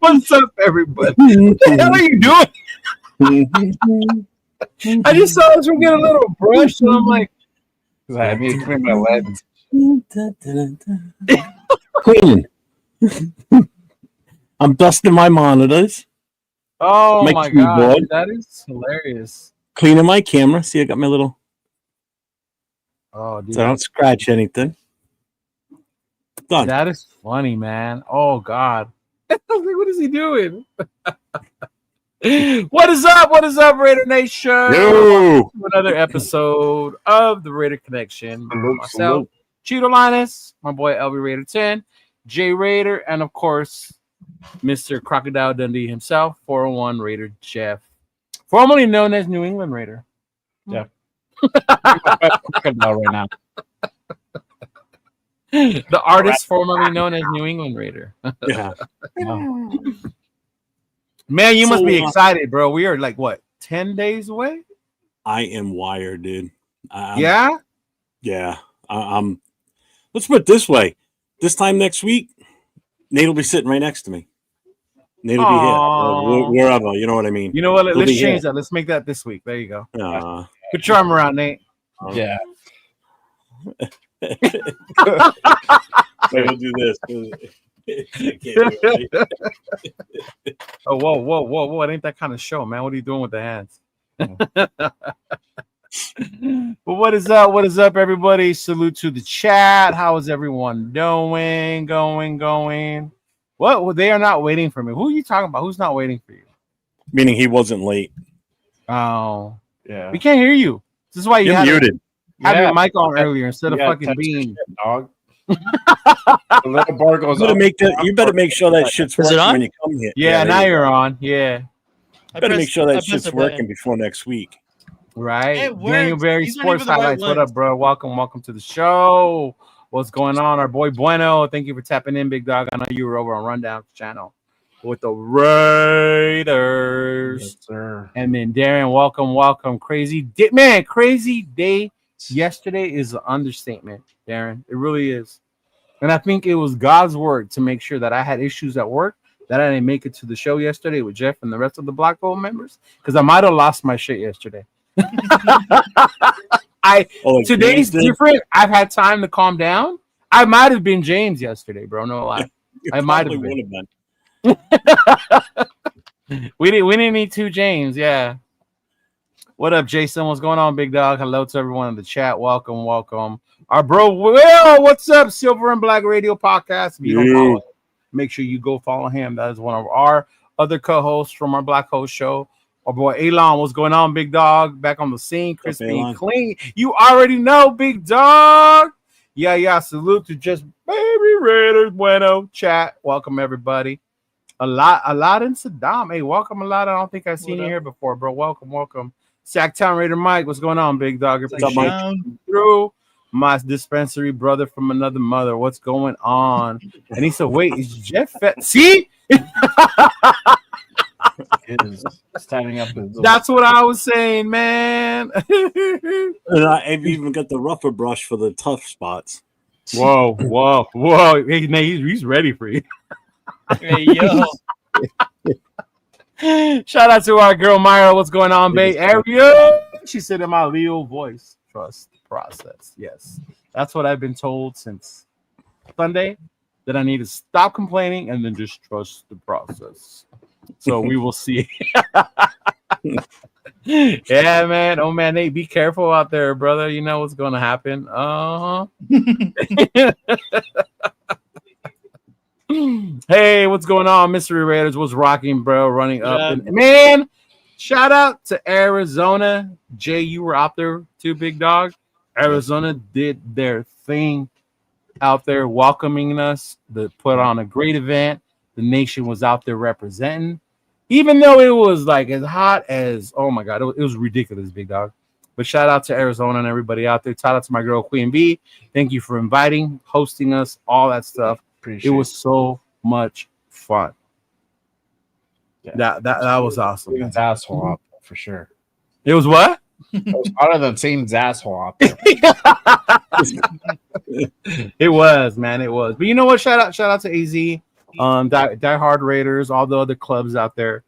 What's up, everybody? What the hell are you doing? I just saw this one get a little brush, and I'm like, I need to clean my lens. Cleaning. I'm dusting my monitors. oh my god, keyboard. dude, that is hilarious. Cleaning my camera. See, I got my little. Oh, dude, So I don't scratch anything. Done. that is funny, man. Oh god, I was like, what is he doing? What is up? What is up, Raider Nation? Yo. Another episode of the Raider Connection. Myself, Cheeto Linus, my boy LB Raider 10, Jay Raider, and of course, Mr. Crocodile Dundee himself, 401 Raider Jeff, formerly known as New England Raider. Jeff. Crocodile right now. The artist formerly known as New England Raider. Yeah. Man, you must be So, excited, bro. We are like, what, 10 days away? I am wired, dude. Yeah? Yeah. I'm. Let's put it this way. This time next week, Nate will be sitting right next to me. Nate will be Aw. here. Wherever. You know what I mean? You know what? He'll Let's be change here. that. Let's make that this week. There you go. Uh, Put your arm around Nate. Yeah. Wait, we'll do this. I can't do it. Oh, whoa. It ain't that kind of show, man. What are you doing with the hands? But what is up? What is up, everybody? Salute to the chat. How is everyone doing? Going? What? Well, they are not waiting for me. Who are you talking about? Who's not waiting for you? Meaning he wasn't late. Oh, Yeah. we can't hear you. This is why you You're had muted. your mic on earlier instead of Yeah, fucking touch being. shit, dog. The little bar goes up. You better make sure that shit's Is it working on? when you come here. Yeah, now there you're on. Yeah, you better make sure that shit's working before next week. right. It Daniel works. Berry These aren't Sports even the right Highlights. What ones. up, bro? Welcome to the show. What's going on? Our boy Bueno. Thank you for tapping in, big dog. I know you were over on Rundown channel with the Raiders. Yes, sir. And then Darren, welcome. Crazy day yesterday is an understatement, Darren. It really is. And I think it was God's work to make sure that I had issues at work, that I didn't make it to the show yesterday with Jeff and the rest of the Black Hole members, because I might have lost my shit yesterday. Today's different. I've had time to calm down. I might have been James yesterday, bro. No lie. I might have been. We didn't need two James, yeah. What up, Jason? What's going on, big dog? Hello to everyone in the chat. Welcome. Our bro Will, what's up? Silver and Black Radio Podcast. If you don't follow him, make sure you go follow him. That is one of our other co-hosts from our Black Host show. Our boy Elon, what's going on, big dog? Back on the scene, crispy and clean. You already know, big dog. Yeah. Salute to just baby Raiders. Bueno, chat. Welcome everybody. A lot in Saddam. Hey, welcome a lot. I don't think I've seen you here before, bro. Welcome. Sacktown Raider Mike, what's going on, big dog? Appreciate you through. My dispensary brother from another mother. What's going on? And he said, wait, is Jeff fat? See? Is standing up. That's what I was saying, man. And I've even got the rougher brush for the tough spots. Whoa. Hey, Nate, he's ready for you. Hey, yo. Shout out to our girl Myra. What's going on, babe? Ariel. She said in my Leo voice, trust the process. Yes. That's what I've been told since Sunday, that I need to stop complaining and then just trust the process. So we will see. Yeah, man. Oh, man, Nate, be careful out there, brother. You know what's going to happen. Hey, what's going on, Mystery Raiders? What's rocking, bro? Running up. And, man, shout out to Arizona. Jay, you were out there too, big dog. Arizona did their thing out there welcoming us. They put on a great event. The nation was out there representing. Even though it was like as hot as, oh my God, it was ridiculous, big dog. But shout out to Arizona and everybody out there. Shout out to my girl, Queen B. Thank you for inviting, hosting us, all that stuff. It was so much fun. Yeah. That was awesome. Seems asshole out there for sure. It was what? It was hotter than Seems asshole out there. It was, man. It was. But you know what? Shout out to AZ. Die Hard Raiders, all the other clubs out there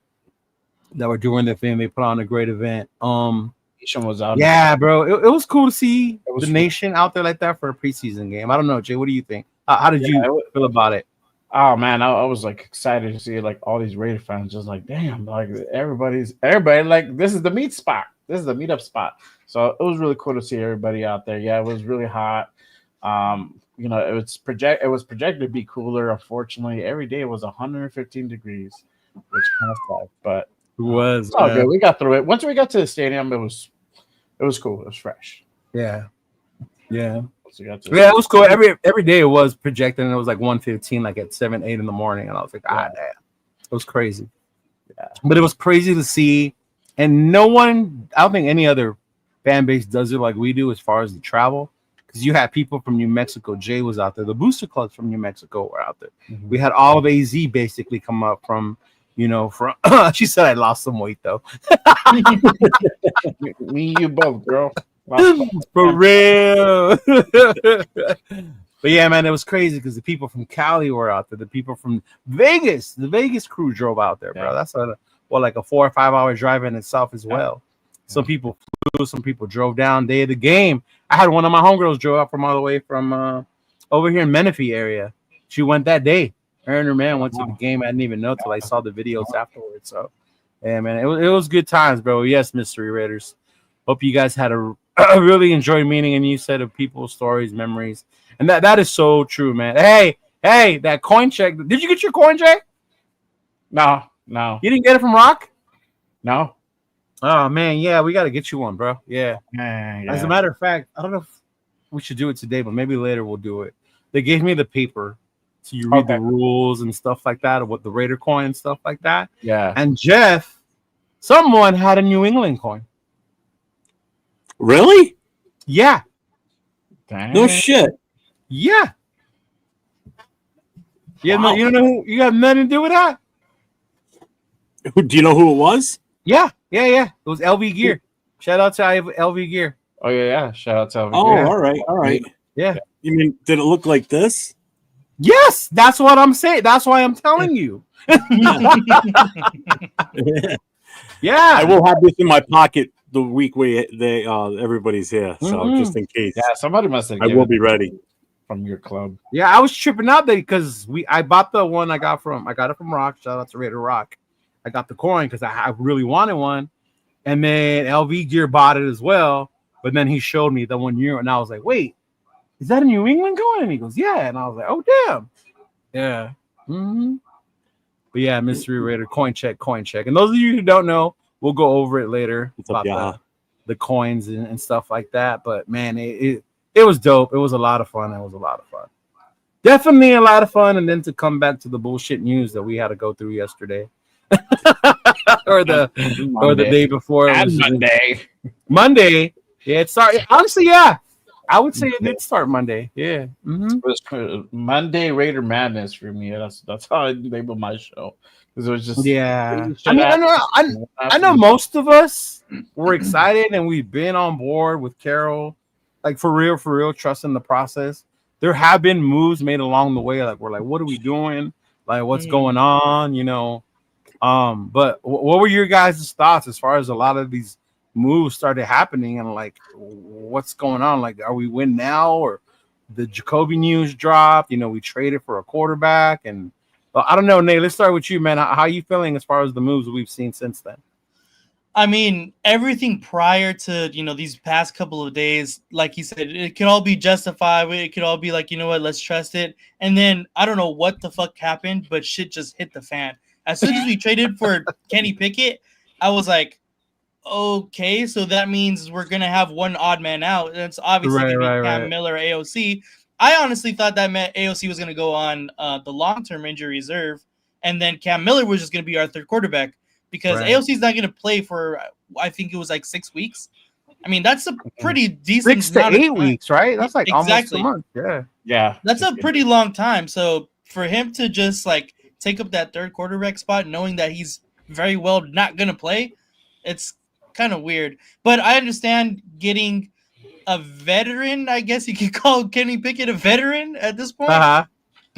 that were doing their thing. They put on a great event. Nation was out. Yeah, bro, it was cool to see was the fun. nation out there like that for a preseason game. I don't know, Jay. What do you think? How did you feel about it? Oh man, I was like excited to see like all these Raider fans, just like damn, like everybody like this is the meet spot. This is the meetup spot. So it was really cool to see everybody out there. Yeah, it was really hot. It was projected to be cooler. Unfortunately, every day it was 115 degrees, which kind of sucked. But It was. it's all good. We got through it. Once we got to the stadium, it was cool. It was fresh. Yeah. So Yeah, it was cool. Every day it was projected, and it was like 1:15, like at 7, 8 in the morning, and I was like, damn, it was crazy. Yeah, but it was crazy to see, and I don't think any other fan base does it like we do as far as the travel, because you had people from New Mexico. Jay was out there. The booster clubs from New Mexico were out there. Mm-hmm. We had all of AZ basically come up from. From she said I lost some weight though. Me and you both, girl. For real. But yeah, man, it was crazy because the people from Cali were out there. The people from Vegas, the Vegas crew drove out there, bro. That's like a 4 or 5 hour drive in itself as well. Some people flew, some people drove down day of the game. I had one of my homegirls drove up from all the way from over here in Menifee area. She went that day. Her and her man went to the game. I didn't even know till I saw the videos afterwards. So, yeah, man, it was good times, bro. Yes, Mystery Raiders. Hope you guys had a really enjoyed meeting and you said of people's stories, memories, and that is so true, man. Hey, that coin check. Did you get your coin check? No. You didn't get it from Rock? No. Oh man, yeah, we got to get you one, bro. Yeah. Yeah. As a matter of fact, I don't know if we should do it today, but maybe later we'll do it. They gave me the paper. So you read the rules and stuff like that, or what the Raider coin and stuff like that. Yeah. And Jeff, someone had a New England coin. Really? Yeah. Dang. No shit. Yeah. Wow. You know who, you got nothing to do with that? Do you know who it was? Yeah. It was LV Gear. Shout out to LV Gear. Oh yeah. Shout out to Oh, Yeah. all right. Yeah. You mean, did it look like this? Yes, that's what I'm saying. That's why I'm telling you. Yeah. I will have this in my pocket the week where everybody's here, so just in case. Yeah, somebody must have. I will be ready from your club. Yeah, I was tripping out there because I bought the one I got it from Rock. Shout out to Raider Rock. I got the coin because I really wanted one, and then LV Gear bought it as well. But then he showed me the 1 year, and I was like, wait. Is that a New England coin? And he goes, yeah. And I was like, oh, damn. Yeah. Mm-hmm. But yeah, Mystery Raider, coin check. And those of you who don't know, we'll go over it later about the coins and stuff like that. But man, it was dope. It was a lot of fun. Definitely a lot of fun. And then to come back to the bullshit news that we had to go through yesterday. or the day before. Monday. Yeah, it started. Honestly, yeah. I would say it did start Monday. Yeah. Mm-hmm. It was Monday Raider Madness for me. That's how I labeled my show. Because it was just I know most of us were excited and we've been on board with Carol, like for real, trusting the process. There have been moves made along the way. Like we're like, what are we doing? Like what's going on? But what were your guys' thoughts as far as a lot of these moves started happening and like what's going on? Like, are we win now or the Jacoby news dropped? We traded for a quarterback and I don't know, Nate. Let's start with you, man. How are you feeling as far as the moves we've seen since then? I mean, everything prior to these past couple of days, like you said, it could all be justified. It could all be like, let's trust it. And then I don't know what the fuck happened, but shit just hit the fan. As soon as we traded for Kenny Pickett, I was like, okay, so that means we're gonna have one odd man out. That's obviously gonna be Cam Miller, AOC. I honestly thought that meant AOC was gonna go on the long-term injury reserve, and then Cam Miller was just gonna be our third quarterback because AOC is not gonna play for I think it was like 6 weeks. I mean, that's a pretty decent 6 to 8 weeks, right? That's like almost a month. Yeah. That's a pretty long time. So for him to just like take up that third quarterback spot, knowing that he's very well not gonna play, it's kind of weird. But I understand getting a veteran. I guess you could call Kenny Pickett a veteran at this point. But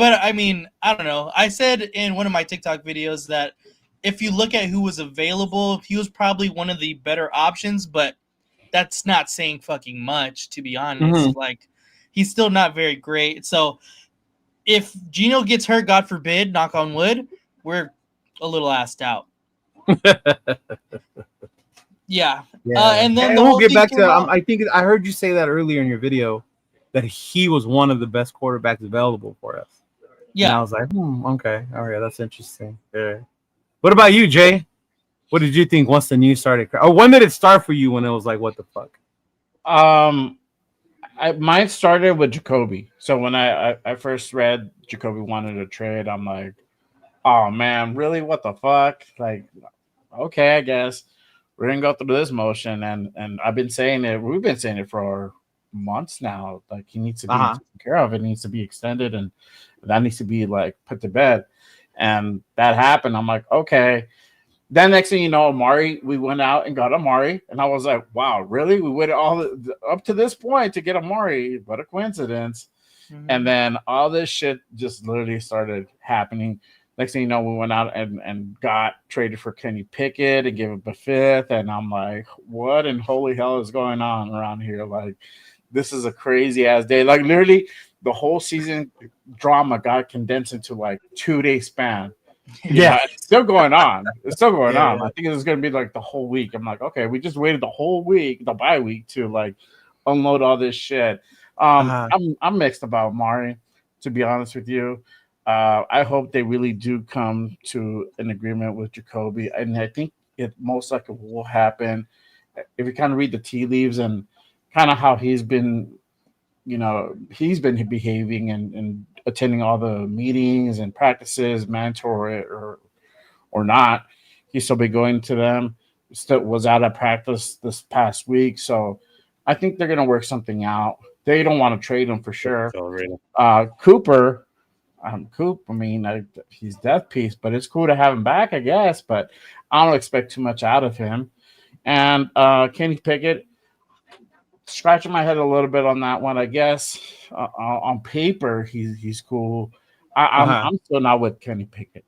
But I mean, I don't know. I said in one of my TikTok videos that if you look at who was available, he was probably one of the better options, but that's not saying fucking much, to be honest. Mhm. Like, he's still not very great. So if Gino gets hurt, God forbid, knock on wood, we're a little assed out. Yeah. And then and the we'll whole get thing back came to. out. I think I heard you say that earlier in your video that he was one of the best quarterbacks available for us. And I Yeah. was like, okay, all right, that's interesting. Yeah. What about you, Jay? What did you think once the news started? Or when did it start for you? When it was like, what the fuck? Mine started with Jacoby. So when I first read Jacoby wanted a trade, I'm like, oh man, really? What the fuck? Like, okay, I guess we're gonna go through this motion, and I've been saying it. We've been saying it for months now. Like, he needs to be taken care of. It needs to be extended, and that needs to be like put to bed. And that happened. I'm like, okay. Then next thing you know, Amari, we went out and got Amari, and I was like, wow, really? We waited up to this point to get Amari. What a coincidence. Mhm. And then all this shit just literally started happening. Next thing you know, we went out and got traded for Kenny Pickett and gave up a fifth. And I'm like, what in holy hell is going on around here? Like, this is a crazy ass day. Like, literally, the whole season drama got condensed into like 2-day span. Yeah. It's still going on. It's still going Yeah, on. yeah. I think it's going to be like the whole week. I'm like, okay, we just waited the whole week, the bye week, to like unload all this shit. I'm mixed about Mari, to be honest with you. I hope they really do come to an agreement with Jacoby, and I think it most likely will happen if you kind of read the tea leaves and kind of how he's been, behaving and attending all the meetings and practices, mandatory or not. He's still been going to them. Still was out of practice this past week, so I think they're gonna work something out. They don't want to trade him for sure. Cooper, Coop. I mean, he's death piece, but it's cool to have him back, I guess. But I don't expect too much out of him. And Kenny Pickett, scratching my head a little bit on that one. I guess on paper he's cool. I'm still not with Kenny Pickett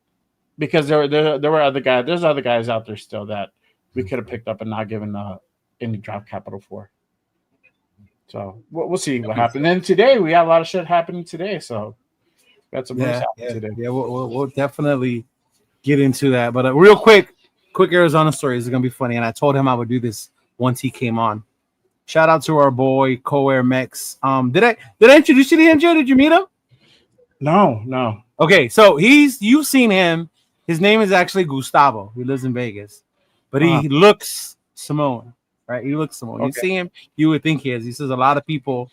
because there were other guys. There's other guys out there still that we could have picked up and not given any draft capital for. So we'll see what happens. And today we got a lot of shit happening today. So got some moves happening today. Yeah, we'll definitely get into that. But real quick Arizona story. This is gonna be funny, and I told him I would do this once he came on. Shout out to our boy Coair Mex. Did I introduce you to him, Joe? Did you meet him? No. Okay, so you've seen him. His name is actually Gustavo. He lives in Vegas, but he looks Samoan, right? He looks Samoan. Okay. You see him, you would think he is. He says a lot of people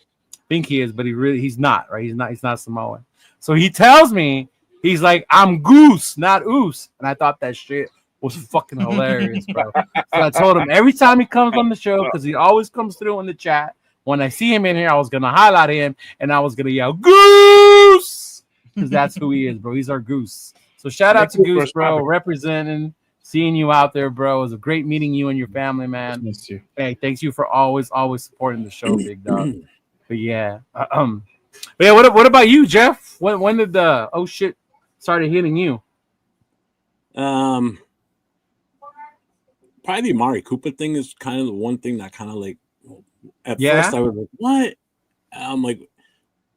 think he is, but he's not, right? He's not Samoan. So he tells me, he's like, I'm Goose, not Oos. And I thought that shit was fucking hilarious, bro. So I told him every time he comes on the show, because he always comes through in the chat, when I see him in here, I was going to highlight him and I was going to yell, Goose! Because that's who he is, bro. He's our Goose. So shout out to Goose, bro, representing, seeing you out there, bro. It was a great meeting you and your family, man. Miss you. Hey, thanks you for always supporting the show, big dog. But yeah. But yeah, what about you, Jeff? When did the shit started hitting you? Probably the Amari Cooper thing is kind of the one thing that kind of like at first I was like, what? I'm like,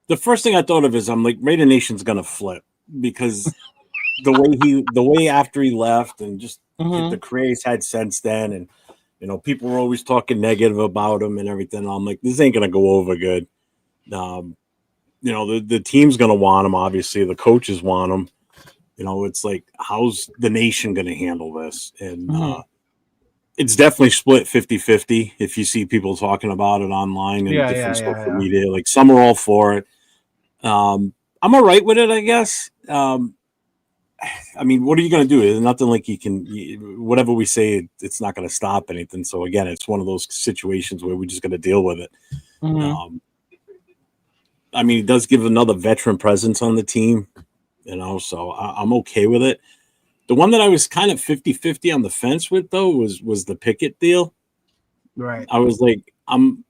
the first thing I thought of is I'm like, Raider Nation's gonna flip because the way after he left and just the career he's had since then, and people were always talking negative about him and everything. I'm like, this ain't gonna go over good. The team's gonna want him, obviously, the coaches want him. It's like, how's the nation gonna handle this? And it's definitely split 50-50 if you see people talking about it online and different social media. Like, some are all for it. I'm all right with it, I guess. I mean, what are you going to do? There's nothing like you can, whatever we say, it's not going to stop anything. So, again, it's one of those situations where we're just going to deal with it. I mean, it does give another veteran presence on the team, so I'm okay with it. The one that I was kind of 50-50 on the fence with, though, was the Pickett deal. Right. I was like, I'm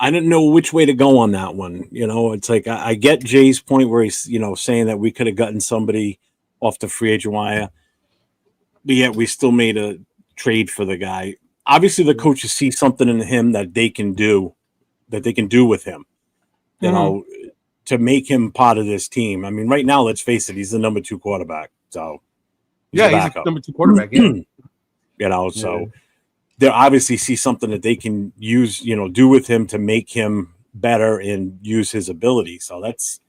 I didn't know which way to go on that one. You know, it's like I get Jay's point where he's, you know, saying that we could have gotten somebody off the free agent wire, but yet we still made a trade for the guy. Obviously, the coaches see something in him that they can do with him, you know, to make him part of this team. I mean, right now, let's face it, he's the number 2 quarterback. So he's a number 2 quarterback. Yeah. You know, so they obviously see something that they can use, you know, do with him to make him better and use his ability. So that's,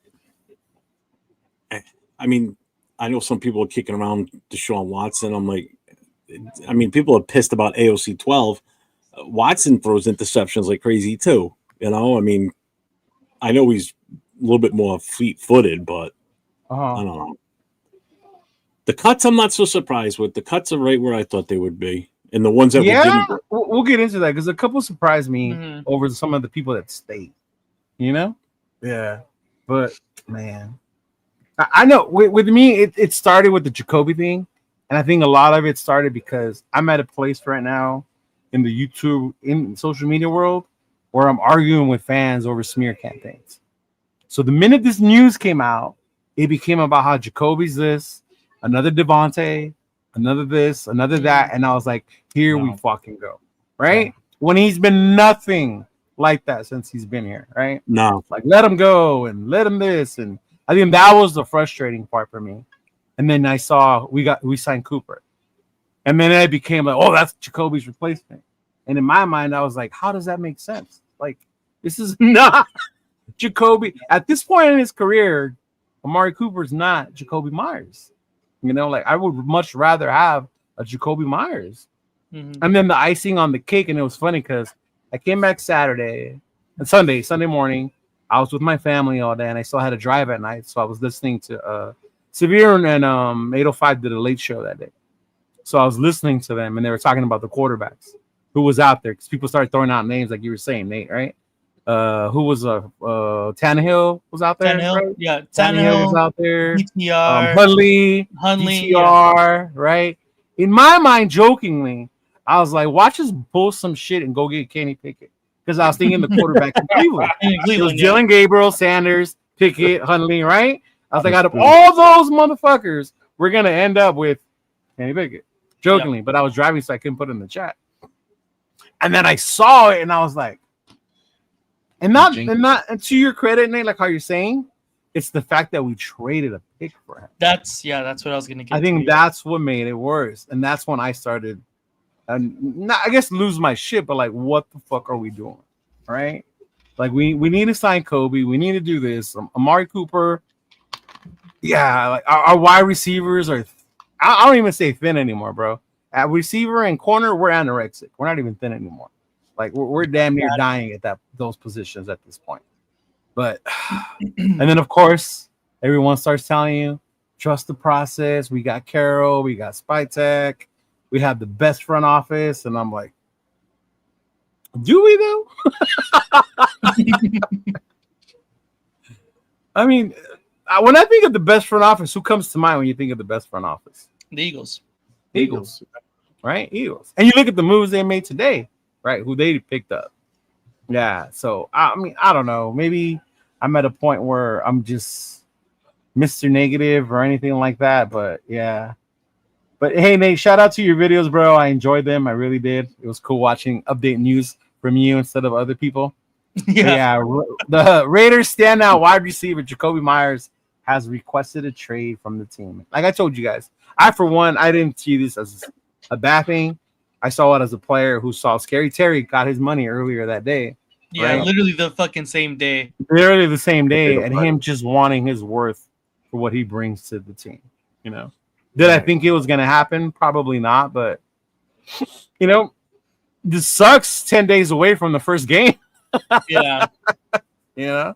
I mean, I know some people are kicking around Deshaun Watson. I'm like, I mean, people are pissed about AOC 12. Watson throws interceptions like crazy too. You know, I mean, I know he's a little bit more fleet-footed, but I don't know. The cuts, I'm not so surprised with. The cuts are right where I thought they would be, and the ones that we didn't. We'll get into that because a couple surprised me over some of the people that stayed. You know, but man, I know with me, it started with the Jacoby thing, and I think a lot of it started because I'm at a place right now in the YouTube, in social media world, where I'm arguing with fans over smear campaigns. So the minute this news came out, it became about how Jacoby's this, another Devontae, another this, another that, and I was like, here we fucking go, right? When he's been nothing like that since he's been here, right? No, like let him go and let him this, and I think that was the frustrating part for me. And then I saw we signed Cooper, and then it became like, oh, that's Jacoby's replacement. And in my mind, I was like, how does that make sense? Like, this is not Jacoby at this point in his career. Amari Cooper's not Jacoby Myers. You know, like I would much rather have a Jacoby Myers. And then the icing on the cake, and it was funny because I came back Saturday and Sunday morning. I was with my family all day, and I still had to drive at night, so I was listening to Severe and 805 did a late show that day. So I was listening to them, and they were talking about the quarterbacks who was out there because people started throwing out names like you were saying, Nate, right? Who was Tannehill was out there? Tannehill, right? yeah, Tannehill was out there. DTR, Huntley, DTR, right? In my mind, jokingly, I was like, watch us pull some shit and go get Kenny Pickett because I was thinking the quarterback in Cleveland. It was Dylan Gabriel, Sanders, Pickett, Huntley, right? I was like, out of all those motherfuckers, we're gonna end up with Kenny Pickett, jokingly. But I was driving, so I couldn't put it in the chat. And then I saw it, and I was like, and to your credit, Nate, like how you're saying, it's the fact that we traded a pick for him. That's what I was gonna get. I think that's what made it worse, and that's when I started, I guess, lose my shit. But like, what the fuck are we doing, right? Like, we need to sign Kobe. We need to do this. Amari Cooper. Yeah, like our wide receivers are. I don't even say thin anymore, bro. At receiver and corner, we're anorexic. We're not even thin anymore. Like we're damn near dying at those positions at this point. But and then of course everyone starts telling you trust the process. We got Carroll, we got Spytech, we have the best front office, and I'm like, do we though? I mean, when I think of the best front office, who comes to mind when you think of the best front office? The Eagles. Right? Eagles. And you look at the moves they made today, right? Who they picked up. Yeah. So, I mean, I don't know. Maybe I'm at a point where I'm just Mr. Negative or anything like that. But, yeah. But, hey, Nate, shout out to your videos, bro. I enjoyed them. I really did. It was cool watching update news from you instead of other people. Yeah. The Raiders standout wide receiver, Jacoby Myers, has requested a trade from the team. Like I told you guys, for one, I didn't see this as a bad thing. I saw it as a player who saw Scary Terry got his money earlier that day. Yeah, right? literally the fucking same day. Literally the same day, and him just wanting his worth for what he brings to the team. You know, did I think it was going to happen? Probably not, but you know, this sucks. 10 days away from the first game. Yeah, you know.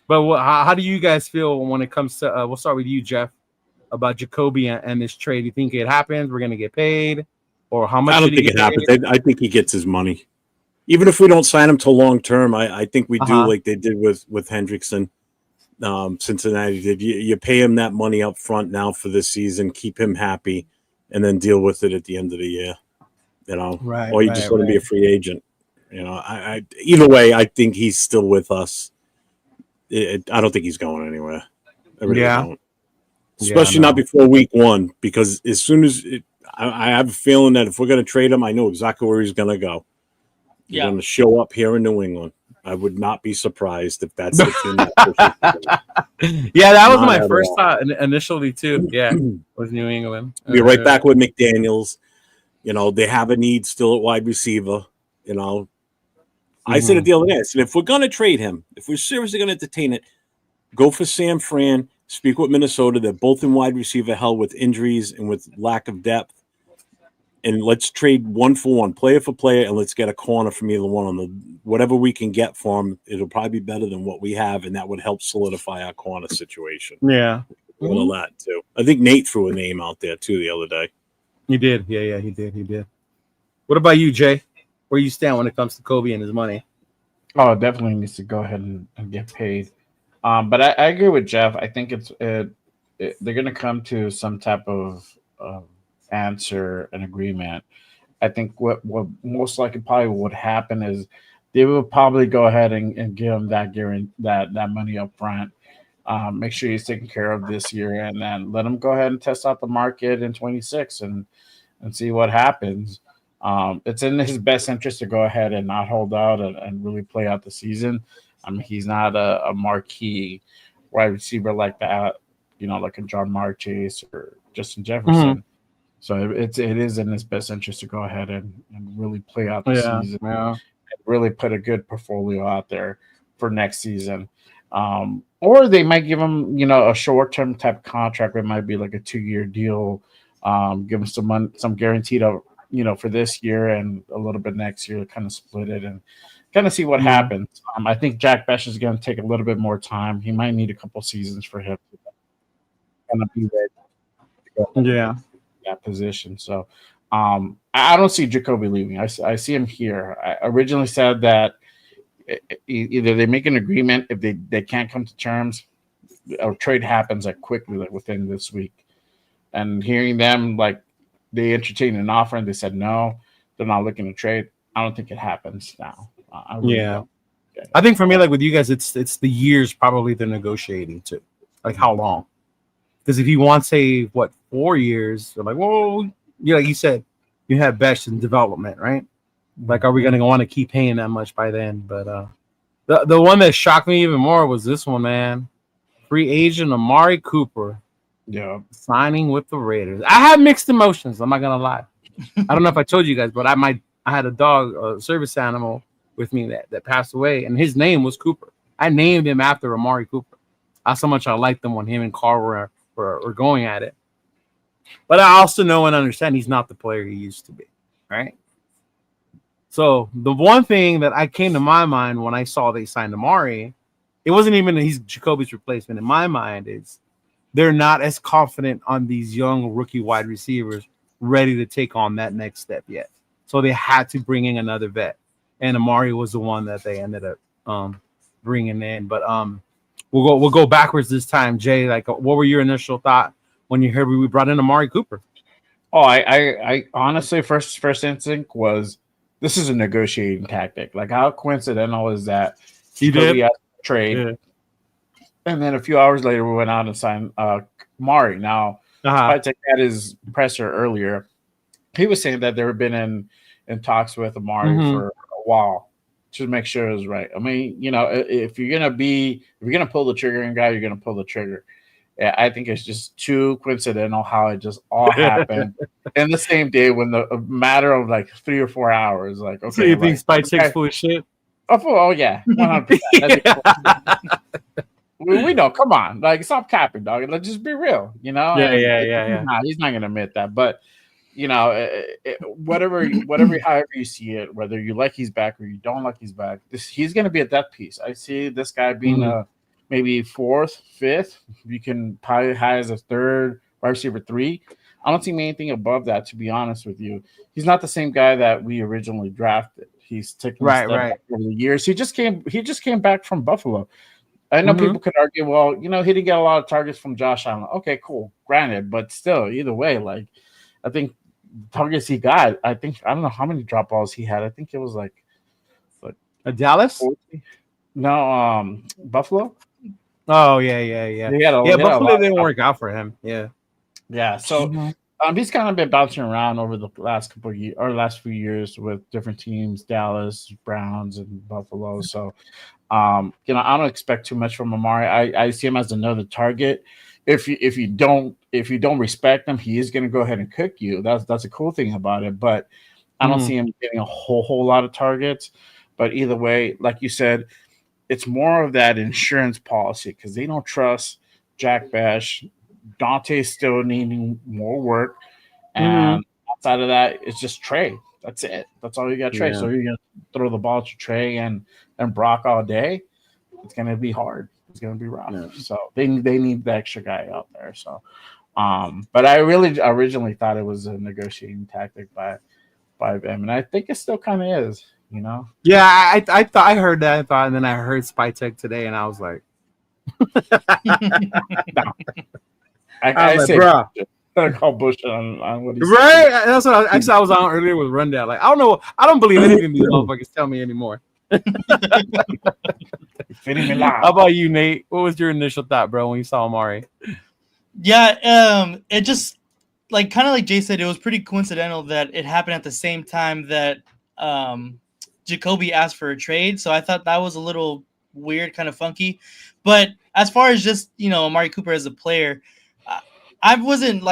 But how do you guys feel when it comes to? We'll start with you, Jeff, about Jacoby and this trade. You think it happens? We're going to get paid, or how much? I don't think it happens. I think he gets his money, even if we don't sign him to long term. I think we do like they did with Hendrickson. Cincinnati did. You pay him that money up front now for this season, keep him happy, and then deal with it at the end of the year. You know, right? Or you just let him be a free agent. You know, I either way, I think he's still with us. I don't think he's going anywhere. I really don't. Especially not before week 1, because as soon as I have a feeling that if we're going to trade him, I know exactly where he's going to go. He's going to show up here in New England. I would not be surprised if that's the team. Yeah, that was my first thought initially too. Yeah, was New England. Be right back with McDaniels. You know, they have a need still at wide receiver. You know, I said it the other day. I said, if we're going to trade him, if we're seriously going to entertain it, go for Sam Fran. Speak with Minnesota. They're both in wide receiver hell with injuries and with lack of depth. And let's trade 1-for-1, player for player, and let's get a corner from either one on the whatever we can get for him. It'll probably be better than what we have, and that would help solidify our corner situation. Yeah, all of that too. I think Nate threw a name out there too the other day. He did. Yeah, he did. What about you, Jay? Where you stand when it comes to Kobe and his money? Oh, definitely needs to go ahead and get paid. But I agree with Jeff. I think they're going to come to some type of answer and agreement. I think what most likely probably would happen is they will probably go ahead and give him that money up front. Make sure he's taken care of this year, and then let him go ahead and test out the market in 26 and see what happens. It's in his best interest to go ahead and not hold out and really play out the season. I mean, he's not a marquee wide receiver like that, like a John Chase or Justin Jefferson. So it is in his best interest to go ahead and really play out the season and really put a good portfolio out there for next season. Or they might give him, a short-term type contract. It might be like a 2-year deal, give him some guaranteed, for this year and a little bit next year, kind of split it and kind of see what happens. I think Jack Bech is going to take a little bit more time. He might need a couple seasons for him to kind of be ready to go in that position. So I don't see Jacoby leaving. I see him here. I originally said that either they make an agreement if they can't come to terms, or trade happens quickly, within this week. And hearing them they entertained an offer and they said no, they're not looking to trade. I don't think it happens now. I really don't. I think for me, with you guys, it's the years probably they're negotiating too. How long? Because if he wants, say, 4 years, they're like, well, like you said, you have Bech in development, right? Are we going to want to keep paying that much by then? But the one that shocked me even more was this one, man. Free agent Amari Cooper. Yeah. Signing with the Raiders. I had mixed emotions. I'm not going to lie. I don't know if I told you guys, but I had a dog, a service animal with me that passed away, and his name was Cooper. I named him after Amari Cooper. That's how much I liked him when him and Carl were going at it. But I also know and understand he's not the player he used to be, right? So the one thing that came to my mind when I saw they signed Amari, it wasn't even he's Jacoby's replacement. In my mind, is they're not as confident on these young rookie wide receivers ready to take on that next step yet. So they had to bring in another vet, and Amari was the one that they ended up bringing in. But we'll go backwards this time, Jay. What were your initial thought when you heard we brought in Amari Cooper? Oh, I honestly first instinct was this is a negotiating tactic. How coincidental is that? He did trade, and then a few hours later we went out and signed Amari. Now, I took at his presser earlier. He was saying that they have been in talks with Amari for a while to make sure it was right. I mean, if you're gonna pull the trigger and guy, you're gonna pull the trigger. Yeah, I think it's just too coincidental how it just all happened in the same day when a matter of 3 or 4 hours. Okay, so you think Spike Chick's full of shit? Oh yeah, 100%. We know. Come on, stop capping, dog. Let's just be real. Yeah. He's not gonna admit that, but whatever, however you see it, whether you like he's back or you don't like he's back, he's gonna be a depth piece. I see this guy being maybe 4th, 5th. You can probably high as a 3rd wide receiver 3. I don't see anything above that, to be honest with you. He's not the same guy that we originally drafted. He's taken a step back over the years. He just came back from Buffalo. I know people could argue, well, he didn't get a lot of targets from Josh Allen. Okay, cool, granted, but still, either way, I think targets he got, I don't know how many drop balls he had. I think it was Dallas? No, Buffalo. Oh yeah. Buffalo didn't work out for him. Yeah. So he's kind of been bouncing around over the last couple of years or last few years with different teams, Dallas, Browns, and Buffalo. So, I don't expect too much from Amari. I see him as another target. If you don't respect him, he is going to go ahead and cook you. That's a cool thing about it. But I don't see him getting a whole lot of targets. But either way, like you said, it's more of that insurance policy because they don't trust Jack Bash. Dante's still needing more work. And outside of that, it's just Trey. That's it. That's all you got, Trey. So you're going to throw the ball to Trey and Brock all day. It's going to be hard. It's going to be rough. Yeah. So they need the extra guy out there. So, but I really originally thought it was a negotiating tactic by them. And I think it still kind of is. Yeah, I thought I heard that, and then I heard Spytech today, and I was like, no. I say, bro, better call Bush on what he's right. Saying. That's what I was on earlier with Rundown. Like, I don't know, I don't believe anything these motherfuckers tell me anymore. How about you, Nate? What was your initial thought, bro, when you saw Amari? Yeah, it just kind of like Jay said, it was pretty coincidental that it happened at the same time that Jacoby asked for a trade, so I thought that was a little weird, kind of funky. But as far as just Amari Cooper as a player, I wasn't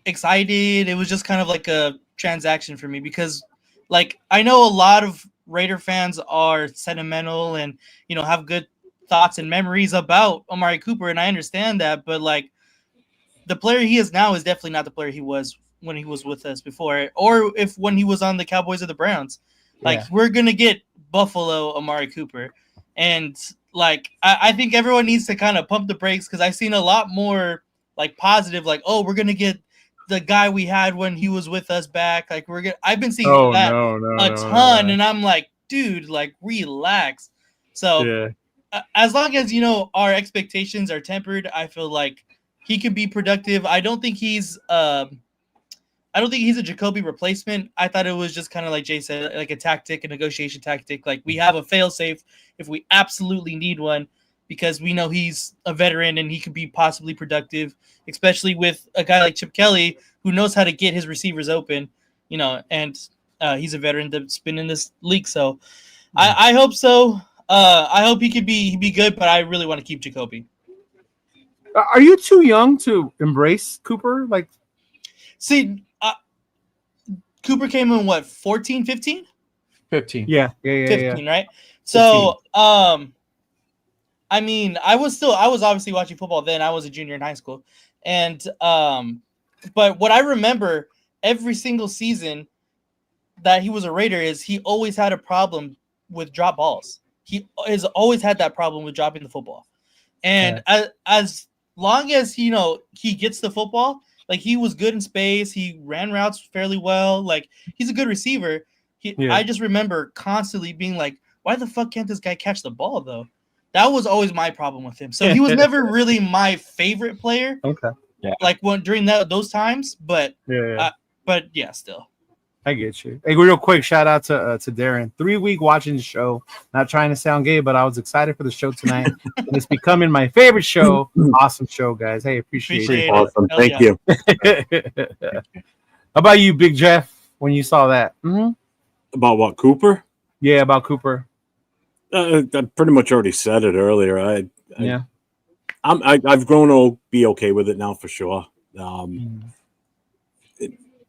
excited. It was just kind of like a transaction for me because I know a lot of Raider fans are sentimental and have good thoughts and memories about Amari Cooper, and I understand that, but the player he is now is definitely not the player he was when he was with us before, or when he was on the Cowboys or the Browns. We're gonna get Buffalo Amari Cooper, and I think everyone needs to kind of pump the brakes because I've seen a lot more positive, we're gonna get the guy we had when he was with us back. I've been seeing that a ton, and I'm like, dude, relax. So as long as our expectations are tempered, I feel like he could be productive. I don't think he's a Jacoby replacement. I thought it was just kind of like Jay said, a tactic, a negotiation tactic. We have a fail-safe if we absolutely need one, because we know he's a veteran and he could be possibly productive, especially with a guy like Chip Kelly who knows how to get his receivers open, and he's a veteran that's been in this league. So I hope so. I hope he'd be good, but I really want to keep Jacoby. Are you too young to embrace Cooper? See, Cooper came in 14, 15? 15. Yeah. 15, right? So, 15. I mean, I was obviously watching football then. I was a junior in high school. And but what I remember every single season that he was a Raider is he always had a problem with drop balls. He has always had that problem with dropping the football. And as long as he gets the football, he was good in space, he ran routes fairly well, he's a good receiver. I just remember constantly being like, why the fuck can't this guy catch the ball though? That was always my problem with him. So he was never really my favorite player. Okay. Yeah. During those times, but but yeah, still. I get you. Hey, real quick, shout out to Darren. 3-week watching the show. Not trying to sound gay, but I was excited for the show tonight. And it's becoming my favorite show. Awesome show, guys. Hey, appreciate it. Awesome. Thank you. How about you, Big Jeff, when you saw that? Mm-hmm. About what, Cooper? Yeah, about Cooper. I pretty much already said it earlier. I've grown to be okay with it now for sure.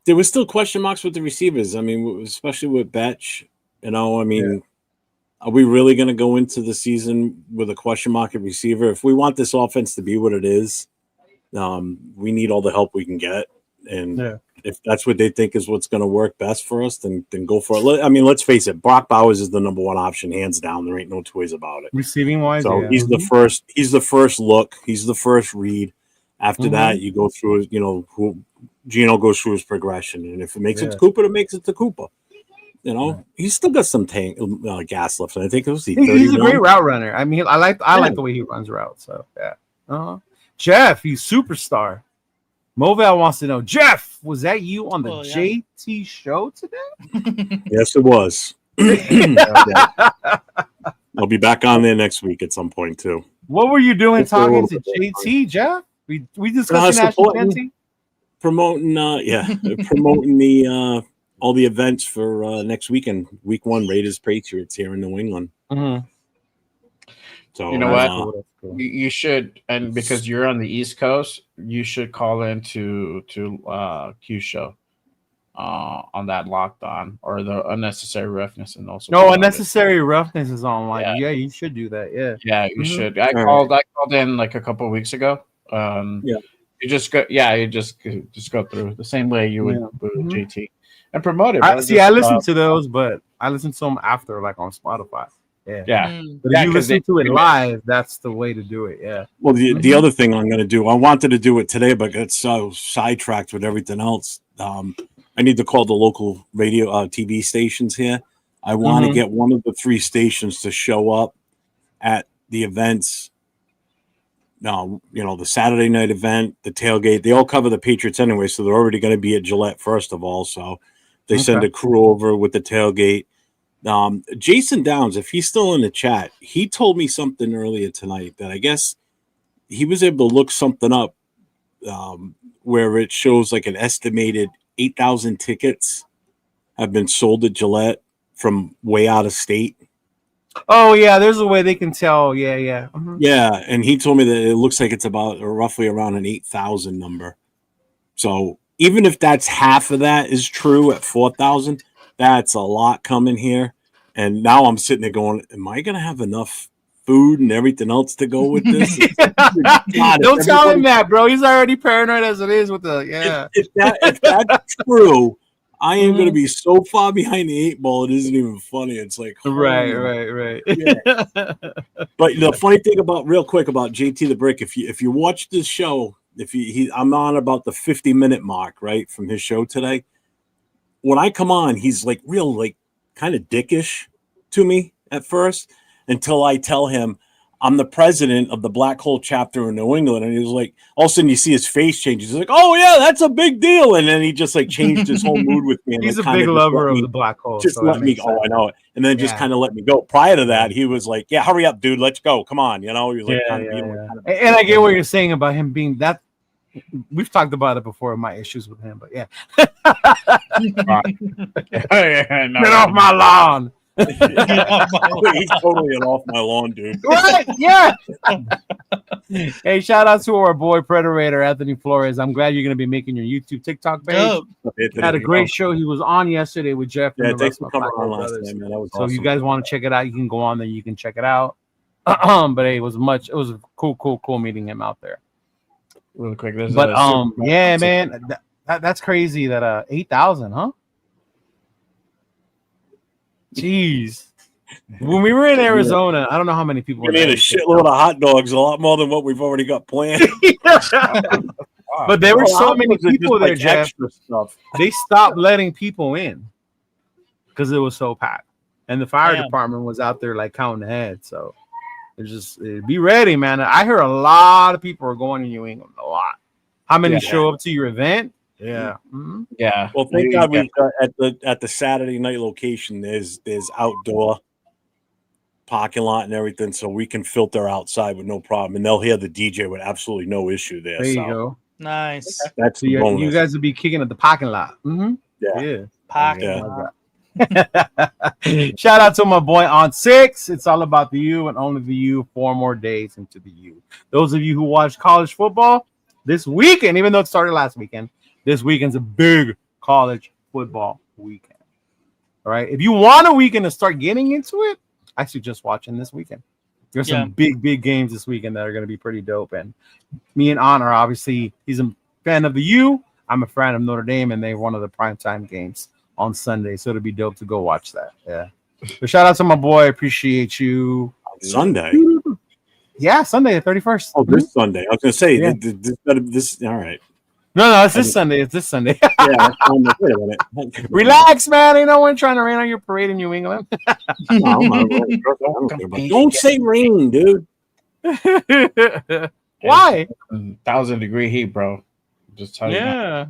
There was still question marks with the receivers. I mean, especially with Betch. Are we really going to go into the season with a question mark at receiver? If we want this offense to be what it is, we need all the help we can get. And if that's what they think is what's going to work best for us, then go for it. I mean, let's face it. Brock Bowers is the number one option, hands down. There ain't no two ways about it. Receiving wise, so he's the first. He's the first look. He's the first read. After that, you go through. Gino goes through his progression, and if it makes it to Cooper, it makes it to Cooper. He's still got some gas left. And I think he's a great route runner. I mean, I like the way he runs routes. So Jeff, you superstar. Moval wants to know, Jeff, was that you on the JT show today? Yes, it was. I'll be back on there next week at some point too. What were you doing Just a little talking to bit. JT, Jeff? We discussing national supporting- anthem? Promoting promoting the all the events for next weekend, week 1, Raiders Patriots here in New England. Mm-hmm. So You know what? Cool. You should, and because you're on the East Coast, you should call in to Q show on that locked on or the unnecessary roughness and also No, unnecessary roughness is on. Like, yeah, you should do that. Yeah. Yeah, you Mhm. should. I called in like a couple of weeks ago. Yeah. You just go through the same way you would with Mhm. JT and promote it. I bro. see. I listen to those, but I listen to them after, like on Spotify. Yeah. Yeah. But if you 'cause listen to it live, that's the way to do it. Yeah. Well, the other thing I'm going to do, I wanted to do it today, but got so sidetracked with everything else. I need to call the local radio TV stations here. I want to get one of the 3 stations to show up at the events. No, the Saturday night event, the tailgate, they all cover the Patriots anyway, so they're already going to be at Gillette first of all. So they send a crew over with the tailgate. Jason Downs, if he's still in the chat, he told me something earlier tonight that I guess he was able to look something up where it shows like an estimated 8,000 tickets have been sold at Gillette from way out of state. Oh yeah, there's a way they can tell. Yeah. Mhm. Yeah, and he told me that it looks like it's about roughly around an 8,000 number. So even if that's half of that is true at 4,000, that's a lot coming here. And now I'm sitting there going, am I going to have enough food and everything else to go with this? Don't tell him that, bro. He's already paranoid as it is with the If that's true, I am going to be so far behind the 8 ball. It isn't even funny. It's like right. Yeah. But the funny thing about JT the Brick, if you watch this show, I'm on about the 50-minute mark, right, from his show today. When I come on, he's like real, like kind of dickish to me at first until I tell him I'm the president of the Black Hole chapter in New England. And he was like, all of a sudden you see his face change. He's like, oh yeah, that's a big deal. And then he just like changed his whole mood with me. And he's like, a big lover of the Black Hole. Just so let me go. I know it. And then just kind of let me go. Prior to that, he was like, yeah, hurry up, dude. Let's go. Come on. He was like, and I get what you're saying about him being that. We've talked about it before, my issues with him, but yeah. Get off my lawn. He's totally off my lawn, dude. Right? Yeah. Hey, shout out to our boy Predator Anthony Flores. I'm glad you're going to be making your YouTube TikTok page. Had a great show. He was on yesterday with Jeff. Yeah, and the thanks rest for of my coming on Black last brothers. time, man. That was So awesome. if you guys want to check it out, you can go on there. You can check it out. But hey, it was a cool meeting him out there. Really quick, yeah, man, that's crazy. That 8,000, huh? Jeez. When we were in Arizona, I don't know how many people. We need a shitload of hot dogs, a lot more than what we've already got planned. But there were so many people there, Jeff. Extra stuff. They stopped letting people in because it was so packed, and the fire department was out there like counting ahead. So it's just be ready, man. I hear a lot of people are going to New England. A lot. How many show up to your event? Yeah. Mm-hmm. Yeah. Well, thank God we've got at the Saturday night location. There's outdoor parking lot and everything, so we can filter outside with no problem, and they'll hear the DJ with absolutely no issue there. There you go. Nice. That's so the bonus. You guys will be kicking at the parking lot. Mm-hmm. Yeah. Parking lot. Shout out to my boy on 6. It's all about the U and only the U. 4 more days into the U. Those of you who watch college football this weekend, even though it started last weekend, this weekend's a big college football weekend. All right. If you want a weekend to start getting into it, I suggest watching this weekend. There's some big games this weekend that are going to be pretty dope. And me and An are obviously, he's a fan of the U. I'm a fan of Notre Dame, and they're one of the primetime games on Sunday. So it'll be dope to go watch that. Yeah. So shout out to my boy. Appreciate you. Sunday. Yeah, Sunday the 31st. Oh, this Sunday. I was going to say this. All right. No, it's this Sunday. It's this Sunday. Yeah. Wait a minute. Relax, man. Ain't no one trying to rain on your parade in New England. Don't say rain, dude. Why? 1,000-degree heat, bro. Just tell you. Yeah.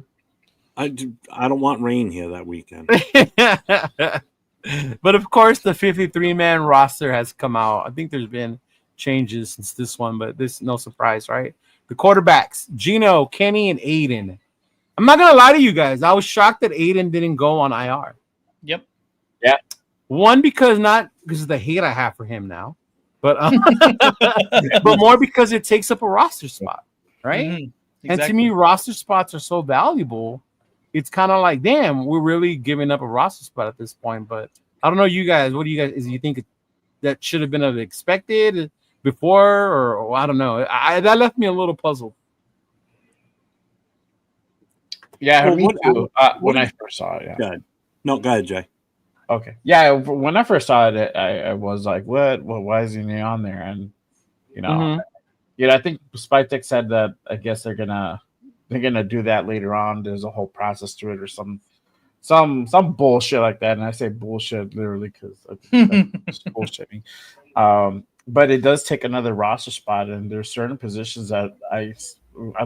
I don't want rain here that weekend. But of course, the 53-man roster has come out. I think there's been changes since this one, but this is no surprise, right? The quarterbacks, Gino, Kenny, and Aiden. I'm not gonna lie to you guys. I was shocked that Aiden didn't go on IR. Yep. One, because of the hate I have for him now, but but more because it takes up a roster spot, right? Mhm. And to me, roster spots are so valuable. It's kind of like, damn, we're really giving up a roster spot at this point. But I don't know, you guys. What do you guys? You think that should have been expected before, or I don't know. That left me a little puzzled. Yeah, Well, me too. When I first saw it, yeah. Go ahead. No, go ahead, Jay. Okay. Yeah, when I first saw it, I was like, "What? Well, why isn't he on there?" And I think Spytek said that I guess they're gonna do that later on. There's a whole process to it, or some bullshit like that. And I say bullshit literally because it's bullshitting. But it does take another roster spot, and there's certain positions that I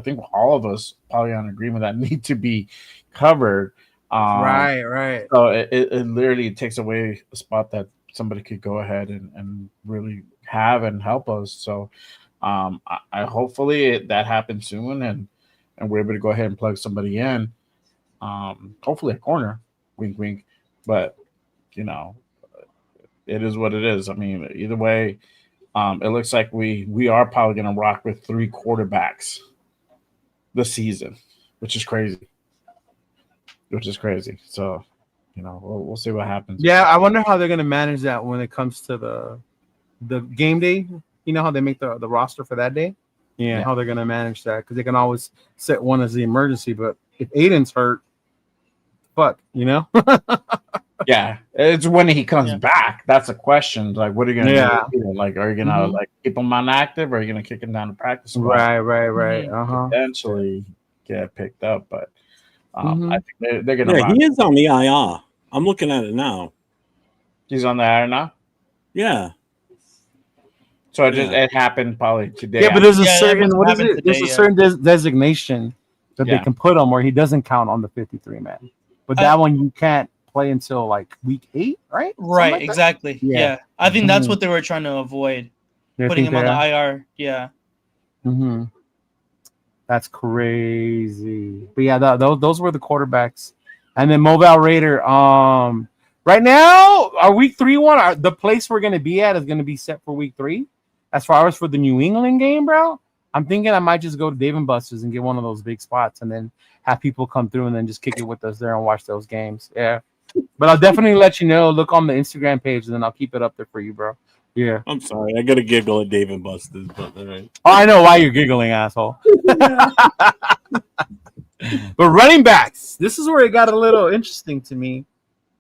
think all of us probably on agreement that need to be covered. Right. So it literally takes away a spot that somebody could go ahead and really have and help us. So I hopefully that happens soon, and we're able to go ahead and plug somebody in. Hopefully a corner, wink, wink. But it is what it is. I mean, either way, it looks like we are probably going to rock with 3 quarterbacks this season, which is crazy. So, we'll see what happens. Yeah, I wonder how they're going to manage that when it comes to the game day. You know how they make the roster for that day? Yeah, how they're going to manage that, because they can always set one as the emergency. But if Aiden's hurt, fuck, Yeah, it's when he comes back. That's a question. Like, what are you going to do? Like, are you going to like keep him inactive, or are you going to kick him down to practice squad? Right. Eventually get picked up, but I think they're going Yeah, to. he is on the IR. I'm looking at it now. He's on the IR now. Yeah. So it happened probably today. Yeah, but there's a certain There's a today, certain designation that they can put him where he doesn't count on the 53-man. But that one you can't play until like week 8, right? Right, like exactly. Yeah. I think that's what they were trying to avoid, putting him on the IR. Yeah. Mm-hmm. That's crazy. But yeah, those were the quarterbacks. And then Mobile Raider. Right now, our week 3 one, the place we're gonna be at is gonna be set for week 3. As far as for the New England game, bro, I'm thinking I might just go to Dave & Buster's and get one of those big spots, and then have people come through and then just kick it with us there and watch those games. Yeah. But I'll definitely let you know. Look on the Instagram page, and then I'll keep it up there for you, bro. Yeah. I'm sorry. I got to giggle at Dave & Buster's, but all right. Oh, I know why you're giggling, asshole. But running backs, this is where it got a little interesting to me.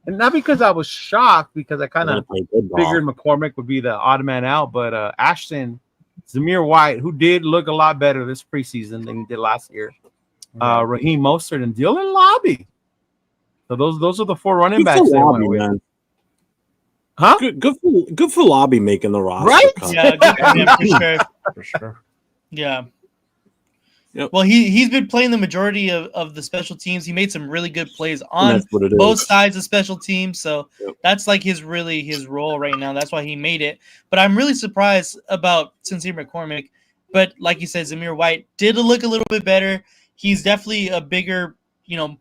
And not because I was shocked, because I kind of figured McCormick would be the odd man out, but Ashton, Zamir White, who did look a lot better this preseason than he did last year, Raheem Mostert, and Dylan Lobby. So those are the 4 running backs they went with. Huh? Good for Lobby making the roster. Right? Yeah, for sure. Yeah. Yep. Well, he's been playing the majority of the special teams. He made some really good plays on both sides of special teams. So that's like his role right now. That's why he made it. But I'm really surprised about Sincere McCormick. But like you said, Zamir White did look a little bit better. He's definitely a bigger,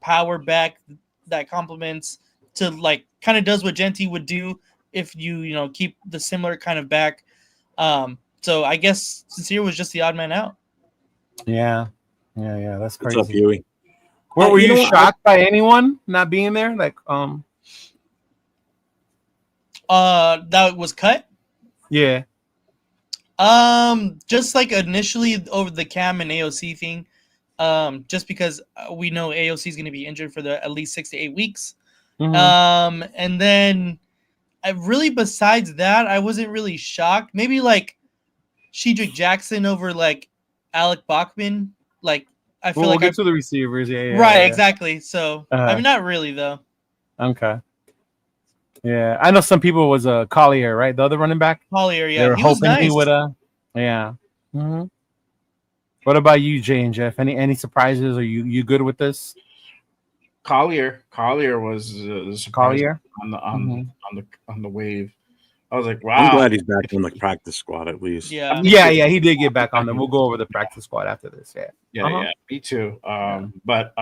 power back that complements to like kind of does what Genty would do if you keep the similar kind of back. So I guess Sincere was just the odd man out. Yeah. That's crazy. What's up, Huey? Were you shocked by anyone not being there? Like, that was cut. Yeah. Just like initially over the Cam and AOC thing, just because we know AOC is going to be injured for at least 6 to 8 weeks. Mm-hmm. And then really besides that, I wasn't really shocked. Maybe like Shedrick Jackson over like Alec Bachman, like I feel we'll get to the receivers, exactly. So I mean, not really though. Okay. Yeah, I know some people was Collier, right? The other running back. Collier, yeah, they were hoping he would. Yeah. Mm-hmm. What about you, Jay and Jeff? Any surprises? Are you good with this? Collier was the surprise Collier? on the Mhm. on the wave. I was like, I'm wow. glad he's back on the practice squad at least. Yeah. Yeah, he did get back on them. We'll go over the practice squad after this. Yeah. Yeah, me too. But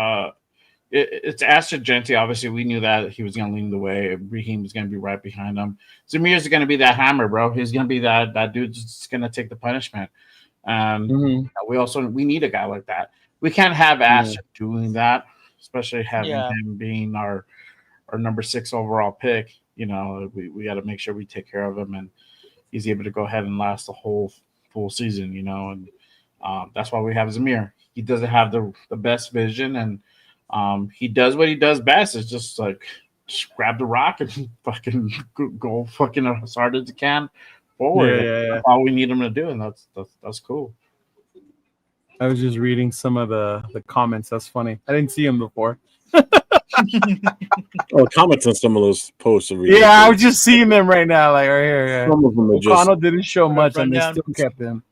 it's Astor Genti. Obviously, we knew that he was going to lead the way. Raheem was going to be right behind him. Zamir's going to be that hammer, bro. He's going to be that dude that's going to take the punishment. We need a guy like that. We can't have Astor doing that, especially having him being our number 6 overall pick. You know, we got to make sure we take care of him, and he's able to go ahead and last the whole full season. You know, and that's why we have Zamir. He doesn't have the best vision, and he does what he does best. Is just like grab the rock and fucking go fucking as hard as he can forward. Yeah. That's all we need him to do, and that's cool. I was just reading some of the comments. That's funny. I didn't see him before. Comments on some of those posts are really I good. was just seeing them right now, like right here. Yeah. Some of them are just O'Connell didn't show much, and they rundown. still kept him.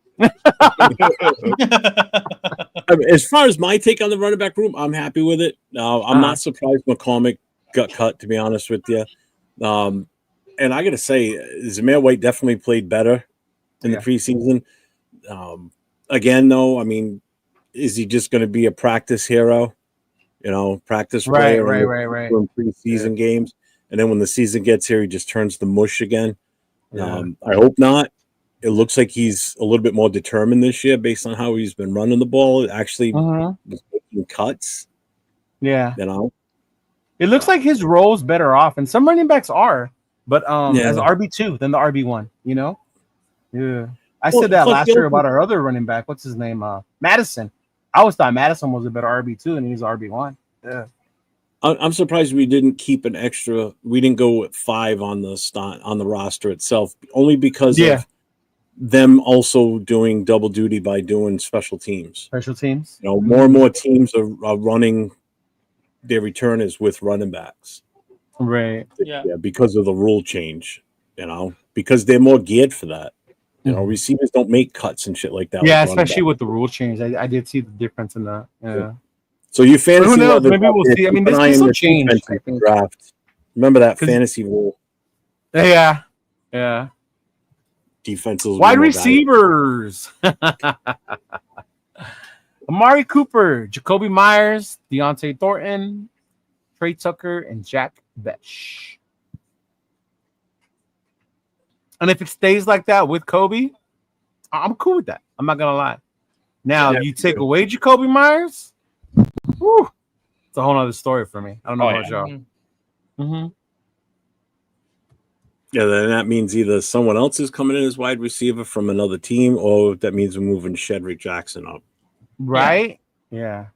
I mean, as far as my take on the running back room, I'm happy with it. I'm not surprised McCormick got cut, to be honest with you. And I got to say, Zamir White definitely played better in the preseason. Again, though, I mean, is he just going to be a practice hero? You know, practice player right. in preseason games, and then when the season gets here, he just turns to mush again. I hope not. It looks like he's a little bit more determined this year based on how he's been running the ball. Actually, making cuts. Yeah, you know, it looks like his role's better off, and some running backs are, but as RB2 than the RB1. You know, I said that last year about our other running back. What's his name? Madison. I always thought Madison was a better RB2 and he's RB1. Yeah. I'm surprised we didn't keep an extra. We didn't go with 5 on the roster itself, only because of them also doing double duty by doing special teams. Special teams. You know, more and more teams are running their returners with running backs. Right. Yeah. Because of the rule change. You know, because they're more geared for that. You know, receivers don't make cuts and shit like that. Yeah, especially with the rule change. I did see the difference in that. Yeah. So you fantasy, who knows? Maybe we'll see. I mean, there's some change. Draft. Remember that fantasy rule. Yeah. Defenses. Wide receivers. Amari Cooper, Jacoby Myers, Deontay Thornton, Trey Tucker, and Jack Besh. And if it stays like that with Kobe, I'm cool with that. I'm not gonna lie. Now, if you take away Jacoby Myers, it's a whole other story for me. I don't know about y'all. Yeah, then that means either someone else is coming in as wide receiver from another team, or that means we're moving Shedrick Jackson up. Right? Yeah.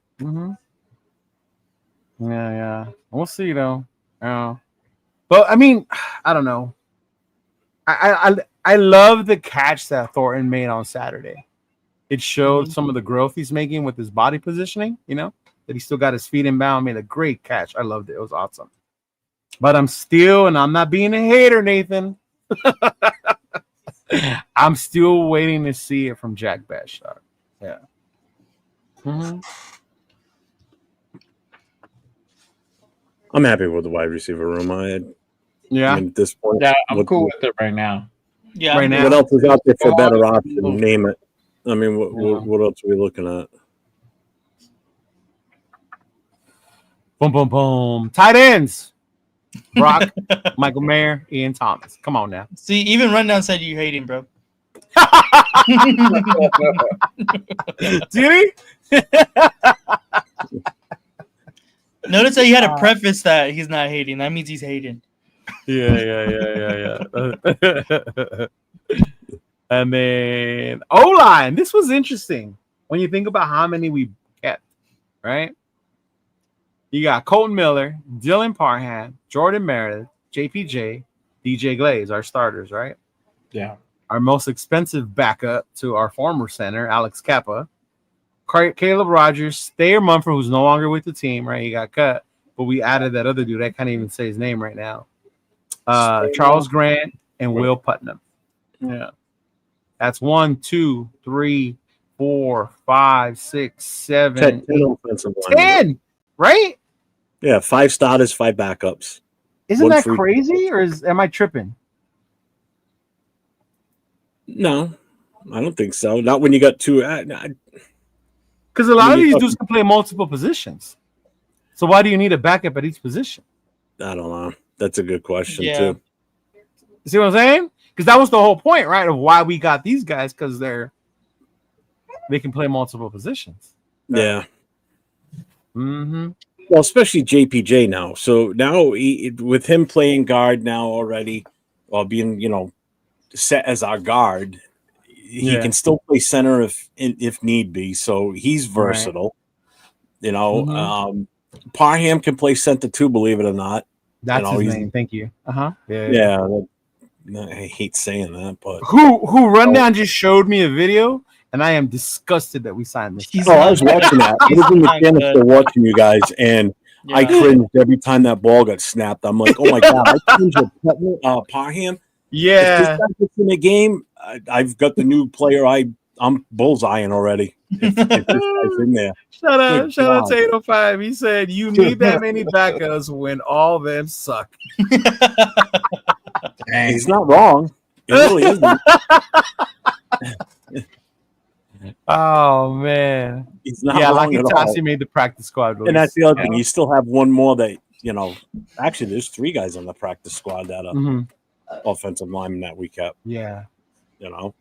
Yeah. We'll see though. But I mean, I don't know. I love the catch that Thornton made on Saturday. It showed some of the growth he's making with his body positioning, you know, that he still got his feet in bound, made a great catch. I loved it. It was awesome. But I'm not being a hater, Nathan. I'm still waiting to see it from Jack Besh. Yeah. I'm happy with the wide receiver room. I mean, at this point, I'm cool with it right now. Yeah. Right now. What else is out there for a better option? Name it. I mean, what else are we looking at? Boom, boom, boom. Tight ends. Brock, Michael Mayer, Ian Thomas. Come on now. See, even Rundown said you hate him, bro. Did he? Notice that you had to preface that he's not hating. That means he's hating. Yeah. And then O-line. This was interesting when you think about how many we kept, right? You got Colton Miller, Dylan Parham, Jordan Meredith, JPJ, DJ Glaze, our starters, right? Yeah. Our most expensive backup to our former center, Alex Kappa. Caleb Rogers, Thayer Mumford, who's no longer with the team, right? He got cut, but we added that other dude. I can't even say his name right now. Charles Grant and Will Putnam. Yeah. That's 1, 2, 3, 4, 5, 6, 7, 8, 10, right? Yeah, 5 starters, 5 backups. Isn't One that free- crazy, or am I tripping? No, I don't think so. Not when you got 2. Because a lot of you're these talking- dudes can play multiple positions. So why do you need a backup at each position? I don't know. That's a good question Yeah. too. You see what I'm saying? Because that was the whole point, right? Of why we got these guys, because they can play multiple positions. Yeah. Mm-hmm. Well, especially JPJ now. So now with him playing guard now already, or being set as our guard, he can still play center if need be. So he's versatile. Mhm. Parham can play center too, believe it or not. That's his name. Thank you. Yeah. I hate saying that, but Who Rundown just showed me a video, and I am disgusted that we signed this. He's guy. I was watching that. I was in the canister watching you guys, and I cringed every time that ball got snapped. I'm like, oh my god, I cringed with Parham. Yeah. If this guy gets in the game, I've got the new player. I'm bullseyeing already. If this guy's in there. Shout out God. to 805. He said, "You need that many backups when all them suck." He's not wrong. He really isn't. Oh man. He's not Yeah, wrong Lucky at all. Tassi made the practice squad. And that's the other thing. You still have one more that Actually, there's 3 guys on the practice squad that are offensive linemen that we kept. Yeah.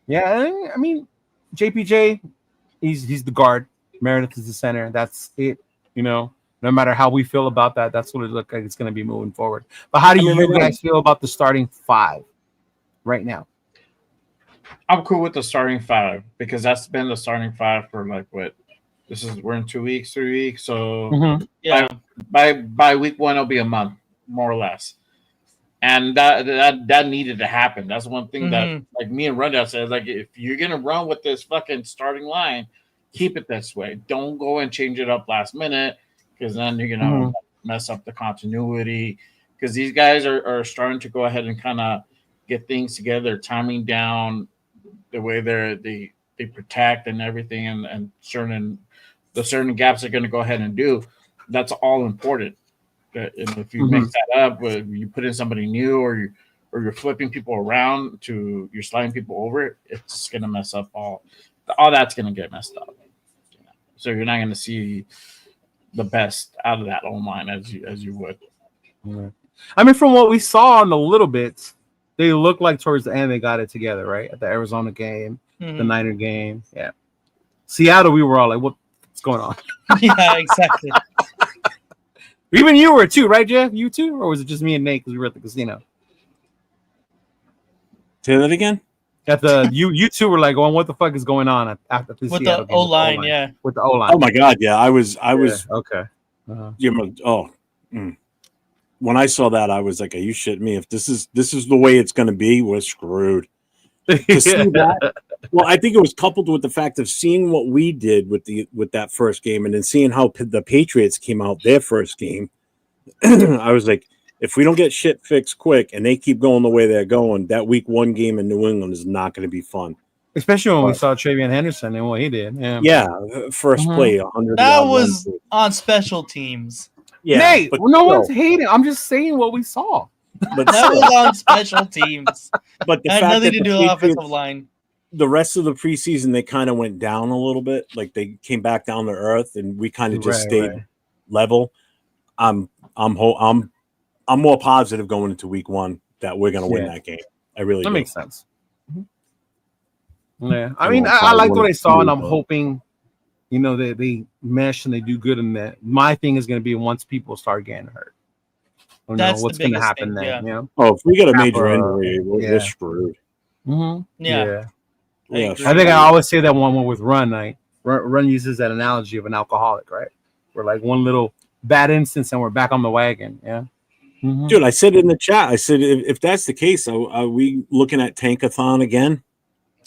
Yeah, I mean, JPJ, he's the guard. Meredith is the center. That's it. No matter how we feel about that, that's what it looks like it's going to be moving forward. But how do you guys feel about the starting 5 right now? I'm cool with the starting 5 because that's been the starting 5 for like what? We're in 2 weeks, 3 weeks. So Yeah. by week 1, it'll be a month, more or less. And that needed to happen. That's one thing that, like me and Rundown said, like if you're gonna run with this fucking starting line, keep it this way. Don't go and change it up last minute, because then you're gonna mess up the continuity. Because these guys are starting to go ahead and kind of get things together, timing down the way they protect and everything, and certain gaps they're gonna go ahead and do. That's all important. And if you mix that up, you put in somebody new, or you're flipping people around you're sliding people over, it's gonna mess up all that's gonna get messed up. So you're not gonna see the best out of that O-line as you would. Yeah. I mean, from what we saw in the little bits, they look like towards the end they got it together, right? At the Arizona game, the Niner game, yeah. Seattle, we were all like, "What's going on?" Yeah, exactly. Even you were too, right, Jeff? You too, or was it just me and Nate because we were at the casino? Say that again. At the you two were like, "Oh, what the fuck is going on?" After the With Seattle the game, O-line, yeah. with the O-line. Oh my god, yeah. I was okay. When I saw that, I was like, "Are you shitting me? If this is the way it's going to be, we're screwed." To see that, well, I think it was coupled with the fact of seeing what we did with that first game, and then seeing how the Patriots came out their first game. I was like, if we don't get shit fixed quick and they keep going the way they're going, that week 1 game in New England is not going to be fun. Especially when we saw Travion Henderson and what he did. Yeah, first play, 100. That was on special teams. Yeah, Nate, but no one's hating. I'm just saying what we saw. But that was on special teams. But the had fact nothing that to do with offensive line. The rest of the preseason, they kind of went down a little bit. Like they came back down to earth, and we kind of just stayed level. I'm more positive going into week 1 that we're going to win that game. I really do. Makes sense. Yeah, I mean, I like what I saw, and I'm hoping, they mesh and they do good in that. My thing is going to be once people start getting hurt. That's what's going to happen then. Yeah. Oh, if we get a major injury, we're screwed. Yeah. I think I always say that one with Run. Run uses that analogy of an alcoholic, right? We're like one little bad instance and we're back on the wagon. Yeah. Dude, I said in the chat, I said, if that's the case, are we looking at Tankathon again?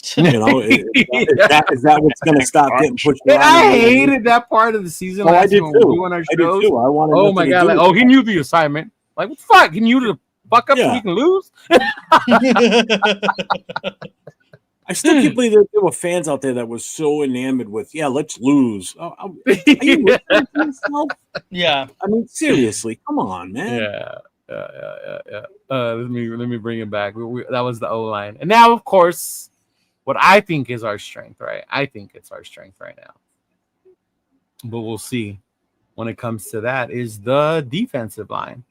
Is that what's going to stop getting pushed around? I hated that part of the season. I did too. I did too. I wanted. Oh my god! He knew the assignment. Like, what the fuck? He knew to fuck up so we can lose. I still can't believe that there were fans out there that was so enamored with, let's lose. Are you listening to yourself? Yeah. I mean, seriously, come on, man. Yeah. Let me bring it back. That was the O line, and now, of course, what I think is our strength, right? I think it's our strength right now, but we'll see when it comes to that. Is the defensive line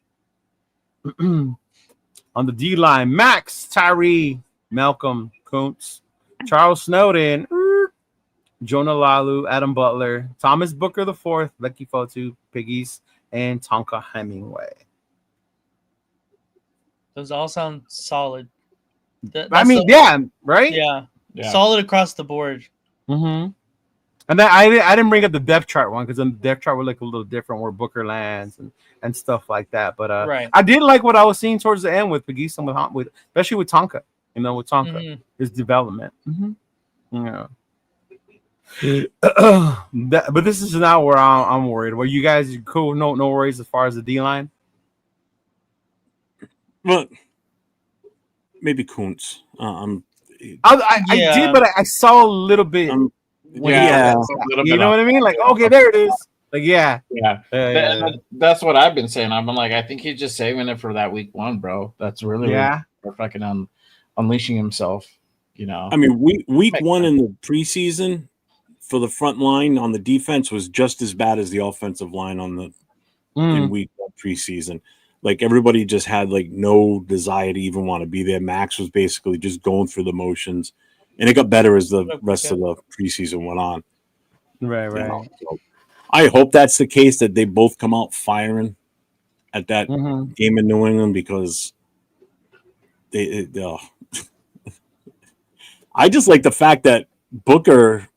on the D line? Max, Tyree, Malcolm, Kuntz, Charles Snowden, Jonah Lalu, Adam Butler, Thomas Booker IV, Becky Fotu, Piggies, and Tonka Hemingway. Those all sound solid. Right? Yeah. Solid across the board. Mm-hmm. And then I didn't bring up the depth chart one because the depth chart would look a little different where Booker lands and stuff like that. But right. I did like what I was seeing towards the end with Piggies and with especially with Tonka. With Tonka, his development. Yeah. But this is not where I'm worried. Well, you guys cool? No worries as far as the D line. Well, maybe Kuntz. I did, but I saw a little bit. A little you know what I mean? Like, okay, there it is. Like, yeah. That's what I've been saying. I'm like, I think he's just saving it for that week 1, bro. That's really for fucking unleashing himself. I mean, week 1 in the preseason for the front line on the defense was just as bad as the offensive line on the in week 1 preseason. Like, everybody just had like no desire to even want to be there. Max was basically just going through the motions, and it got better as the rest of the preseason went on. Right. So I hope that's the case, that they both come out firing at that game in New England, because I just like the fact that Booker,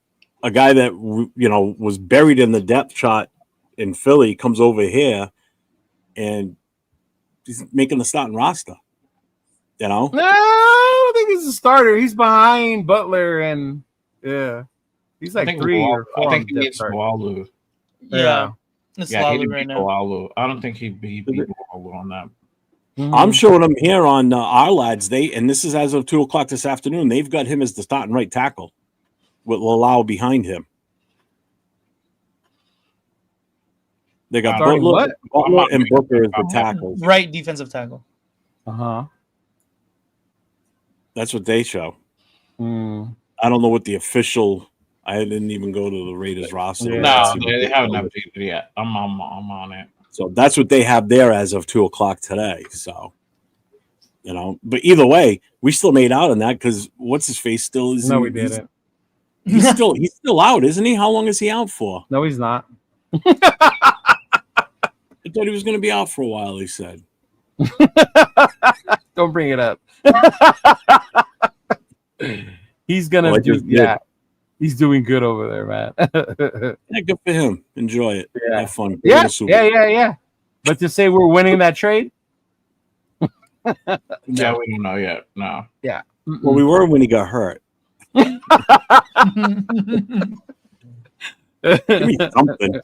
a guy that was buried in the depth chart in Philly, comes over here and he's making the starting roster. No, I don't think he's a starter. He's behind Butler, and he's like 3 or 4. I think he needs Walu. Yeah, it's Lalu right now. Walu. I don't think he'd beat Walu on that. I'm showing him here on our lads. And this is as of 2:00 this afternoon. They've got him as the starting right tackle with Lalau behind him. They got Butler and Booker as the tackles. Right defensive tackle. That's what they show. I don't know what the official. I didn't even go to the Raiders roster. No, they haven't updated it yet. I'm on it. So that's what they have there as of 2:00 today. So, but either way, we still made out on that because what's his face still is. No, we didn't. He's still out, isn't he? How long is he out for? No, he's not. I thought he was going to be out for a while. He said. Don't bring it up. He's gonna he's doing good over there, man. Good for him. Enjoy it. Have fun. Yeah. But to say we're winning that trade, we don't know yet. No. Yeah. Well, we were when he got hurt. Give me something.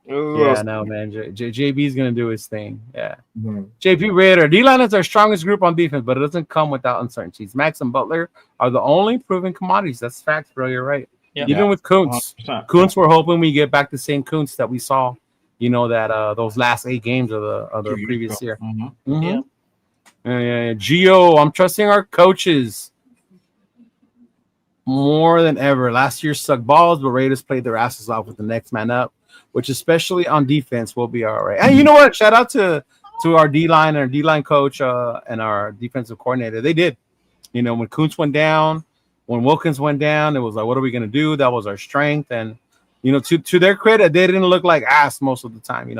Yeah, no, man. JB's gonna do his thing. Yeah. JP Raider, D-line is our strongest group on defense, but it doesn't come without uncertainties. Max and Butler are the only proven commodities. That's facts, bro. You're right. Yeah. Even with Kuntz, 100%. Kuntz, we're hoping we get back the same Kuntz that we saw. That those last 8 games of the previous year. Yeah. Gio, I'm trusting our coaches more than ever. Last year sucked balls, but Raiders played their asses off with the next man up, which especially on defense will be all right. And you know what? Shout out to our D-line and our D-line coach and our defensive coordinator. They did. When Kuntz went down, when Wilkins went down, it was like, what are we going to do? That was our strength. And, to their credit, they didn't look like ass most of the time.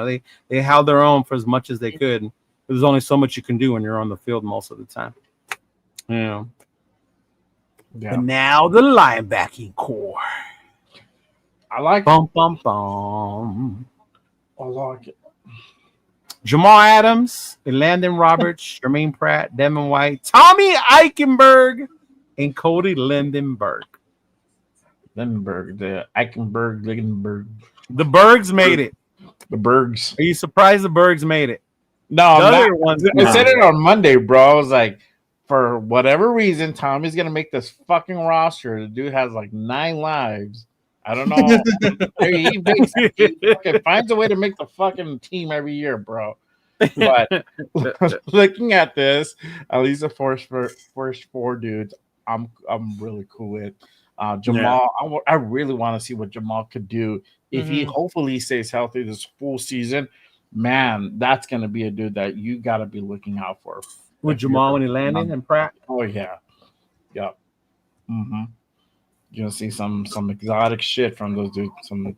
They held their own for as much as they could. There's only so much you can do when you're on the field most of the time. Yeah. And now the linebacking core. I like bum. I like it. Jamal Adams, Landon Roberts, Jermaine Pratt, Devin White, Tommy Eichenberg, and Cody Lindenberg. The Eichenberg. The Bergs made it. The Bergs. Are you surprised the Bergs made it? No, I said it on Monday, bro. I was like, for whatever reason, Tommy's gonna make this fucking roster. The dude has like 9 lives. I don't know. he fucking finds a way to make the fucking team every year, bro. But looking at this, at least the first 4 dudes, I'm really cool with. Jamal, I really want to see what Jamal could do if he hopefully stays healthy this full season. Man, that's gonna be a dude that you gotta be looking out for. With Jamal when he landed and Pratt. Oh yeah, yep. You're gonna see some exotic shit from those dudes. Some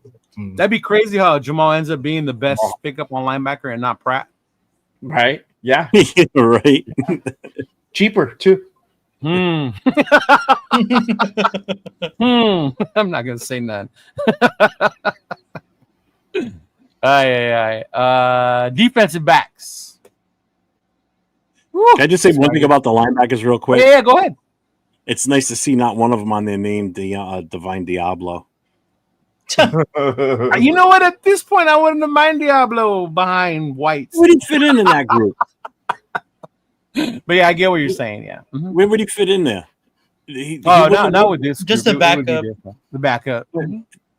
That'd be crazy how Jamal ends up being the best pickup on linebacker and not Pratt. Right? Yeah. Right. Cheaper too. I'm not gonna say none. Defensive backs. Can I just say one thing about the linebackers real quick? Yeah, go ahead. It's nice to see not one of them on their name, Divine Diablo. You know what? At this point, I wouldn't mind Diablo behind White. Where would he fit in that group? But yeah, I get what you're saying. Yeah. Where would he fit in there? Not with this. Just group. a backup. The backup.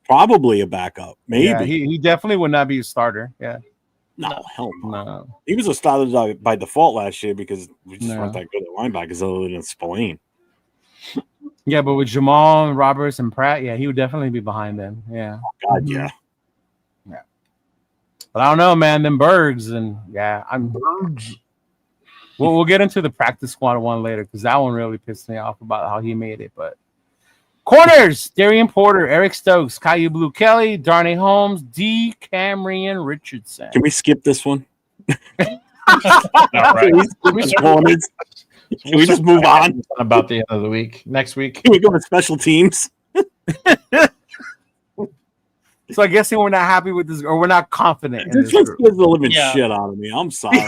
Probably a backup. Maybe. Yeah, he definitely would not be a starter. Yeah. No, hell no. No. He was a starter by default last year because we just weren't that good at linebackers other than Spillane. Yeah, but with Jamal and Roberts and Pratt, yeah, he would definitely be behind them. Yeah. God, yeah. Yeah. But I don't know, man. Them Bergs and I'm Bergs. We'll get into the practice squad one later because that one really pissed me off about how he made it. But corners: Darian Porter, Eric Stokes, Caillou Blue Kelly, Darnay Holmes, D. Camryn Richardson. Can we skip this one? All right. Can we just move on? About the end of the week. Next week. Can we go to special teams? So I guess we're not happy with this, or we're not confident. This scares the living shit out of me. I'm sorry.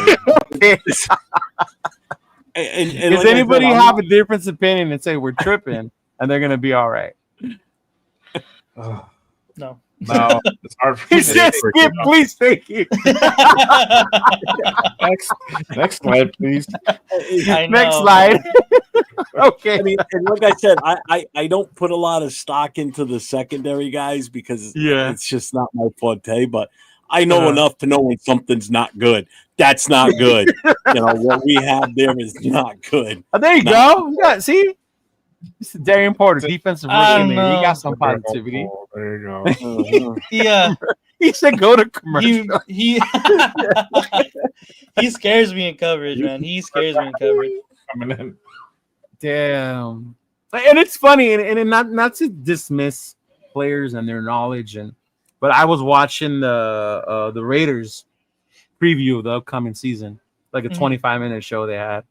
Does anybody have a different opinion and say we're tripping and they're gonna be all right? No. No, it's hard for He said skip, please, thank you. Next slide, please. Next slide. Okay. I mean, and like I said, I don't put a lot of stock into the secondary guys because it's just not my forte, but I know enough to know when something's not good. That's not good. What we have there is not good. Oh, there you go. Yeah, see? This is Darian Porter, defensive rookie. You got some positivity. There you go. Yeah. He said go to commercial. He scares me in coverage, man. He scares me in coverage. Coming in. Damn. And it's funny, and not to dismiss players and their knowledge, but I was watching the Raiders preview of the upcoming season, like a 25-minute show they had.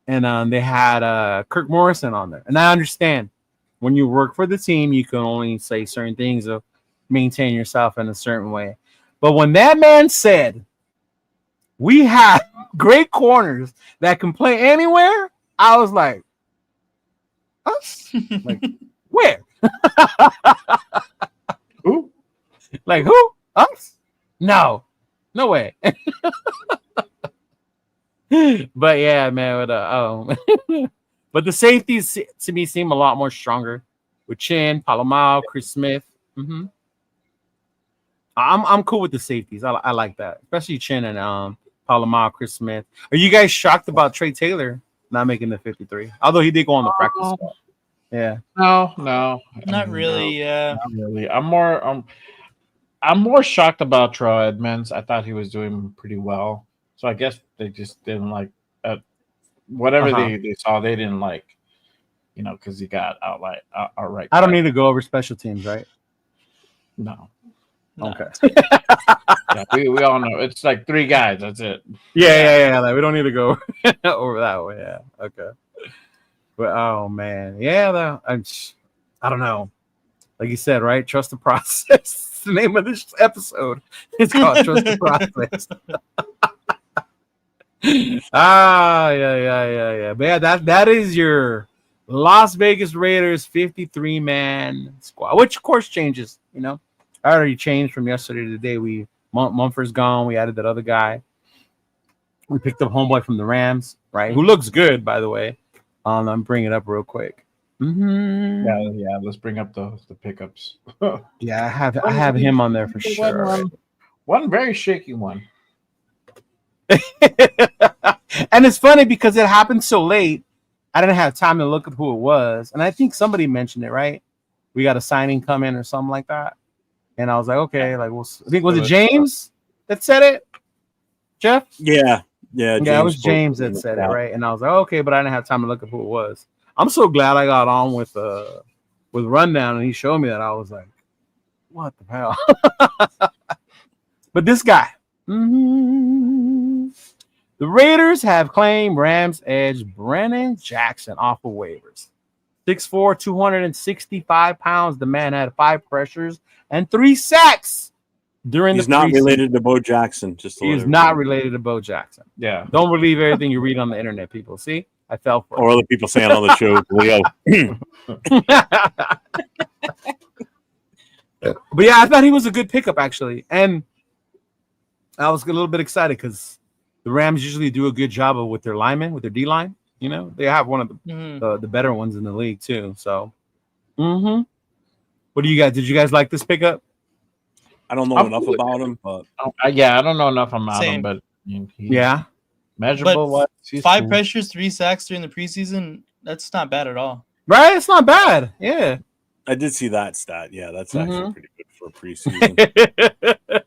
And they had Kirk Morrison on there. And I understand when you work for the team, you can only say certain things to maintain yourself in a certain way. But when that man said, we have great corners that can play anywhere, I was like, us? Like, where? Who? Like, who? Us? No way. But yeah, man. But the safeties to me seem a lot more stronger with Chin, Palomar, Chris Smith. I'm cool with the safeties. I like that, especially Chin and Palomar, Chris Smith. Are you guys shocked about Trey Taylor not making the 53? Although he did go on the practice squad. Yeah. No. Not really. Yeah. Not really. I'm more shocked about Troy Edmonds. I thought he was doing pretty well. So I guess they just didn't like whatever they saw. They didn't like, because he got outright. I don't need to go over special teams, right? No. Okay. Yeah, we all know it's like 3 guys. That's it. Yeah. Like, we don't need to go over that way. Yeah. Okay. But oh man, yeah. I don't know. Like you said, right? Trust the process. It's the name of this episode. It's called Trust the Process. Yeah. But yeah, that is your Las Vegas Raiders 53-man squad, which of course changes. I already changed from yesterday to today. Mumford's gone. We added that other guy. We picked up homeboy from the Rams, right? Who looks good, by the way. I'm bringing it up real quick. Mm-hmm. Yeah. Let's bring up the pickups. Yeah, I have him on there for sure. One very shaky one. And it's funny because it happened so late. I didn't have time to look at who it was, and I think somebody mentioned it. Right, we got a signing coming or something like that, and I was like, okay, like I think was it James that said it, Jeff? Yeah. James it was James that said it, right? And I was like, okay, but I didn't have time to look at who it was. I'm so glad I got on with Rundown, and he showed me that. I was like, what the hell? But this guy. Mm-hmm. The Raiders have claimed Rams edge Brennan Jackson off of waivers. 6'4", 265 pounds. The man had 5 pressures and 3 sacks during He's the not preseason. related to Bo Jackson. He is not related to Bo Jackson. Yeah. Don't believe everything you read on the internet, people. See? I fell for it. Or other people saying on the show, Leo. But yeah, I thought he was a good pickup, actually. And I was a little bit excited because the Rams usually do a good job with their linemen, with their D line. You know, they have one of the better ones in the league too. So, what do you guys? Did you guys like this pickup? I don't know enough about him, but I don't know enough about him, but yeah, measurable. What 5 pressures, 3 sacks during the preseason? That's not bad at all. Right? It's not bad. Yeah, I did see that stat. Yeah, that's actually pretty good for a preseason.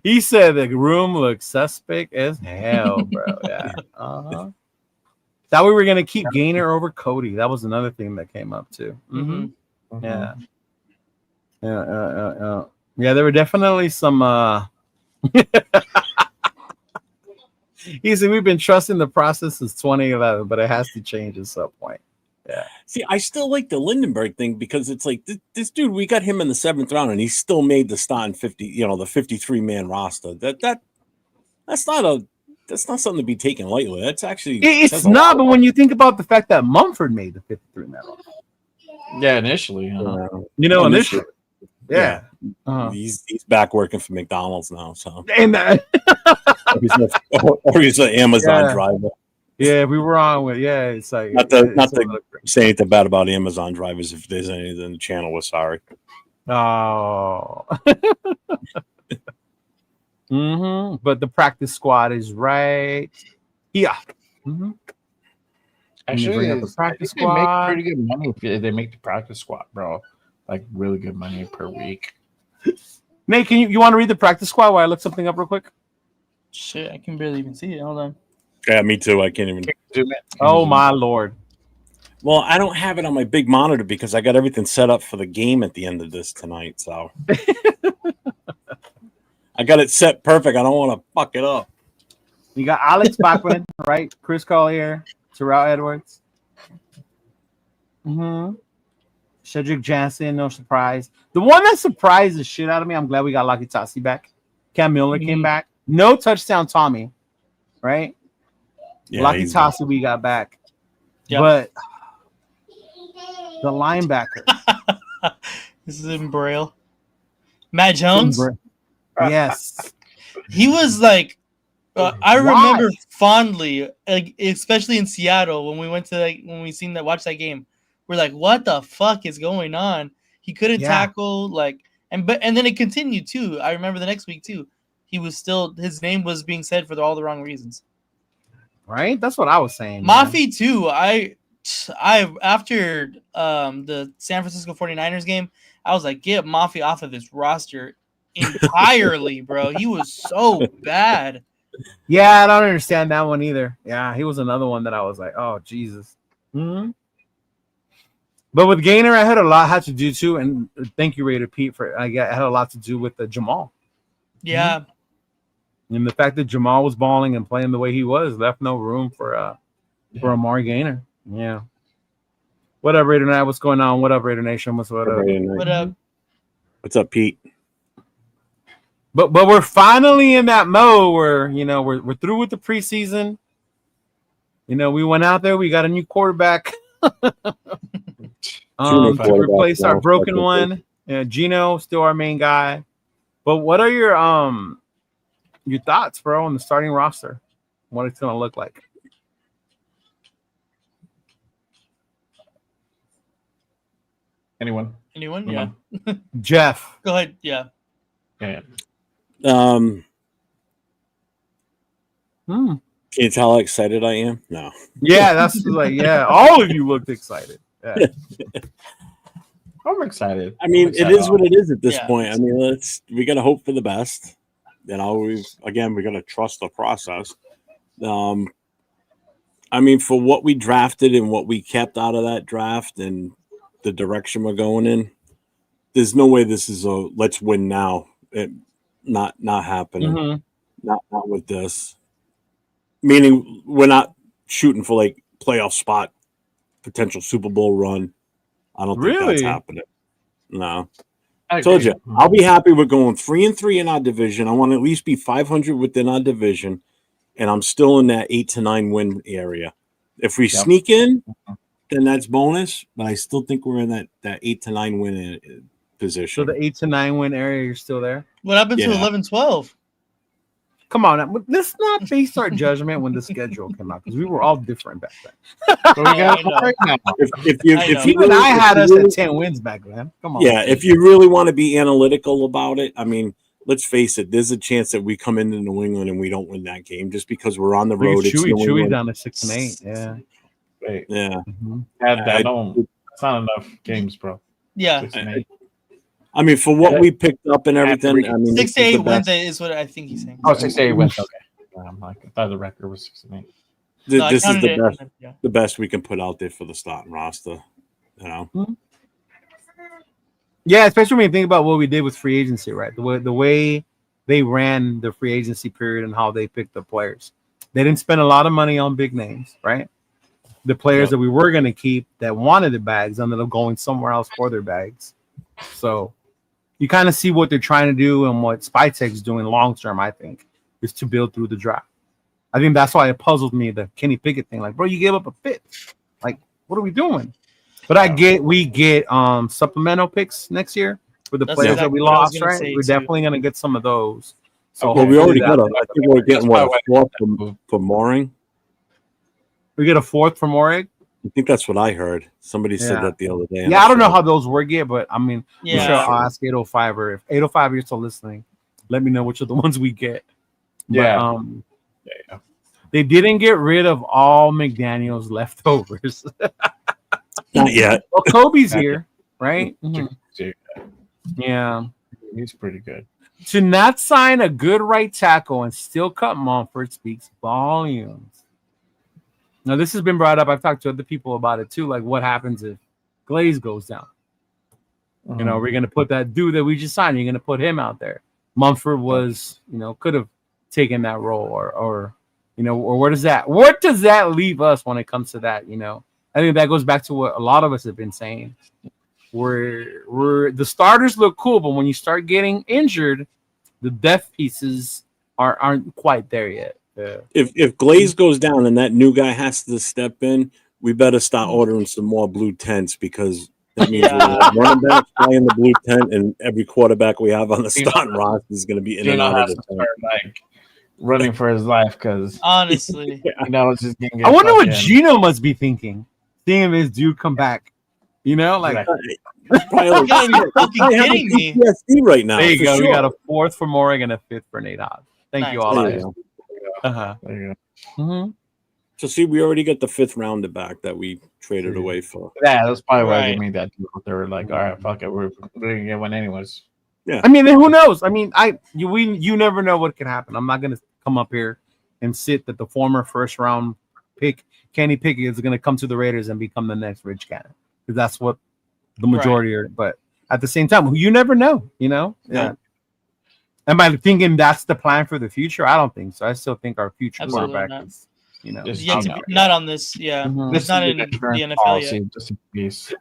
He said the room looks suspect as hell, bro. Yeah. Thought we were gonna keep Gainer over Cody. That was another thing that came up too. Yeah. Yeah. There were definitely some. He said we've been trusting the process since 2011, but it has to change at some point. Yeah. See, I still like the Lindenberg thing because it's like this dude. We got him in the 7th round, and he still made the starting 50. The 53-man roster. That's not something to be taken lightly. That's actually it's not. But when you think about the fact that Mumford made the 53-man roster. Yeah, initially. Initially. Yeah. He's back working for McDonald's now. So and or he's an Amazon driver. Yeah, we were on with it's like not to say anything bad about Amazon drivers. If there's anything in the channel, we're sorry. Oh. But the practice squad is right. Yeah. Actually, the practice squad. They make pretty good money if they make the practice squad, bro. Like really good money per week. Nate, can you want to read the practice squad while I look something up real quick? Shit, I can barely even see it. Hold on. Yeah, me too. I can't even zoom it. Oh my lord. Well, I don't have it on my big monitor because I got everything set up for the game at the end of this tonight. So I got it set perfect. I don't want to fuck it up. You got Alex Bachman, right? Chris Collier, Terrell Edwards. Cedric Jansen, no surprise. The one that surprised the shit out of me, I'm glad we got Lucky Tassi back. Cam Miller came back. No touchdown Tommy, right? Yeah, Lucky Tassi we got back. Yep. But the linebacker. This is in Braille. Matt Jones? Yes. He was like, I remember fondly, especially in Seattle when we went to watched that game. We're like, what the fuck is going on? He couldn't tackle, and then it continued too. I remember the next week too. He was still, his name was being said for all the wrong reasons. Right? That's what I was saying. Mafi too. I after the San Francisco 49ers game, I was like, get Mafi off of this roster entirely, bro. He was so bad. Yeah, I don't understand that one either. Yeah, he was another one that I was like, oh Jesus. But with Gainer, I had a lot had to do too, and thank you, Raider Pete, for I had a lot to do with Jamal. Yeah. And the fact that Jamal was balling and playing the way he was left no room for Amari Gainer. Yeah. What up, Raider Night? What's going on? What up, Raider Nation? What's up? What up? What's up, Pete? But we're finally in that mode where we're through with the preseason. We went out there. We got a new quarterback. To replace our broken one. Gino still our main guy. But what are your thoughts, bro, on the starting roster? What it's gonna look like? Anyone? Anyone? Yeah. Jeff. Go ahead. Yeah. Yeah. Can you tell how excited I am? No. Yeah, that's like, yeah, all of you looked excited. Yeah. I'm excited. I mean, it is what it is at this Yeah. point. I mean, we got to hope for the best. You know, we got to trust the process. I mean, for what we drafted and what we kept out of that draft and the direction we're going in, there's no way this is a let's win now. Not happening. Mhm. Not with this. Meaning we're not shooting for like playoff spot, potential Super Bowl run. I don't think that's happening. No. I told you, I'll be happy with going 3-3 in our division. I want to at least be 500 within our division, and I'm still in that 8 to 9 win area. If we sneak in, then that's bonus. But I still think we're in that 8 to 9 win position. So the 8 to 9 win area, you're still there. What happened to 11-12? Come on, let's not base our judgment when the schedule came out because we were all different back then. So we got right now. If even I had us at 10 wins back then. Come on. Yeah, if you really want to be analytical about it, I mean, let's face it. There's a chance that we come into New England and we don't win that game just because we're on the road. Chewy down to 6-8. Yeah. Wait. Yeah. Add that on. It's not enough games, bro. Yeah. I mean, for what we picked up and everything, I mean, 6 to 8 wins is what I think he's saying. Oh, 6 to 8 wins. Okay. I'm like, I thought the record was 6 to 8. This is the best we can put out there for the starting roster. You know. Mm-hmm. Yeah, especially when you think about what we did with free agency, right? The way they ran the free agency period and how they picked the players. They didn't spend a lot of money on big names, right? The players that we were going to keep that wanted the bags ended up going somewhere else for their bags. So you kind of see what they're trying to do and what Spytek's doing long term, I think, is to build through the draft. I think that's why it puzzled me, the Kenny Pickett thing. Like, bro, you gave up a fifth. Like, what are we doing? But we get supplemental picks next year for the players that we lost, right? We're definitely going to get some of those. So we already got I think we're getting a fourth for Mooring. We get a fourth for Mooring? I think that's what I heard. Somebody said that the other day. Yeah, I don't know how those work yet, but I mean, yeah. I'm sure I'll ask 805 or if 805 you're still listening, let me know which are the ones we get. Yeah. But, they didn't get rid of all McDaniel's leftovers. Not yet. Well, Kobe's here, right? Mm-hmm. Yeah. He's pretty good. To not sign a good right tackle and still cut Mumford speaks volumes. Now, this has been brought up. I've talked to other people about it too. Like, what happens if Glaze goes down? You know, we're going to put that dude that we just signed. You're going to put him out there. Mumford was, could have taken that role, or where does that leave us when it comes to that? I think that goes back to what a lot of us have been saying. We're the starters look cool, but when you start getting injured, the depth pieces aren't quite there yet. Yeah. If Glaze goes down and that new guy has to step in, we better start ordering some more blue tents because that means we're running back playing the blue tent, and every quarterback we have on the starting roster is going to be in and out of the tent. Like running for his life because honestly, it's just getting. I wonder what Gino must be thinking, seeing this dude come back. Like. Probably fucking kidding me. PTSD right now. There you go. Sure. We got a fourth for Mooring and a fifth for Nate Hobbs. Thank you all. There you go. Mm-hmm. So see, we already got the fifth rounder back that we traded away for. Yeah, that's probably why they made that deal. They were like, all right, fuck it, we're gonna get one anyways. Yeah. I mean, who knows? I mean, you never know what could happen. I'm not gonna come up here and sit that the former first round pick Kenny Pickett is gonna come to the Raiders and become the next Rich Gannon, because that's what the majority are. But at the same time, you never know. Yeah. Am I thinking that's the plan for the future? I don't think so. I still think our future quarterback is, not on this. Yeah, it's not in the NFL yet. Just in case.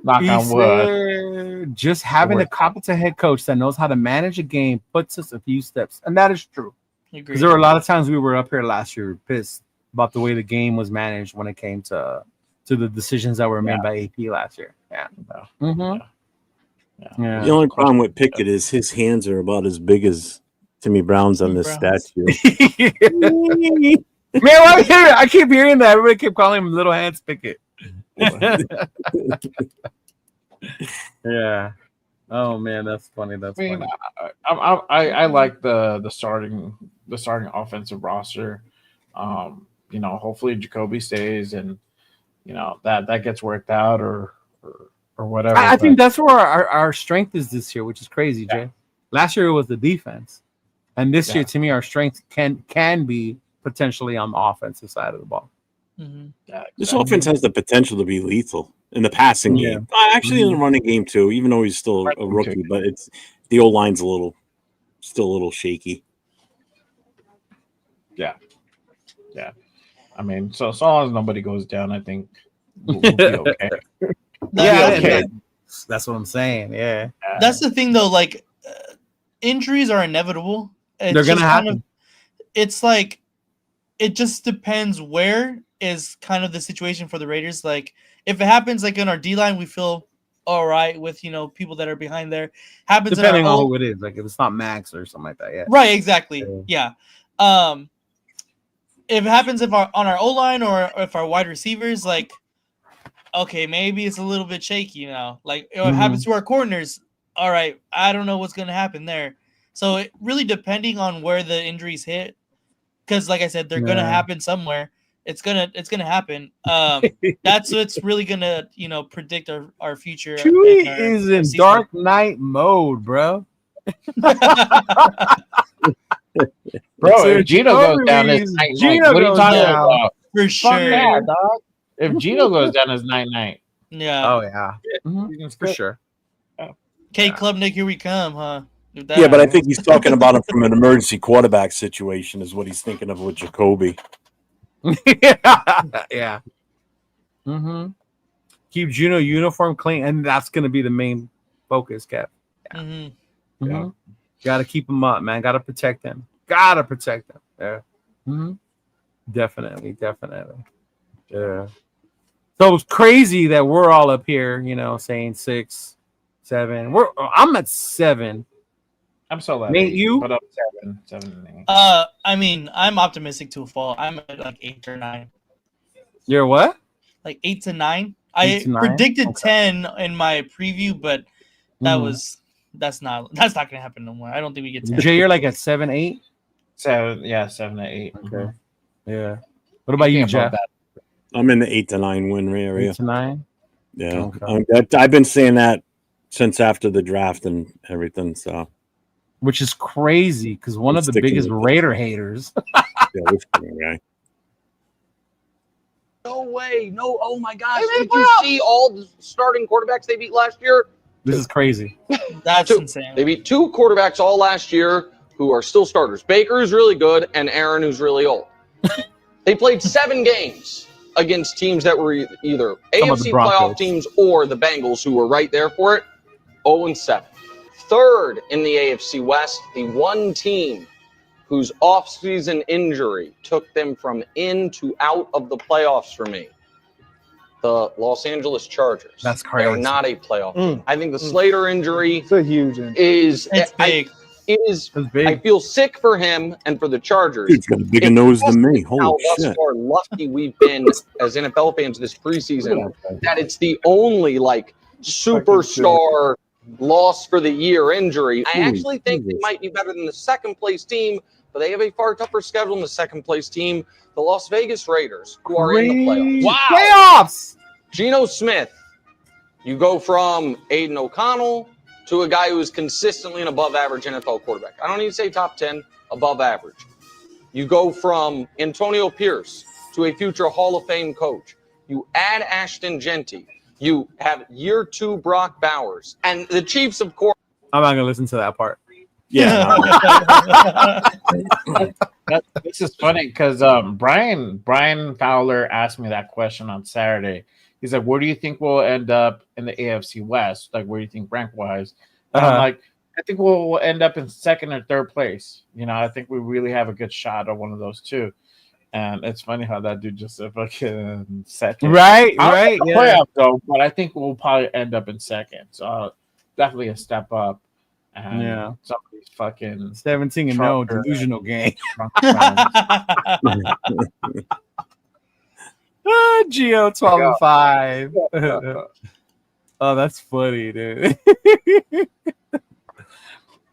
Knock on wood. Just having a competent head coach that knows how to manage a game puts us a few steps, and that is true. Because there were a lot of times we were up here last year pissed about the way the game was managed when it came to the decisions that were made by AP last year. Yeah. Mm-hmm. Yeah. The only problem with Pickett is his hands are about as big as Timmy Brown's on this statue. Man, I keep hearing that. Everybody keep calling him Little Hands Pickett. Yeah. Oh man, that's funny. That's I mean, funny. I like the starting offensive roster. Hopefully Jacoby stays, and that gets worked out or whatever. I think that's where our strength is this year, which is crazy, Yeah. Jay. Last year it was the defense, and this Yeah. year, to me, our strength can be potentially on the offensive side of the ball. Mhm. Yeah, This exactly. offense has the potential to be lethal in the passing Yeah. game. Actually, in the running game too, even though he's still a Running rookie, too. but it's the old line's still a little shaky. Yeah. I mean, so as long as nobody goes down, I think we'll be okay. Yeah, okay. that's what I'm saying. Yeah, That's the thing, though. Like, injuries are inevitable. It's they're gonna just kind happen. of, it's like, it just depends where is kind of the situation for the Raiders. Like, if it happens like in our D line, we feel all right with people that are behind there. Happens Depending in our on O, who it is, like if it's not Max or something like that. Yeah, right? Exactly. Yeah. If it happens on our O line or if our wide receivers, like, okay, maybe it's a little bit shaky now. Like, if it happens to our corners, all right, I don't know what's gonna happen there. So it really depending on where the injuries hit, because like I said, they're gonna happen somewhere. It's gonna happen. That's what's really gonna predict our future. Chewy and our is in season. Dark Knight mode, bro. Bro, So if Gino goes down, Jacoby it's is- night. Gino What are you goes talking down. about? For Fuck sure. that, dog. If Gino goes down, it's night. Yeah. Oh yeah, for sure. K Club Nick, here we come, huh? If that Yeah, but I happens. think he's talking about him from an emergency quarterback situation, is what he's thinking of with Jacoby. Yeah. Keep Juno uniform clean, and that's going to be the main focus, Cap. Mhm. Got to keep him up, man. Got to protect him. Yeah. Definitely. Yeah. So it's crazy that we're all up here, saying 6, 7. I'm at 7. I'm so glad. Nate, you? But up 7 and 8. I mean, I'm optimistic to a fall. I'm at like 8 or 9. You're what? Like 8 to 9. 8 to 9? Predicted 10 in my preview, but that's not gonna happen no more. I don't think we get 10. Jay, you're like at 7, 8. 7 to 8. Okay. Yeah. What about you, Jeff? I'm in the 8 to 9 win area. 8 to 9. Yeah, Okay. I've been saying that since after the draft and everything. So, which is crazy because one of the biggest Raider haters. guy. No way. No. Oh my gosh. Did you see all the starting quarterbacks they beat last year? This is crazy. That's insane. They beat 2 quarterbacks all last year who are still starters. Baker, who's really good, and Aaron, who's really old. They played 7 games against teams that were either AFC playoff teams or the Bengals, who were right there for it. 0-7. Third in the AFC West, the one team whose off-season injury took them from in to out of the playoffs for me. The Los Angeles Chargers. That's crazy. They're not a playoff team. I think the Slater injury It's a huge injury. is It's big. it is big. I feel sick for him and for the Chargers. Dude's got a bigger nose than me. Holy how thus shit. far lucky we've been as NFL fans this preseason that it's the only superstar loss for the year injury. I actually think they might be better than the second place team, but they have a far tougher schedule than the second place team, the Las Vegas Raiders, who are in the playoffs. Wow. Playoffs. Geno Smith, you go from Aiden O'Connell to a guy who is consistently an above average NFL quarterback. I don't need to say top 10, above average. You go from Antonio Pierce to a future Hall of Fame coach. You add Ashton Genty. You have year 2 Brock Bowers. And the Chiefs, of course. I'm not going to listen to that part. Yeah. This is funny because Brian Fowler asked me that question on Saturday. He's like, where do you think we'll end up in the AFC West? Like, where do you think rank-wise? I'm like, I think we'll end up in second or third place. I think we really have a good shot at one of those two. And it's funny how that dude just said fucking second. Right. Playoff though, but I think we'll probably end up in second. So definitely a step up. And somebody's fucking 17-0 delusional game. Geo 12-5. Oh, that's funny, dude. Leave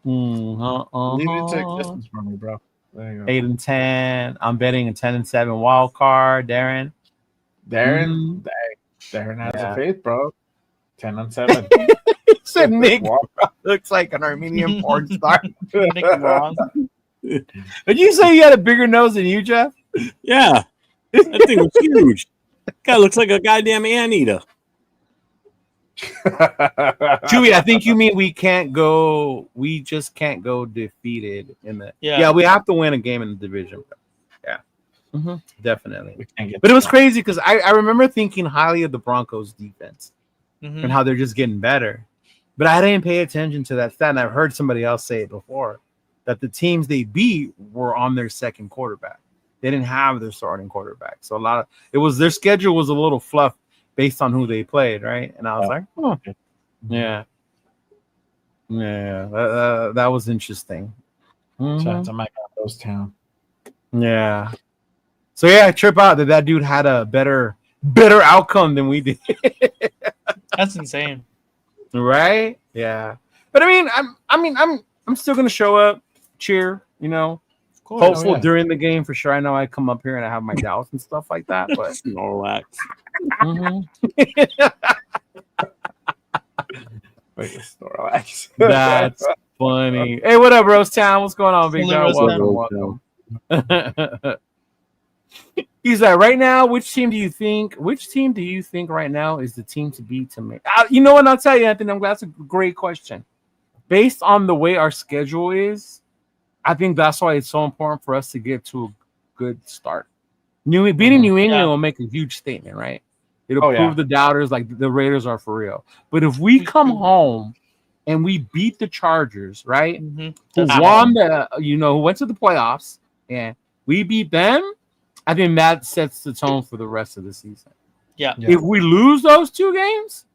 it to existence for me, bro. There you go. 8-10. I'm betting a 10-7 wild card, Darren. Darren has a faith, bro. 10-7. He said Nick looks like an Armenian porn star. Nick Wong. Did you say he had a bigger nose than you, Jeff? Yeah, that thing was huge. Guy looks like a goddamn anteater. Chewy, I think you mean we just can't go defeated in the. Yeah, we have to win a game in the division. Yeah, definitely. But it was crazy because I remember thinking highly of the Broncos defense and how they're just getting better. But I didn't pay attention to that stat, and I've heard somebody else say it before, that the teams they beat were on their second quarterback. They didn't have their starting quarterback. So their schedule was a little fluff based on who they played, right? And I was like, oh, yeah. That was interesting. Shout out to Mike Rose Town. Yeah. So yeah, trip out that dude had a better outcome than we did. That's insane, right? Yeah. But I'm still gonna show up, cheer, hopeful during the game for sure. I know I come up here and I have my doubts and stuff like that, but Snorlax. Snorlax. That's funny. Hey, what up, Rose Town? What's going on, big dog? Welcome. He's like, right now, which team do you think right now is the team to beat to make? You know what? I'll tell you, Anthony. That's a great question. Based on the way our schedule is, I think that's why it's so important for us to get to a good start. Beating New England will make a huge statement, right? It'll prove the doubters like the Raiders are for real. But if we come home and we beat the Chargers, right? Who won who went to the playoffs, and we beat them, I think that sets the tone for the rest of the season. Yeah. If we lose those two games,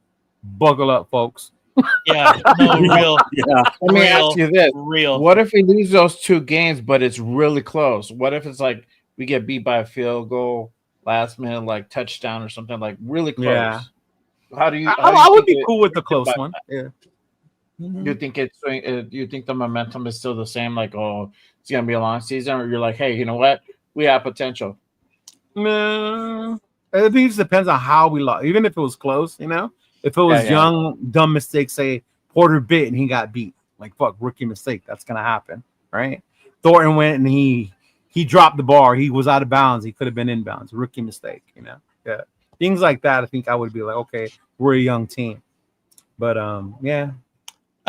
buckle up, folks. Yeah, no, real. Yeah. Let me ask you this. What if we lose those two games, but it's really close? What if it's like we get beat by a field goal, last minute, like touchdown or something, like really close? Yeah. How do you? I would be cool with the close one. Yeah. You think you think the momentum is still the same? Like, oh, it's gonna be a long season, or you're like, hey, you know what? We have potential. I think it just depends on how we lost. Even if it was close, if it was young, dumb mistake, say Porter bit and he got beat, like fuck, rookie mistake, that's gonna happen, right? Thornton went and he dropped the bar, he was out of bounds, he could have been in bounds, rookie mistake, yeah, things like that. I think I would be like, okay, we're a young team, but I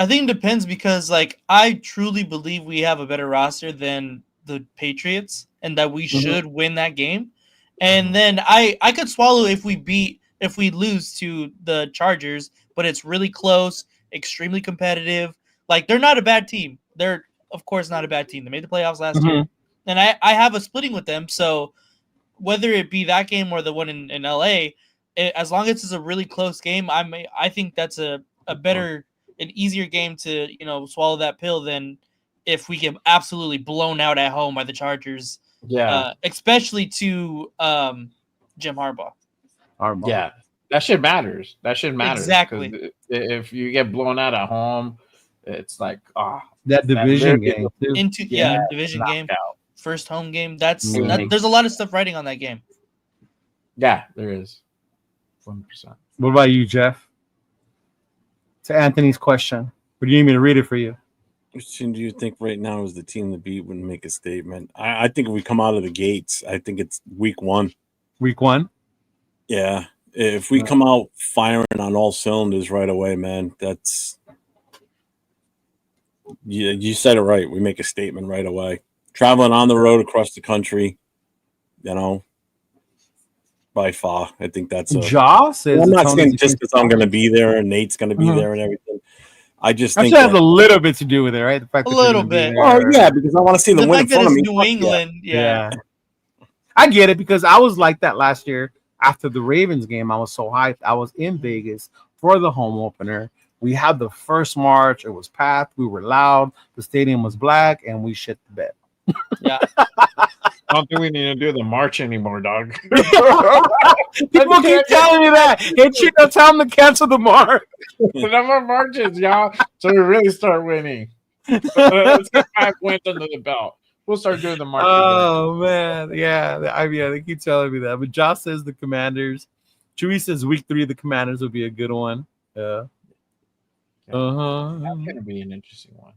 think it depends because like I truly believe we have a better roster than the Patriots and that we should win that game, and then I could swallow if we lose to the Chargers, but it's really close, extremely competitive. Like, they're not a bad team. They're, of course, not a bad team. They made the playoffs last year. And I have a splitting with them. So whether it be that game or the one in LA, as long as it's a really close game, I think that's a better, an easier game to, swallow that pill than if we get absolutely blown out at home by the Chargers. Yeah. Especially to Jim Harbaugh. Yeah, that shit matters. Exactly. If you get blown out at home, it's like that division game too. Division game, first home game. There's a lot of stuff writing on that game. Yeah, there is. 100%. What about you, Jeff? To Anthony's question, or do you need me to read it for you? Which team do you think right now is the team to beat when make a statement? I think if we come out of the gates, I think it's week 1. Week 1. Yeah, if we come out firing on all cylinders right away, man, that's you said it right. We make a statement right away. Traveling on the road across the country, by far, I think that's Joss. I'm not saying just because I'm going to be there and Nate's going to be there and everything. I just think that has a little bit to do with it, right? The fact a little bit. Oh yeah, because I want to see them win in front of me. New England, yeah. I get it because I was like that last year. After the Ravens game, I was so hyped. I was in Vegas for the home opener. We had the first march. It was packed. We were loud. The stadium was black, and we shit the bed. Yeah. I don't think we need to do the march anymore, dog. People keep telling me that. Hey, Chico, tell them to cancel the mark. No more marches, y'all. So we really start winning. Let's get 5 wins under the belt. We'll start doing the march. Oh man, yeah. They keep telling me that. But Josh says the Commanders. Chewy says week 3 the Commanders will be a good one. Yeah. That's gonna be an interesting one.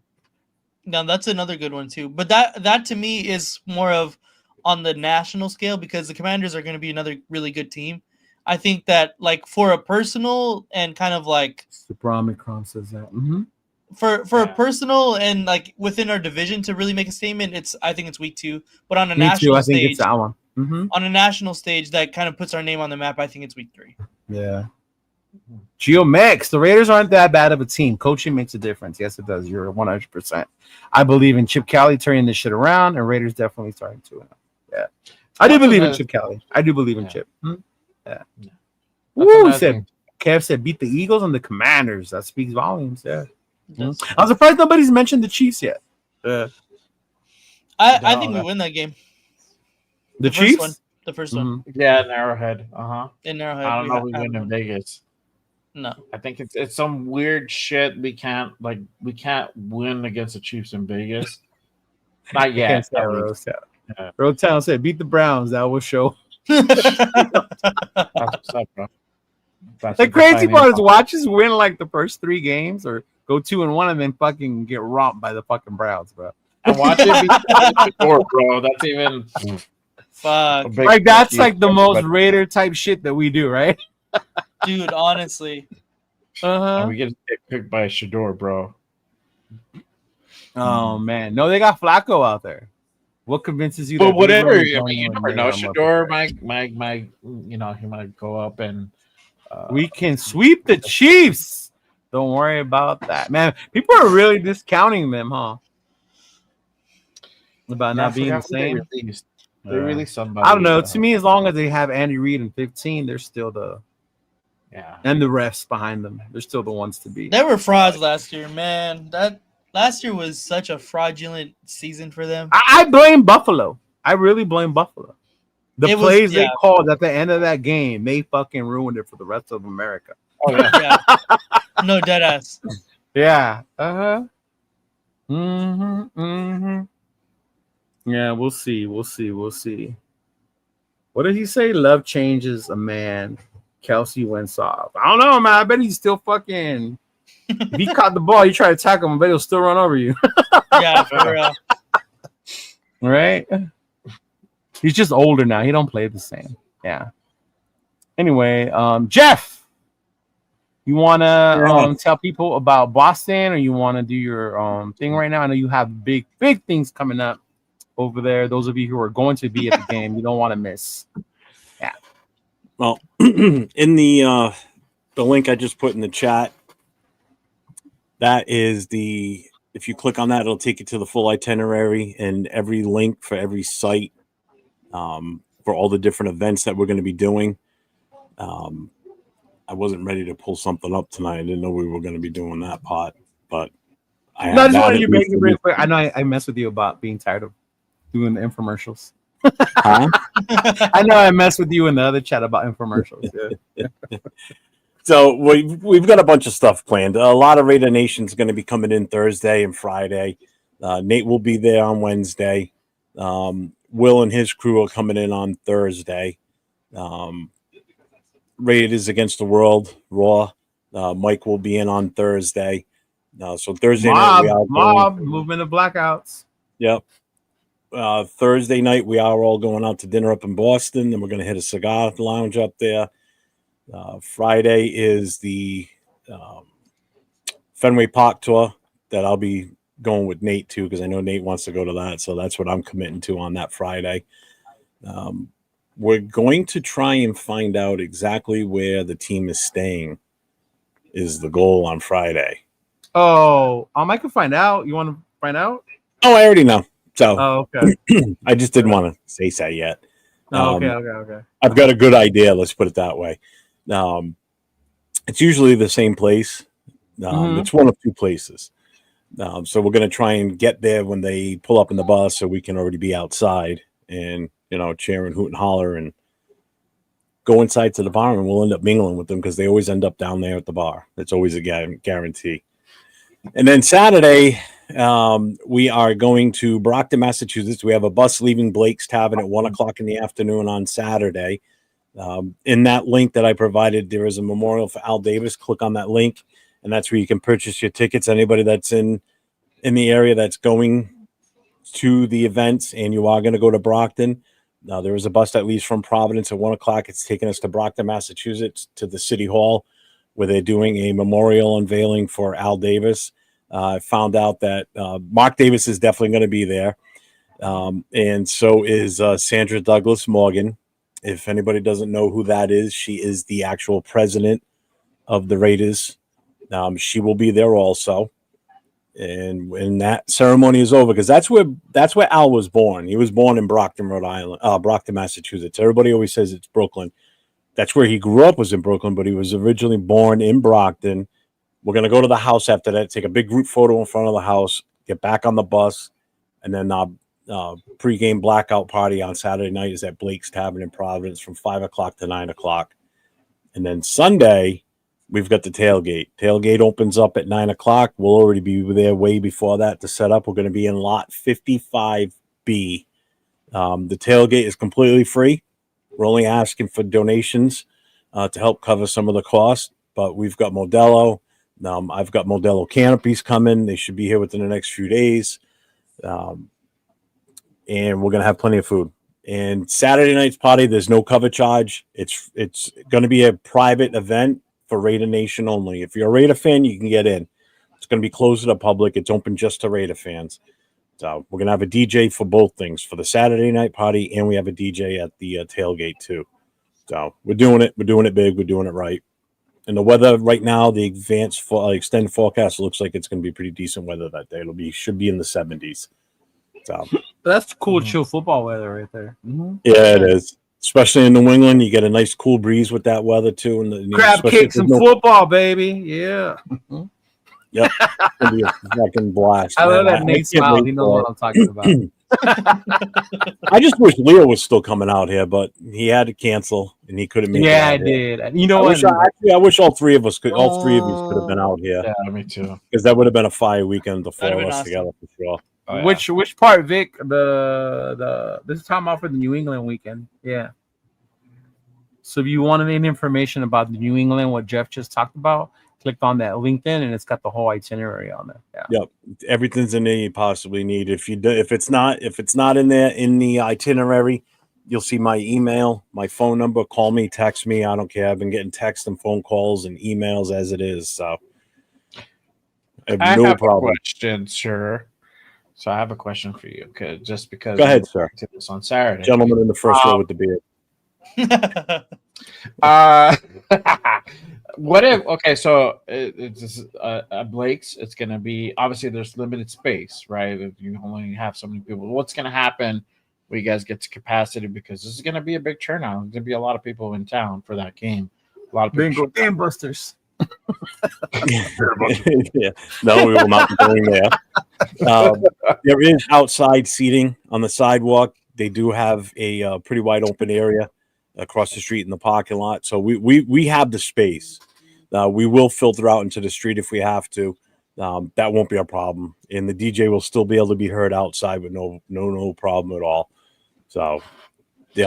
Now that's another good one too. But that to me is more of on the national scale because the Commanders are going to be another really good team. I think that like for a personal and kind of like Super Omicron says that. Mm-hmm. For a personal and like within our division to really make a statement, I think it's week 2. But on a national I think stage, it's that one. Mm-hmm. On a national stage that kind of puts our name on the map, I think it's week 3. Yeah. Geomex, the Raiders aren't that bad of a team. Coaching makes a difference. Yes, it does. You're 100%. I believe in Chip Kelly turning this shit around, and Raiders definitely starting to. Yeah, I do believe in Chip Kelly. I do believe in Chip. Yeah. Woo! Kev said beat the Eagles and the Commanders. That speaks volumes. Yeah. I'm surprised nobody's mentioned the Chiefs yet. I think we win that game. The Chiefs? One, the first one. Yeah, in Arrowhead. In Arrowhead. I don't know if we win in Vegas. No. I think it's some weird shit. We can't win against the Chiefs in Vegas. Not yet. Rotown said beat the Browns. That will show. That's what's up, bro. The crazy part is watch us win like the first 3 games or go 2-1 and then fucking get romped by the fucking Browns, bro. And watch it be bro. That's even fuck. Like that's like the most Raider type shit that we do, right? Dude, honestly. And we get picked by a Shador, bro. Oh man. No, they got Flacco out there. What convinces you? But whatever. I mean, you never know. Shador might, he might go up and we can sweep the Chiefs. Don't worry about that, man. People are really discounting them, huh? About not being the same. They released somebody. I don't know. To me, as long as they have Andy Reid in 15, they're still and the refs behind them. They're still the ones to beat. They were frauds last year, man. That last year was such a fraudulent season for them. I blame Buffalo. I really blame Buffalo. The plays they called at the end of that game, they fucking ruined it for the rest of America. Oh yeah. No, dead ass. Yeah. Yeah, we'll see. What did he say? Love changes a man. Kelsey went soft. I don't know, man. I bet he's still fucking. If he caught the ball, you try to tackle him, I bet he'll still run over you. Yeah, for real. Right? He's just older now. He don't play the same. Yeah. Anyway, Jeff, you want to tell people about Boston, or you want to do your thing right now? I know you have big things coming up over there. Those of you who are going to be at the game, you don't want to miss. Yeah. Well, in the link I just put in the chat, that is if you click on that, it'll take you to the full itinerary and every link for every site for all the different events that we're going to be doing. I wasn't ready to pull something up tonight. I didn't know we were going to be doing that part, but I just wanted you to make it real quick. I know I messed with you about being tired of doing the infomercials. Huh? I know I messed with you in the other chat about infomercials. Yeah. So we've got a bunch of stuff planned. A lot of Raider Nation's going to be coming in Thursday and Friday. Nate will be there on Wednesday. Will and his crew are coming in on Thursday. Raiders Against the World, Raw. Mike will be in on Thursday. So Thursday night we are movement of blackouts. Yep. Thursday night we are all going out to dinner up in Boston. Then we're going to hit a cigar lounge up there. Friday is the Fenway Park tour that I'll be going with Nate to, because I know Nate wants to go to that. So that's what I'm committing to on that Friday. We're going to try and find out exactly where the team is staying is the goal on Friday. Oh, I can find out. You want to find out? Oh, I already know. So okay. I just didn't want to say so yet. Okay. I've got a good idea. Let's put it that way. It's usually the same place. It's one of two places. So we're going to try and get there when they pull up in the bus so we can already be outside and, cheer and hoot and holler and go inside to the bar, and we'll end up mingling with them because they always end up down there at the bar. That's always a guarantee. And then Saturday, we are going to Brockton, Massachusetts. We have a bus leaving Blake's Tavern at 1 o'clock in the afternoon on Saturday. In that link that I provided, there is a memorial for Al Davis. Click on that link, and that's where you can purchase your tickets. Anybody that's in the area that's going to the events and you are going to go to Brockton, there is a bus that leaves from Providence at 1 o'clock. It's taking us to Brockton, Massachusetts, to the City Hall, where they're doing a memorial unveiling for Al Davis. I found out that Mark Davis is definitely going to be there, and so is Sandra Douglas Morgan. If anybody doesn't know who that is, she is the actual president of the Raiders. She will be there also. And when that ceremony is over, because that's where Al was born. He was born in Brockton, Brockton, Massachusetts. Everybody always says it's Brooklyn. That's where he grew up, was in Brooklyn, but he was originally born in Brockton. We're going to go to the house after that, take a big group photo in front of the house, get back on the bus, and then pregame blackout party on Saturday night is at Blake's Tavern in Providence from 5 o'clock to 9 o'clock. And then Sunday, we've got the tailgate. Tailgate opens up at 9 o'clock. We'll already be there way before that to set up. We're going to be in lot 55B. The tailgate is completely free. We're only asking for donations to help cover some of the costs, but we've got Modelo. I've got Modelo canopies coming. They should be here within the next few days. And we're going to have plenty of food. And Saturday night's party, there's no cover charge. It's going to be a private event for Raider Nation only. If you're a Raider fan, you can get in. It's going to be closed to the public. It's open just to Raider fans. So we're going to have a DJ for both things, for the Saturday night party, and we have a DJ at the tailgate too. So we're doing it. We're doing it big. We're doing it right. And the weather right now, the extended forecast looks like it's going to be pretty decent weather that day. Should be in the 70s. So that's cool, chill football weather right there. Mm-hmm. Yeah, it is. Especially in New England, you get a nice cool breeze with that weather too. And crab cakes and football, baby. Yeah. Yep. It's gonna be a fucking blast. I love that Nate smile. He knows what I'm talking about. I just wish Leo was still coming out here, but he had to cancel and he couldn't make it. Yeah, I did. You know what? I wish all three of you could have been out here. Yeah, me too. Because that would have been a fire weekend, the four of us together for sure. Oh, yeah. Which part, Vic? This is time off for the New England weekend. Yeah. So if you want any information about the New England, what Jeff just talked about, click on that LinkedIn and it's got the whole itinerary on there. Yeah. Yep. Everything's in there you possibly need. If it's not in there in the itinerary, you'll see my email, my phone number. Call me, text me. I don't care. I've been getting texts and phone calls and emails as it is. So I have no problem. A question, sure. So I have a question for you. Just because. Go ahead, sir. This on Saturday. Gentleman in the first row with the beard. What if? Okay, so it's Blake's. It's gonna be obviously there's limited space, right? You only have so many people. What's gonna happen when you guys get to capacity? Because this is gonna be a big turnout. There's gonna be a lot of people in town for that game. A lot of people. Bingo, Busters. Yeah. No, we will not be going there. There is outside seating on the sidewalk. They do have a pretty wide open area across the street in the parking lot. So we have the space. We will filter out into the street if we have to. That won't be a problem. And the DJ will still be able to be heard outside with no problem at all. So they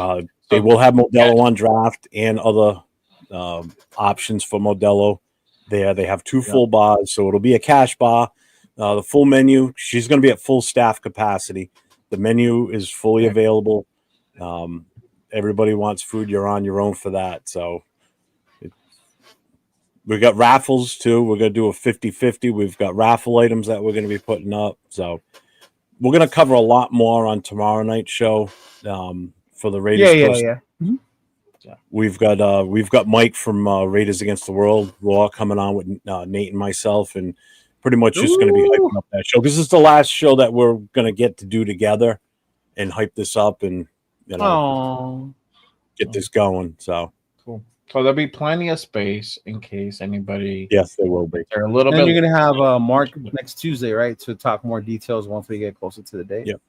will have Modelo on draft and other options for Modelo there. They have two full bars, so it'll be a cash bar. The full menu, she's going to be at full staff capacity. The menu is fully available. Everybody wants food. You're on your own for that. So we got raffles too. We're going to do a 50-50. We've got raffle items that we're going to be putting up. So we're going to cover a lot more on tomorrow night's show for the Raiders. Yeah. Mm-hmm. We've got Mike from Raiders Against the World Raw coming on with Nate and myself, and pretty much just going to be hyping up that show because it's the last show that we're going to get to do together and hype this up and get this going. So cool. So there'll be plenty of space in case anybody. Yes, they will be. They're a little Then bit. you're gonna have Mark next Tuesday, right, to talk more details once we get closer to the date. Yep.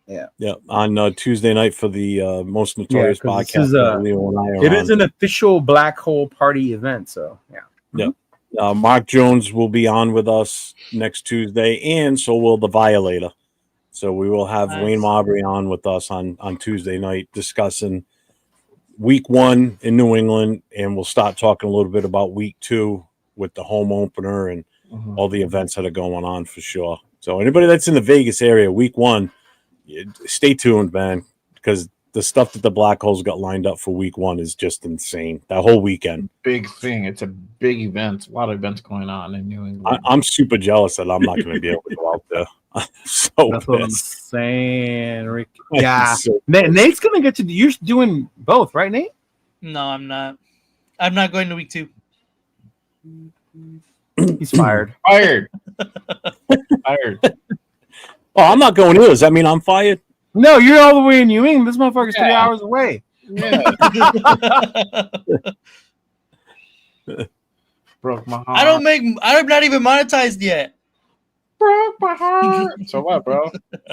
Yeah. Yeah, on Tuesday night for the Most Notorious 'cause this podcast. is, Leo and I are It on. is an official Black Hole Party event, so yeah. Mark Jones will be on with us next Tuesday, and so will the Violator. So we will have Nice. Wayne Marbury on with us on Tuesday night discussing week 1 in New England, and we'll start talking a little bit about week 2 with the home opener and all the events that are going on for sure. So anybody that's in the Vegas area, week 1, stay tuned, man, because the stuff that the Black Holes got lined up for week 1 is just insane. That whole weekend. Big thing. It's a big event. A lot of events going on in New England. I'm super jealous that I'm not going to be able to go out there. I'm so That's what I'm pissed. saying, Rick. Yeah. So- Nate's gonna get to. You're doing both, right, Nate? No, I'm not. I'm not going to week 2. He's fired. Fired. Fired. Oh, I'm not going either. Does that mean I'm fired? No, you're all the way in New England. This motherfucker's 3 Yeah. hours away. Yeah. Broke my heart. I'm not even monetized yet. Broke my heart. So what, bro?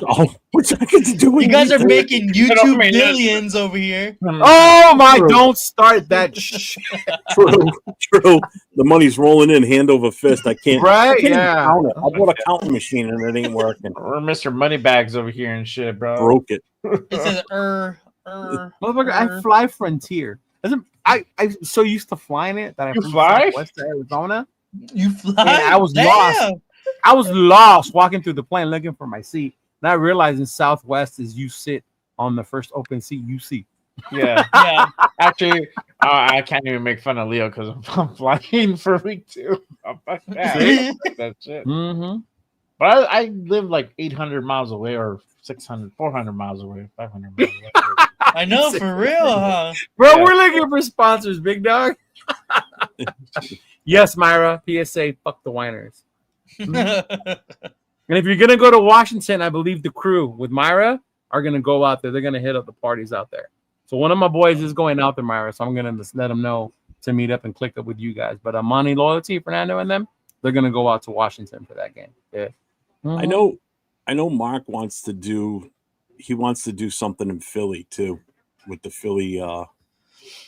Oh, what's that got to do with You guys are anything? making don't YouTube mean it. billions over here. Oh my! True. Don't start that shit. True. The money's rolling in hand over fist. I can't. Right? I can't even Yeah. count it. I bought a counting machine and it ain't working. We're Mr. Moneybags over here and shit, bro. Broke it. It says Motherfucker, I fly Frontier. I so used to flying it that I You flew fly? Southwest to Arizona. You fly? Yeah, I was lost. I was lost walking through the plane looking for my seat. Not realizing Southwest is you sit on the first open seat you see. Yeah. Yeah. Actually, I can't even make fun of Leo because I'm flying for week 2. Oh, fuck that. That shit. Mm-hmm. But I live like 800 miles away or 600, 400 miles away, 500 miles away. I know, for real, huh? Bro, Yeah. we're looking for sponsors, big dog. Yes, Myra. PSA, fuck the whiners. And if you're gonna go to Washington, I believe the crew with Myra are gonna go out there. They're gonna hit up the parties out there. So one of my boys is going out there, Myra. So I'm gonna just let them know to meet up and click up with you guys. But Money Loyalty, Fernando, and them, they're gonna go out to Washington for that game. Yeah. I know Mark wants to do something in Philly too with the Philly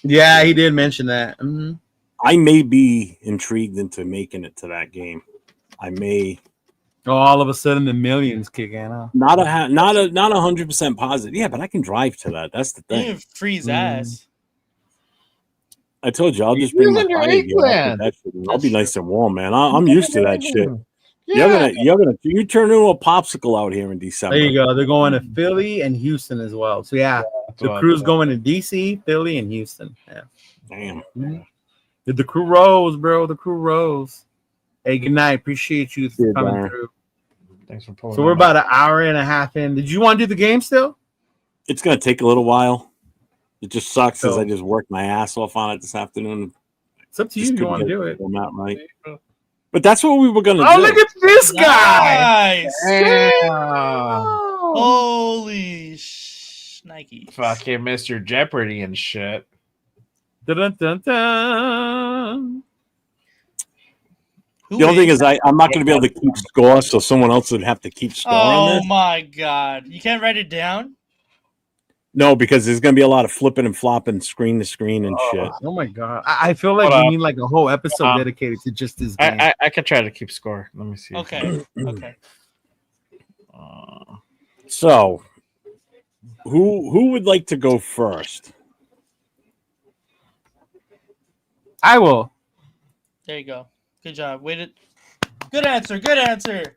Yeah, he did mention that. Mm-hmm. I may be intrigued into making it to that game. I may Oh, all of a sudden the millions kick in, huh? not 100% positive. Yeah, but I can drive to that. That's the thing. You freeze ass. I told you I'll just bring my Using your fire gear. eggplant. I'll be nice and warm, man. I'm used to that shit. You turn into a popsicle out here in December. There you go. They're going to Philly and Houston as well. So yeah, the crew's going to DC, Philly, and Houston. Yeah. Damn. The crew rose, bro. The crew rose. Hey, good night. Appreciate you See you, coming Darren. through. Thanks for pulling. So we're about an hour and a half in. Did you want to do the game still? It's gonna take a little while. It just sucks because So- I just worked my ass off on it this afternoon. It's up to you Just if you couldn't want to get do it. the format right. But that's what we were gonna Oh, do. look at this guy. Nice. Damn. Holy Nike. Fucking Mr. Jeopardy and shit. Dun, dun, dun, dun. The only thing is, I'm not going to be able to keep score, so someone else would have to keep score on Oh this. my god. You can't write it down? No, because there's going to be a lot of flipping and flopping screen to screen and shit. Oh my god. I feel like Hold we up. need like a whole episode dedicated to just this game. I could try to keep score. Let me see. Okay. Okay. So, who would like to go first? I will. There you go. Good job. Waited. Good answer. Good answer.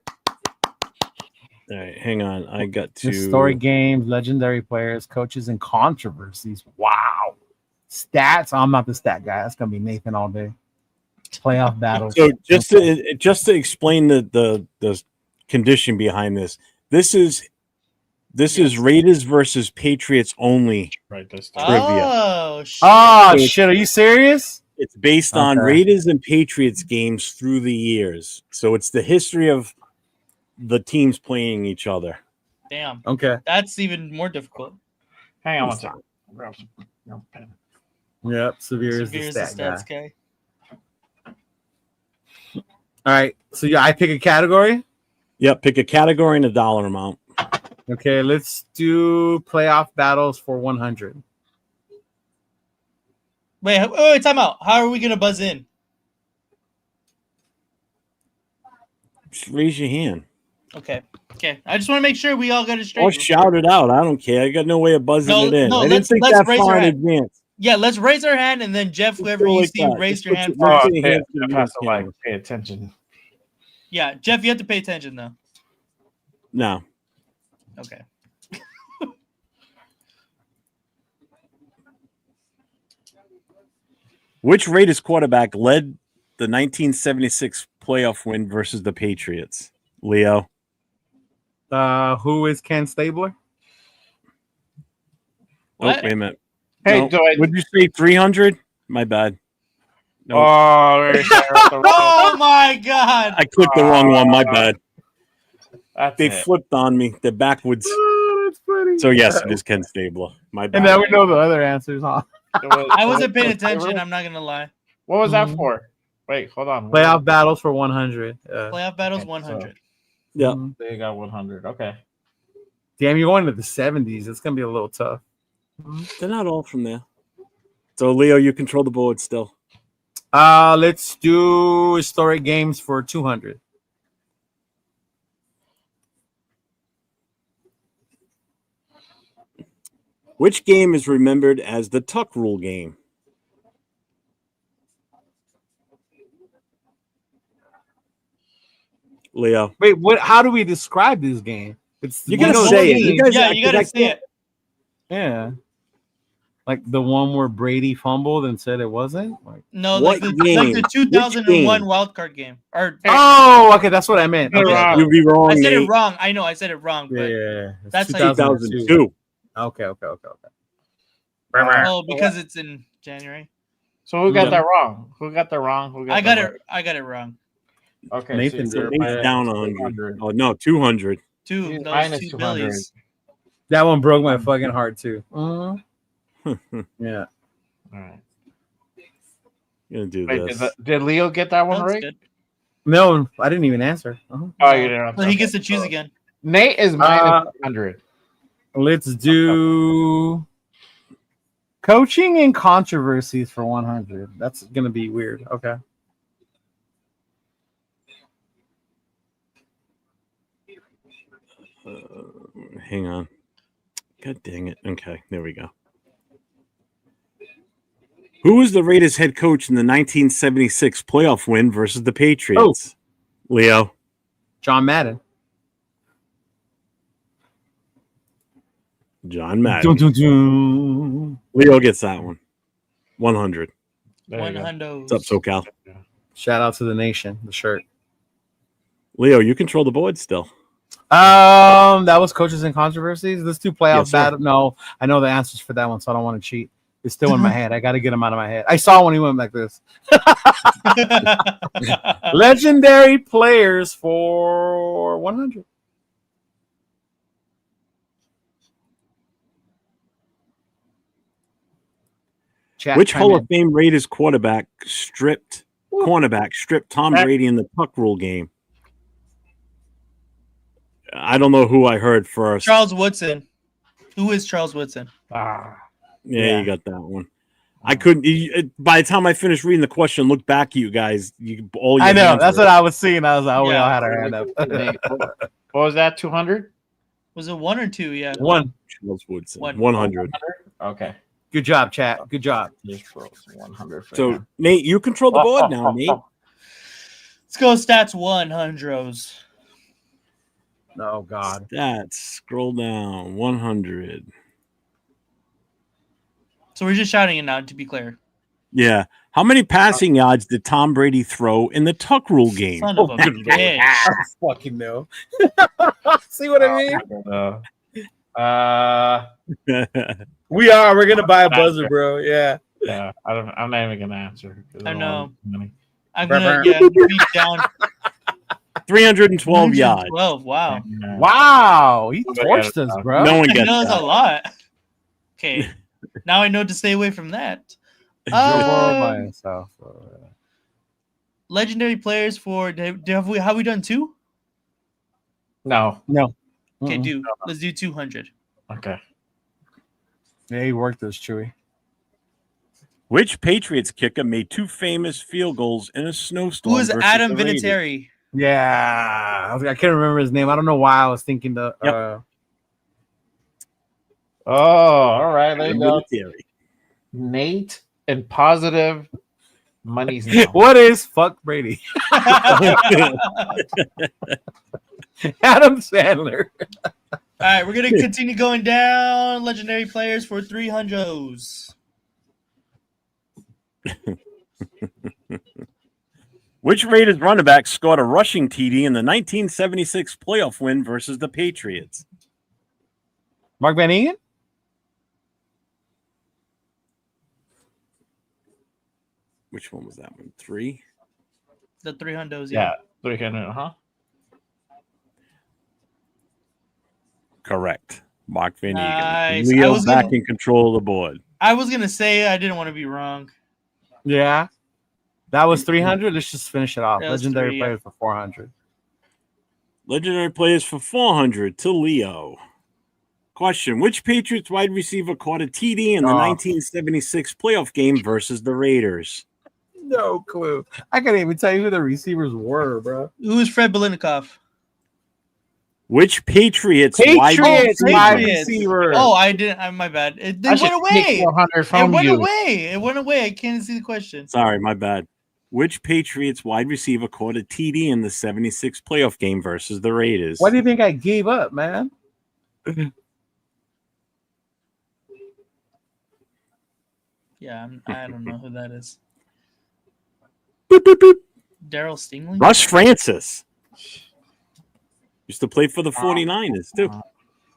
All right, hang on. I got to Story games, legendary players, coaches, and controversies. Wow. Stats. I'm not the stat guy. That's gonna be Nathan all day. Playoff battles. So just to explain the condition behind this. This is Raiders versus Patriots only. Right this time. Trivia. Oh, shit. Oh shit! Are you serious? It's based on Okay. Raiders and Patriots games through the years. So it's the history of the teams playing each other. Damn. Okay. That's even more difficult. Hang on one second. Grab some pen. Yep, Severe is the Severe is the stat stats guy. guy. All right, so I pick a category. Yep, pick a category and a dollar amount. Okay, let's do playoff battles for 100. Wait, time out. How are we gonna buzz in? Just raise your hand. Okay. I just want to make sure we all got it straight. Or shout it out. I don't care. I got no way of buzzing it in. I didn't think that far in advance. Yeah, let's raise our hand, and then Jeff, whoever you see, raise your hand. Jeff has to like pay attention. Yeah, Jeff, you have to pay attention though. No. Okay. Which Raiders quarterback led the 1976 playoff win versus the Patriots? Leo. Who is Ken Stabler? What? Oh, wait a minute. Hey, no. Would you say 300? My bad. No. Oh, oh my God! I clicked the wrong one. My bad. They it. flipped on me. They're backwards. Oh, that's funny. So yes, it is Ken Stabler. My bad. And now we know the other answers, huh? I wasn't paying attention. I'm not gonna lie. What was that for? Wait, hold on. Playoff battles for 100. Playoff battles 100. Yeah, they got 100. Okay. Damn, you're going to the 70s. It's gonna be a little tough. They're not all from there. So Leo, you control the board still. Let's do historic games for 200. Which game is remembered as the Tuck Rule game? Leo. Wait, what? How do we describe this game? You're gonna say it. You gotta say it. Yeah. Like the one where Brady fumbled and said it wasn't? No, like the 2001 wildcard game. Oh, okay, that's what I meant. Okay. You'd be wrong. I said it wrong. I know I said it wrong, but that's 2002. Okay. Oh, because it's in January. So who got that wrong? I got it wrong. Okay, Nathan so Nate's down 100. Oh no, 200. Minus 200. That one broke my fucking heart too. Yeah. All right. Gonna do this. Did Leo get that one right? Good. No, I didn't even answer. Oh, you didn't. So he gets to choose again. Nate is minus 100. Let's do coaching and controversies for 100. That's gonna be weird. Okay. Hang on. God dang it. Okay, there we go. Who was the Raiders head coach in the 1976 playoff win versus the Patriots? Oh. Leo. John Madden. John Madden. Leo gets that one. 100. 100. What's up, SoCal? Shout out to the nation, the shirt. Leo, you control the board still. That was coaches and controversies. Let's do playoff battle. No, I know the answers for that one, so I don't want to cheat. It's still in my head. I got to get them out of my head. I saw when he went like this. Legendary players for 100. Which Hall of Fame Raiders cornerback stripped Tom Brady in the Tuck Rule game? I don't know who I heard first. Charles Woodson. Who is Charles Woodson? Yeah, you got that one. I couldn't. By the time I finished reading the question, look back at you guys. I know. That's what I was seeing. I was like, we all had our hand up. What was that? 200? Was it 1 or 2? Yeah. 1. Charles Woodson. 100. Okay. Good job, chat. Good job. 100. So, Nate, you control the board now, Nate. Let's go stats 100s. Oh, God. Stats. Scroll down. 100. So we're just shouting it now, to be clear. Yeah. How many passing yards did Tom Brady throw in the Tuck Rule game? Son of a bitch. I fucking know. See what I mean? We're gonna buy a buzzer, bro. Yeah. Yeah. I'm not even gonna answer. I know. I'm gonna beat down 312 yards. 12. Wow. Yeah. Wow. He torched us, bro. No one I gets know that. it's a lot. Okay. Now I know to stay away from that. Myself. Legendary players for have we done 2? No. Okay, let's do 200. Okay. Yeah, he worked this, Chewy. Which Patriots kicker made 2 famous field goals in a snowstorm? Who is versus Adam the Raiders? Vinatieri? Yeah, I can't remember his name. I don't know why I was thinking the. Yep. Oh, all right. There you go. Vinatieri. Nate and positive money's now. What is fuck Brady? Adam Sandler. All right, we're gonna continue going down. Legendary players for 300s. Which Raiders running back scored a rushing TD in the 1976 playoff win versus the Patriots? Mark Van Egan? Which one was that one? 3? The 300s. Yeah, 300. Correct. Mark Van Nice. Egan. Leo back in control of the board. I was gonna say I didn't want to be wrong. Yeah. That was 300. Let's just finish it off. Yeah, Legendary players for 400. Legendary players for 400 to Leo. Question: which Patriots wide receiver caught a TD in the 1976 playoff game versus the Raiders? No clue. I can't even tell you who the receivers were, bro. Who's Fred Biletnikoff? Which Patriots wide Patriots. receiver? Oh, I didn't. My bad. They went away. 400 from It went you. away. It went away. I can't see the question. Sorry, my bad. Which Patriots wide receiver caught a TD in the 76 playoff game versus the Raiders? Why do you think I gave up, man? Yeah, I don't know who that is. Boop, boop, boop. Daryl Stingley? Russ Francis. Used to play for the 49ers, too.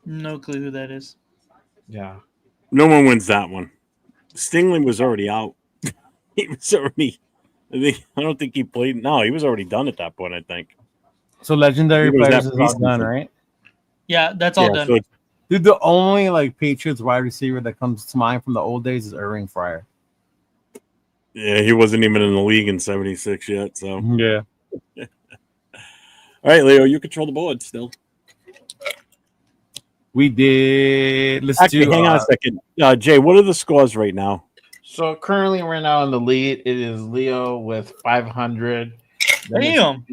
No clue who that is. Yeah. No one wins that one. Stingley was already out. He was already... I don't think he played. No, he was already done at that point, I think. So legendary He was players that is all season. done, right? Yeah, that's all done. So Dude, the only Patriots wide receiver that comes to mind from the old days is Irving Fryer. yeah, he wasn't even in the league in 76 yet. So, Yeah. all right, Leo, you control the board still. We did. Let's Actually, do. hang on a second. Jay, what are the scores right now? So currently, right now in the lead, it is Leo with 500. Damn.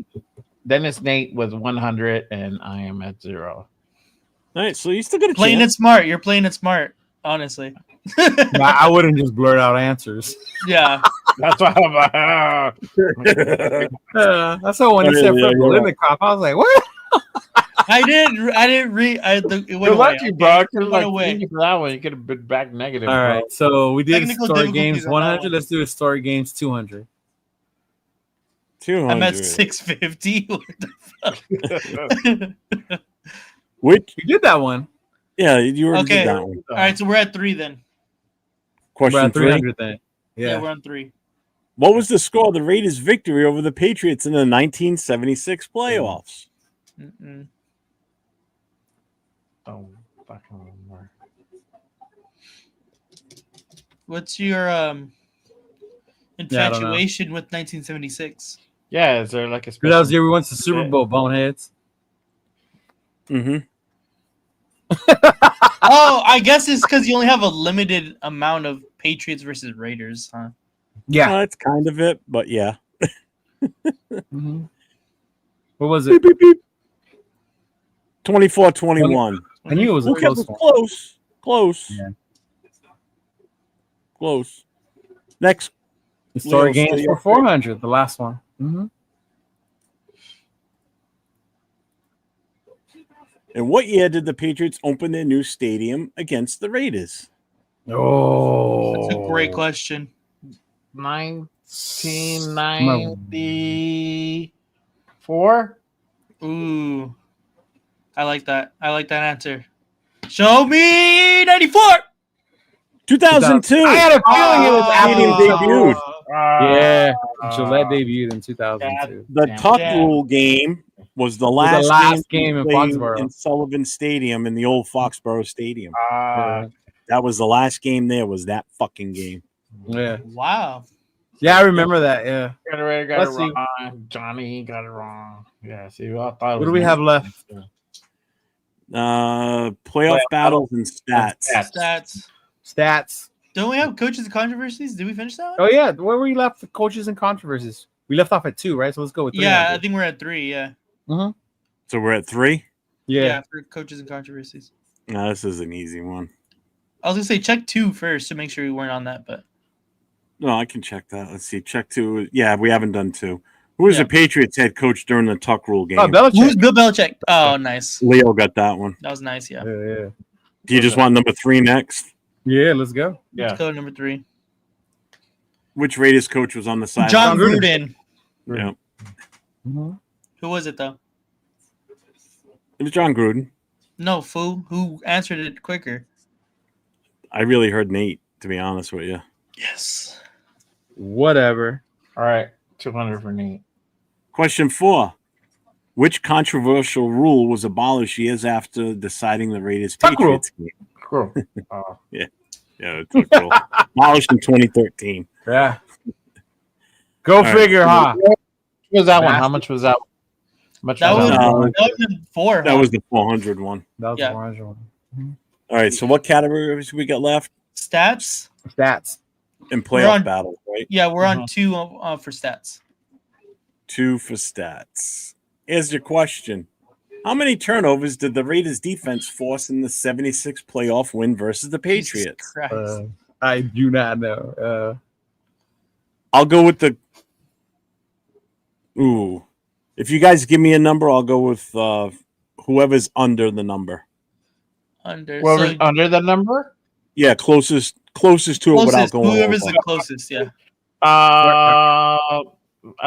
Then it's Nate with 100, and I am at 0. All right, so you still got a Playing chance. it smart. You're playing it smart, honestly. I wouldn't just blurt out answers. Yeah. That's why I'm like, That's why when you said Fred Biletnikoff, I was like, what? I didn't read. It went you're away. lucky, bro. It went away. Thank you for that one. You could have been back negative. All right, so we did Technical story difficulties games on that 100. one. Let's do a story games 200. 200. I'm at 650. What the fuck? Which? You did that one. Yeah, you already Okay. did that one. All right, so we're at 3 then. We're Question at 3. 300 then. Yeah, Yeah. we're on 3. What was the score of the Raiders' victory over the Patriots in the 1976 playoffs? Mm-mm. Oh, fucking remember. What's your infatuation with 1976? Yeah, is there like a That special? was the year we went to the Super Bowl, boneheads. Mm-hmm. Oh, I guess it's because you only have a limited amount of Patriots versus Raiders, huh? Yeah. That's kind of it, but yeah. Mhm. What was it? 24-21. I knew it was a Okay, close one. Close. Yeah. Close. Next. The story Leo, games still for 400, the last one. Mm-hmm. In what year did the Patriots open their new stadium against the Raiders? Oh, That's a great question. 1994. Ooh, I like that. I like that answer. Show me 94. 2002. I had a feeling it was Stadium after debuted. Yeah, Gillette debuted in 2002. The Damn. tuck Yeah. rule game was the was the last, last game in played Foxborough. in Sullivan Stadium in the old Foxborough Stadium. Uh, That was the last game there, was that fucking game. Yeah. Wow. Yeah, I remember that. Yeah. Got it Let's see. wrong. Johnny got it wrong. Yeah, see, I thought it What was do we have left? Playoff battles and stats. Stats. Don't we have coaches and controversies? Did we finish that one? Oh yeah, where we left the coaches and controversies. We left off at 2, right? So let's go with 3. Yeah, I think we're at 3. Yeah. So we're at 3. Yeah. For coaches and controversies. No, this is an easy one. I was gonna say check 2 first to make sure we weren't on that, but No, I can check that. Let's see. Check 2. Yeah, we haven't done 2. Who was the Patriots head coach during the Tuck Rule game? Oh, Belichick. Who's Bill Belichick? Oh, nice. Leo got that one. That was nice. Yeah. Yeah. Do you just want number 3 next? Yeah, let's go. Yeah. Let's go to number 3. Which Raiders coach was on the side? John Gruden. Yeah. Who was it though? It was John Gruden. No, fool. Who answered it quicker? I really heard Nate, to be honest with you. Yes. Whatever. All right, 200 for Nate. Question 4. Which controversial rule was abolished years after deciding the Raiders Tuck rule. Patriots game? Cool. Yeah, the Tuck rule. Abolished in 2013. Yeah. Go right. figure, huh? What was that one? How much was that? That was that one? that was the 4. That was the 400 one. That was Yeah. the orange one. All right, so what categories we got left? Stats. Stats. In We're playoff on- battles, right? Yeah, we're on 2 for stats. 2 for stats. Here's your question. How many turnovers did the Raiders defense force in the 76 playoff win versus the Jesus Patriots? Christ. I do not know. I'll go with the... Ooh. If you guys give me a number, I'll go with whoever's under the number. Under. Whoever's So under the number? Yeah, closest to it without closest. going Whoever's over. the closest. Yeah. I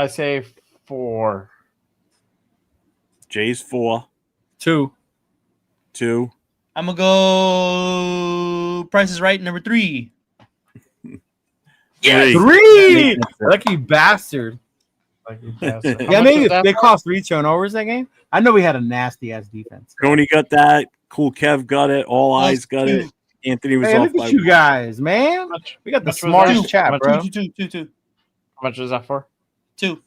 say 4. Jay's 4. 2. 2. I'm gonna go. Price is Right. Number 3. Yeah, 3. Lucky bastard. Yeah, Yeah, maybe they cost 3 turnovers that game. I know we had a nasty ass defense. Coney got that. Cool Kev got it. All Eyes got it. Anthony was Hey, off look by at you guys, man. We got the much was smartest that? chat, Much bro. 2. How much was that for? 2.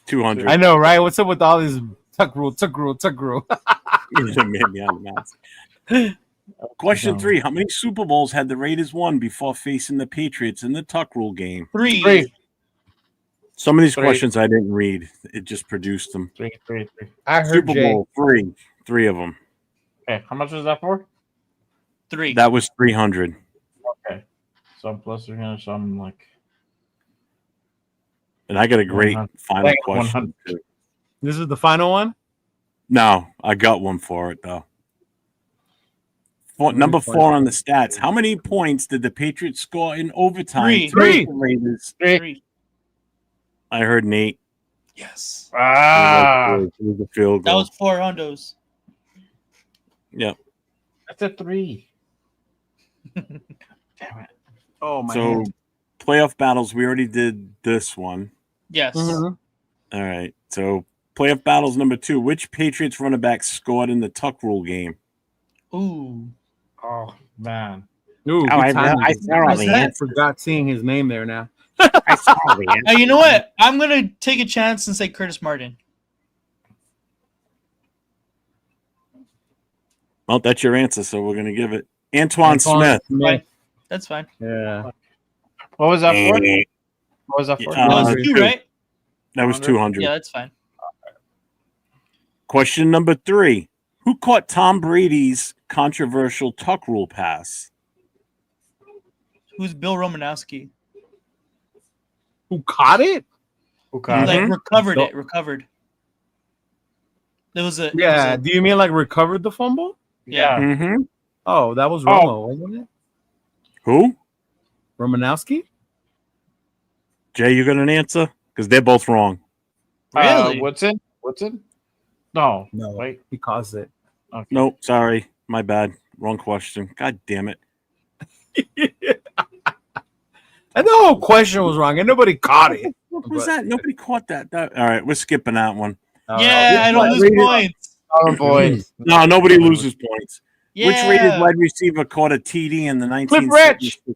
200. I know, right? What's up with all this tuck rule? Made me on the mouse. Question 3. How many Super Bowls had the Raiders won before facing the Patriots in the Tuck Rule game? 3. Some of these 3. questions I didn't read. It just produced them. 3. I heard Super Jay. Bowl 3. 3 of them. Okay, how much was that for? 3. That was 300. Okay, so I'm plus 300. So I'm like, And I got a great 100. final Like question. 100. too. This is the final one. No, I got one for it though. Number 4 on the stats. How many points did the Patriots score in overtime? 3. to beat the Raiders? 3. I heard Nate. Yes. It was a field That goal. was 4 hundos. Yep. That's a 3. Damn it. Oh my So God. playoff battles, we already did this one. Yes. Mhm. All right. So playoff battles number 2. Which Patriots running back scored in the Tuck Rule game? Ooh. Oh man. Ooh, good I timing. saw What's the that? answer. Forgot seeing his name there now. I saw the answer. You know what? I'm gonna take a chance and say Curtis Martin. Well, that's your answer, so we're gonna give it Antoine Smith. That's fine. Yeah. What was that for? What was that for? Uh, That was 2, two. right? That was 200. Yeah, that's fine. Question number 3. Who caught Tom Brady's controversial Tuck Rule pass? Who's Bill Romanowski? Who caught it? Who He, caught like it? recovered So- it. Recovered. There was a. Yeah. Do you mean like recovered the fumble? Yeah. Mm-hmm. Oh, that was Romo, wasn't it? Who? Romanowski? Jay, you got an answer? Because they're both wrong. Really? Woodson? No. No. Wait. He caused it. Okay. Nope, sorry. My bad. Wrong question. God damn it. And the whole question was wrong, and nobody caught it. What was that? Nobody caught that. All right, we're skipping that one. Yeah, I don't lose Raiders- points. Oh boy. No, nobody loses points. Yeah. Which Raiders wide receiver caught a TD in the Cliff 1976? Rich.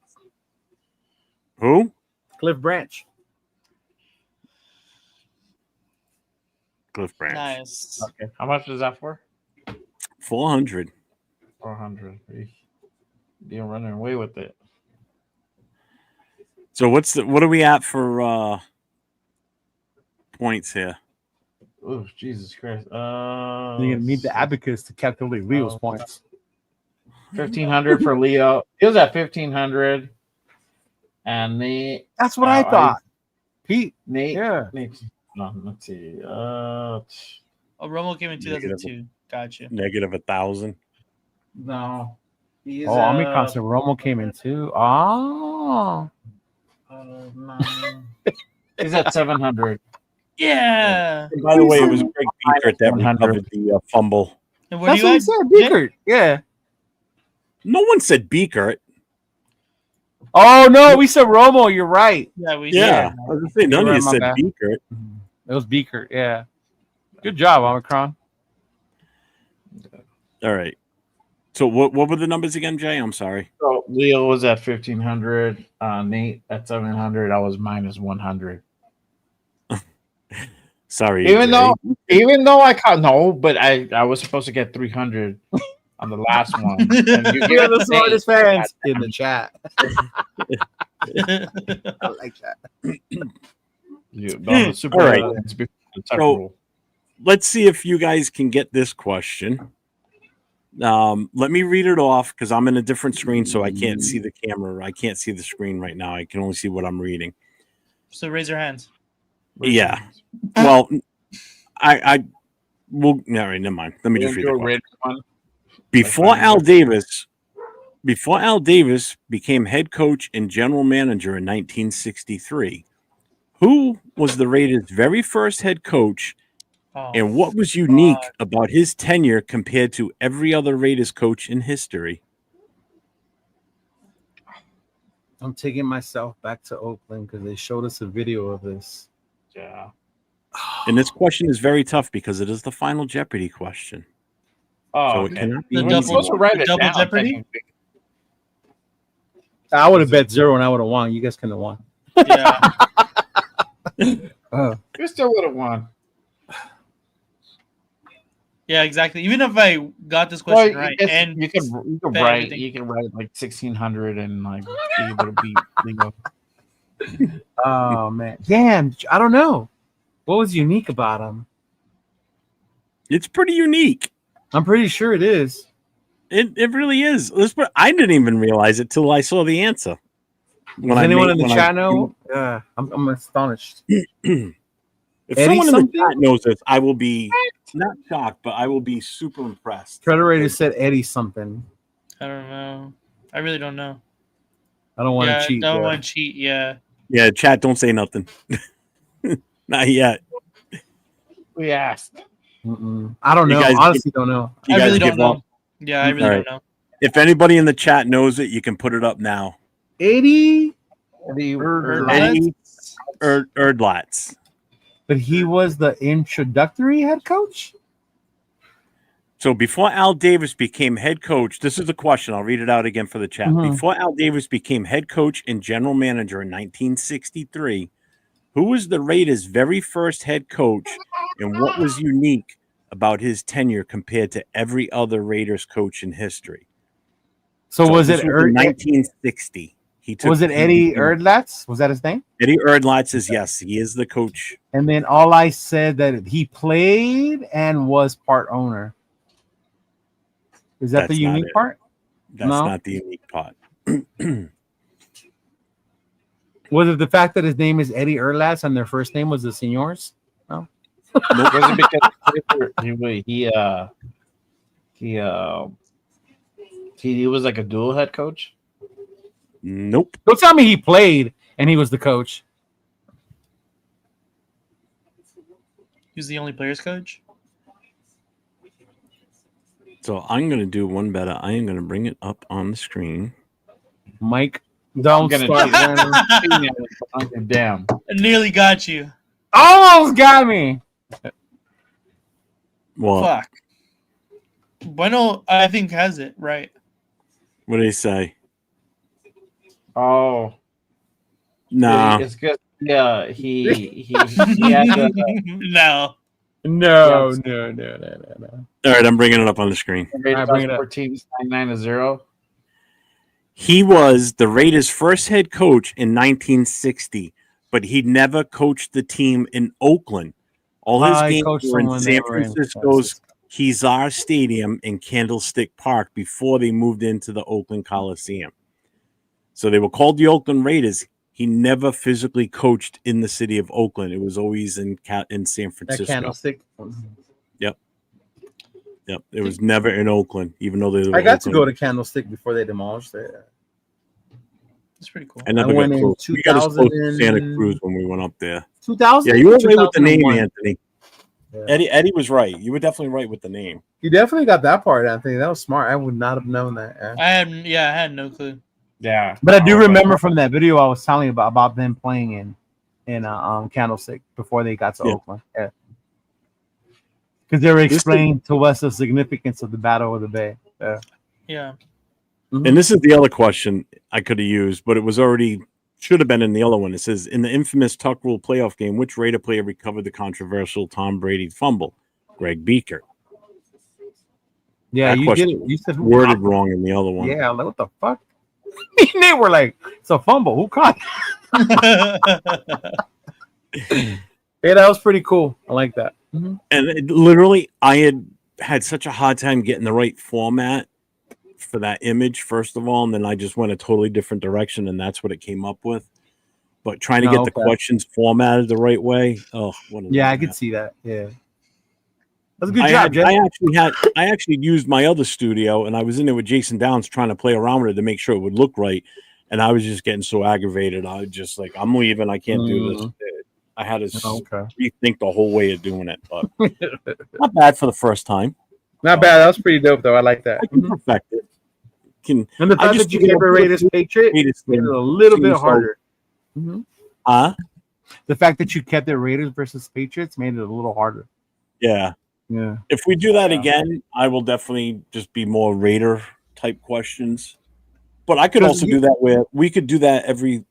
Who? Cliff Branch. Cliff Branch. Nice. Okay. How much is that for? 400. 400. You're running away with it. So what are we at for points here? Oh, Jesus Christ. You're gonna need the abacus to calculate Leo's points. 1,500 for Leo. He was at 1,500. And Nate. That's what I thought. Pete. Nate. Yeah. Nate. No, let's see. Oh, Romo came in 2002. Gotcha. Negative 1,000. No. He's, Omicron said Romo came in too. Oh. No. He's at 700. Yeah. And by the way, it was Greg Beekert that recovered the fumble. And where That's do you what he at? said, Beekert. Yeah. No one said Beekert. Oh no, we said Romo. You're right. Yeah, we Yeah, did. I was gonna say none of you My said bad. Beekert. It was Beekert. Yeah. Good job, Omicron. All right. So what were the numbers again, Jay? I'm sorry. So Leo was at 1,500. Nate at 700. I was minus 100. Sorry. Even Jay. though I caught but I was supposed to get 300 on the last one. And you We are the get smartest fans in the chat. I like that. the super All right. it's before the tuck So- rule. Let's see if you guys can get this question. Let me read it off because I'm in a different screen, so I can't see the camera. I can't see the screen right now. I can only see what I'm reading. So raise your hands. Yeah. Well, I will. All right, never mind. Let me just read the question. One. Before Al Davis became head coach and general manager in 1963, who was the Raiders' very first head coach, Oh, and what was unique about his tenure compared to every other Raiders coach in history? I'm taking myself back to Oakland because they showed us a video of this. Yeah. And this question is very tough because it is the final Jeopardy question. Oh, So it okay. cannot be The an You're easy supposed to one. write it Double down, Jeopardy? technically. I would have bet zero and I would have won. You guys couldn't have won. yeah. You still would have won. Yeah, exactly. Even if I got this question right, and you can bet write everything. you can write like 1,600 and like be able to beat Leo. Oh man, damn! I don't know. What was unique about him? It's pretty unique. I'm pretty sure it is. It really is. I didn't even realize it till I saw the answer. Does anyone in the chat know? Yeah, I'm astonished. If Eddie someone in something? the chat knows this, I will be not shocked, but I will be super impressed. Federator said Eddie something. I don't know. I really don't know. I don't want to Yeah, cheat. don't bro. want to cheat. Yeah. Yeah, chat, don't say nothing. Not yet. We asked. I don't You know. guys Honestly, don't know. You I guys really don't give know. up? Yeah, I really All don't right. know. If anybody in the chat knows it, you can put it up now. 80, Eddie Erdlatz. but he was the introductory head coach. So before Al Davis became head coach, this is the question. I'll read it out again for the chat. Mhm. Before Al Davis became head coach and general manager in 1963, who was the Raiders' very first head coach, and what was unique about his tenure compared to every other Raiders coach in history? So was this it in 1960? Was it Eddie Erdlatz? Was that his name? Eddie Erdlatz is yes, he is the coach. And then all I said that he played and was part owner. Is that That's the not unique it. part? That's No. not the unique part. Was it the fact that his name is Eddie Erdlatz and their first name was the Seniors? Was it because he was like a dual head coach? Nope. Don't tell me he played and he was the coach. He's the only players coach. So I'm going to do one better. I am going to bring it up on the screen. Mike, don't gonna start running. Damn. I nearly got you. Almost got me. Well, Fuck. Bueno, I think has it right. what do they say? Oh. Nah, It's because he had the No. all right, I'm bringing it up on the screen. Alright, bring it up. 14-9-0. He was the Raiders' first head coach in 1960, but he never coached the team in Oakland. All his He games coached were in someone San that were in Francisco's Kezar Stadium and Candlestick Park before they moved into the Oakland Coliseum. So they were called the Oakland Raiders. He never physically coached in the city of Oakland. It was always in San Francisco. That Candlestick. Yep. It was never in Oakland, even though they were I got to Oakland. go to Candlestick before they demolished it. That's pretty cool. I never I got went in close. We got as close to Santa 2000 Cruz when we went up there. 2000. Yeah, you were right with the name, 2001. Anthony. Yeah. Eddie was right. You were definitely right with the name. You definitely got that part, Anthony. That was smart. I would not have known that. Yeah. I had no clue. Yeah, But I do remember from that video I was telling you about them playing in Candlestick before they got to Oakland. Yeah. Because they were explaining to us the significance of the Battle of the Bay. Yeah. And this is the other question I could have used, but it was already should have been in the other one. It says, in the infamous Tuck Rule playoff game, which Raider player recovered the controversial Tom Brady fumble? Greg Beaker. Yeah, That you question did it. You said who Worded caught wrong in the other it? one. Yeah, like what the fuck? They were like, it's a fumble. Who caught it? Yeah, that was pretty cool. I like that. And literally, I had such a hard time getting the right format for that image, first of all, and then I just went a totally different direction, and that's what it came up with. But trying to get the questions formatted the right way, I could see that. Yeah, that's a good job, Jeff. I actually used my other studio, and I was in there with Jason Downs trying to play around with it to make sure it would look right, and I was just getting so aggravated. I was just like, I'm leaving. I can't do this. I had to rethink the whole way of doing it, but not bad for the first time. Not bad. That was pretty dope, though. I like that. I can perfect it. And the fact that you kept it Raiders Patriot made it a little bit harder. The fact that you kept it Raiders versus Patriots made it a little harder. Yeah. If we do that again, I will definitely just be more Raider type questions. But I could also do that where we could do that every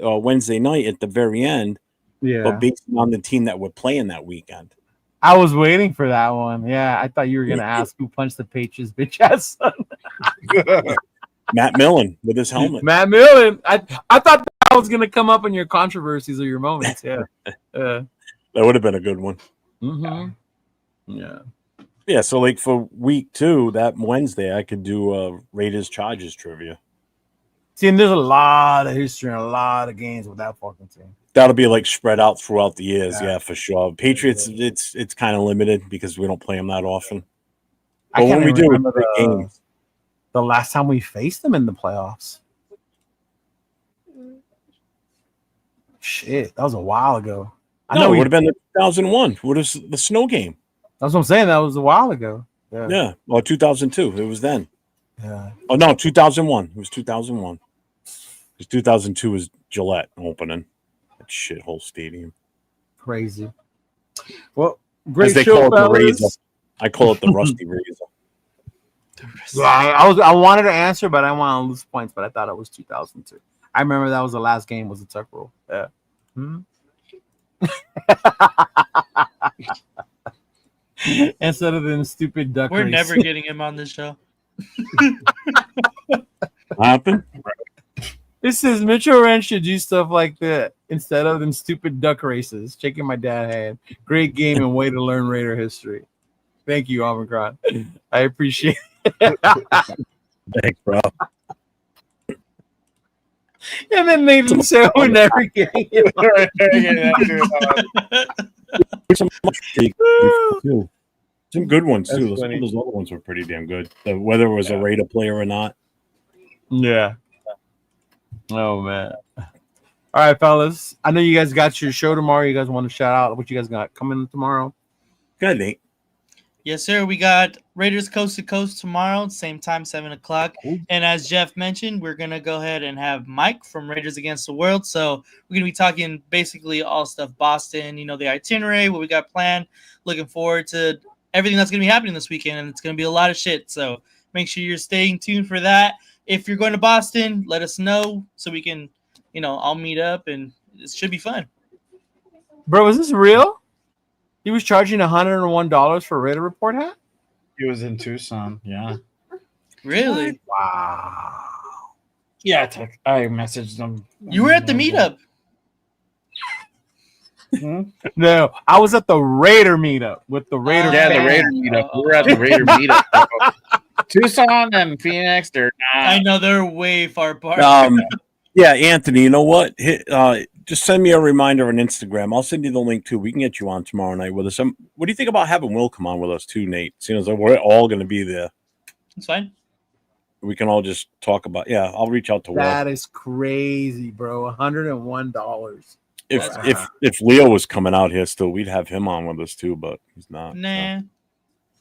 Wednesday night at the very end. Yeah. But based on the team that we're playing that weekend. I was waiting for that one. Yeah, I thought you were gonna ask who punched the Patriots bitch ass son. Matt Millen with his helmet. Matt Millen. I thought that was gonna come up in your controversies or your moments. Yeah. That would have been a good one. Yeah. So like for week 2, that Wednesday, I could do Raiders Chargers trivia. See, and there's a lot of history and a lot of games with that fucking team. That'll be like spread out throughout the years, yeah, for sure. Patriots, it's kind of limited because we don't play them that often. But when we do, it's big games. The last time we faced them in the playoffs. Shit, that was a while ago. I know it would have been the 2001. What is the snow game? That's what I'm saying. That was a while ago. Yeah. Or 2002. It was then. Yeah. Oh no, 2001. It was 2001. Because 2002 was Gillette opening. That shithole stadium. Crazy. Well, great they show, call it the razor. I call it the rusty razor. Yeah, I wanted to answer, but I didn't want to lose points. But I thought it was 2002. I remember that was the last game. Was the Tuck Rule? Yeah. Instead of them stupid duck. We're race. never getting him on this show. What happened? This says Mitchell Wrench should do stuff like that instead of them stupid duck races. Shaking my dad hand. Great game and way to learn Raider history. Thank you, Omicron. I appreciate it. Thanks, bro. And then Nathan said we're never getting it. Some good ones That's too. funny. Those other ones were pretty damn good. Whether it was a Raider player or not. Yeah. Oh man. All right, fellas. I know you guys got your show tomorrow. You guys want to shout out what you guys got coming tomorrow? Good, Nate. Yes, sir. We got Raiders Coast to Coast tomorrow, same time, 7 o'clock. And as Jeff mentioned, we're going to go ahead and have Mike from Raiders Against the World. So we're going to be talking basically all stuff Boston, the itinerary, what we got planned. Looking forward to everything that's going to be happening this weekend, and it's going to be a lot of shit. So make sure you're staying tuned for that. If you're going to Boston, let us know so we can I'll meet up and it should be fun. Bro, is this real? He was charging $101 for a Raider Report hat? He was in Tucson. Yeah. Really? Wow. Yeah, I messaged him. You were at the meetup. No, I was at the Raider meetup with the Raider. Yeah, the fans. Raider meetup. We were at the Raider meetup. Bro. Tucson and Phoenix, they're not. I know they're way far apart. Yeah, Anthony, you know what? Just send me a reminder on Instagram. I'll send you the link too. We can get you on tomorrow night with us. What do you think about having Will come on with us too, Nate? Seeing as though we're all going to be there. It's fine. We can all just talk about. Yeah, I'll reach out to Will. That is crazy, bro. $101. If Leo was coming out here still, we'd have him on with us too, but he's not. Nah.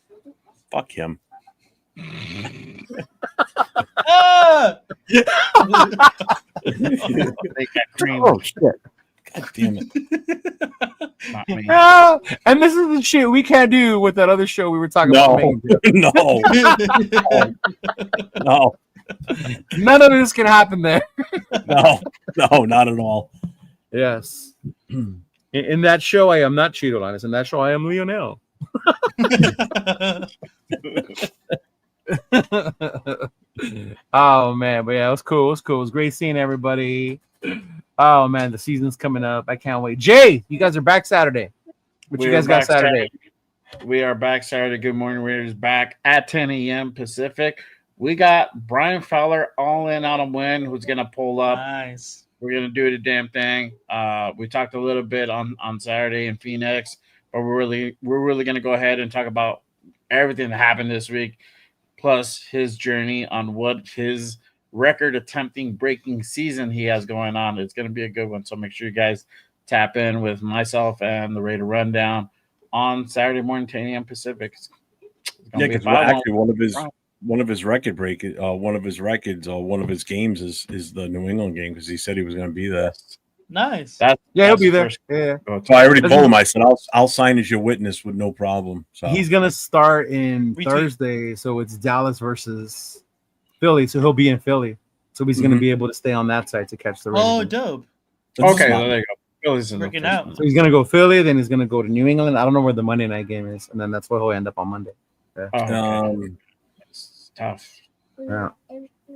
So. Fuck him. Ah! Oh shit! God damn it! Not me. Ah, and this is the shit we can't do with that other show we were talking about. No. None of this can happen there. No, not at all. Yes. In that show, I am not Cheeto Linus. In that show, I am Lionel. Oh man, but yeah, it was cool. It was great seeing everybody. Oh man, the season's coming up. I can't wait. Jay, you guys are back Saturday. What you guys got Saturday? We are back Saturday. Good morning, Raiders. Back at 10 a.m. Pacific. We got Brian Fowler all in on a win. Who's gonna pull up? Nice. We're gonna do the damn thing. We talked a little bit on Saturday in Phoenix, but we're really gonna go ahead and talk about everything that happened this week, plus his journey on what his record attempting breaking season he has going on. It's gonna be a good one. So make sure you guys tap in with myself and the Raider Rundown on Saturday morning, 10 a.m. Pacific. Yeah, because actually one of his games is the New England game because he said he was going to be there. Nice. He'll be there. Yeah. So I already told him. I said I'll sign as your witness with no problem. So he's gonna start in Thursday, so it's Dallas versus Philly. So he'll be in Philly. So he's gonna be able to stay on that side to catch the Raiders. Oh, dope. Okay, well, there you go. Philly's in Working out. So he's gonna go Philly, then he's gonna go to New England. I don't know where the Monday night game is, and then that's where he'll end up on Monday. Yeah. Oh, okay. It's tough. Yeah.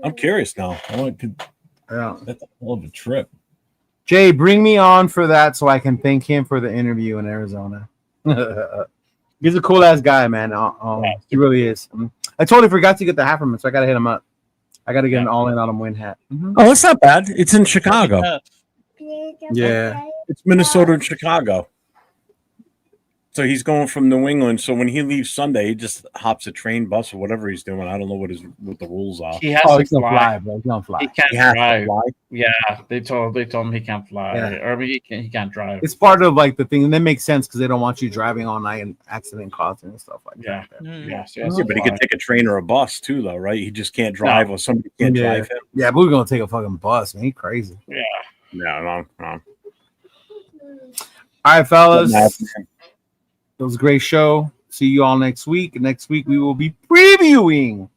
I'm curious now. Yeah. That's a hell of a trip. Jay, bring me on for that so I can thank him for the interview in Arizona. He's a cool ass guy, man. He really is. I totally forgot to get the hat from him, so I gotta hit him up. I gotta get an all-in on him win hat. Oh, it's not bad. It's in Chicago. Yeah. It's Minnesota and Chicago. So he's going from New England. So when he leaves Sunday, he just hops a train, bus, or whatever he's doing. I don't know what the rules are. He has Oh, to he's gonna fly. fly, bro. He's gonna fly. He can't He has to drive. fly. Yeah, they told him he can't fly, Yeah. or I mean, he can't drive. It's part of like the thing, and that makes sense because they don't want you driving all night and accident causing and stuff like Yeah. that. Yes, Yeah, but he could take a train or a bus too, though, right? He just can't drive, or somebody can't Yeah. drive him. Yeah, but we're gonna take a fucking bus, man. He's crazy. Yeah. No. All right, fellas. It was a great show. See you all next week. Next week we will be previewing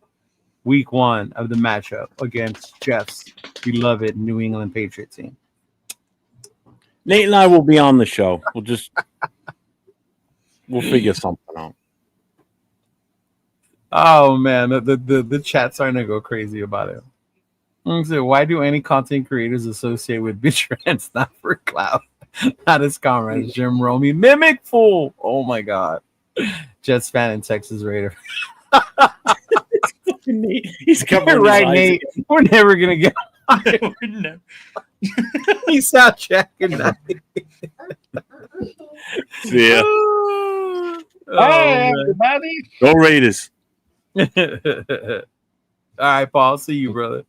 week 1 of the matchup against Jeff's beloved New England Patriot team. Nate and I will be on the show. We'll figure something out. Oh man, the chat's starting to go crazy about it. So why do any content creators associate with Bitrans not for clout? Not his comrades, Jim Romey, mimic fool. Oh my god, Jets fan and Texas Raider. He's covering right, Nate. We're never gonna get. He's out checking that. See ya. Hey, everybody. Go Raiders. All right, Paul. See you, brother.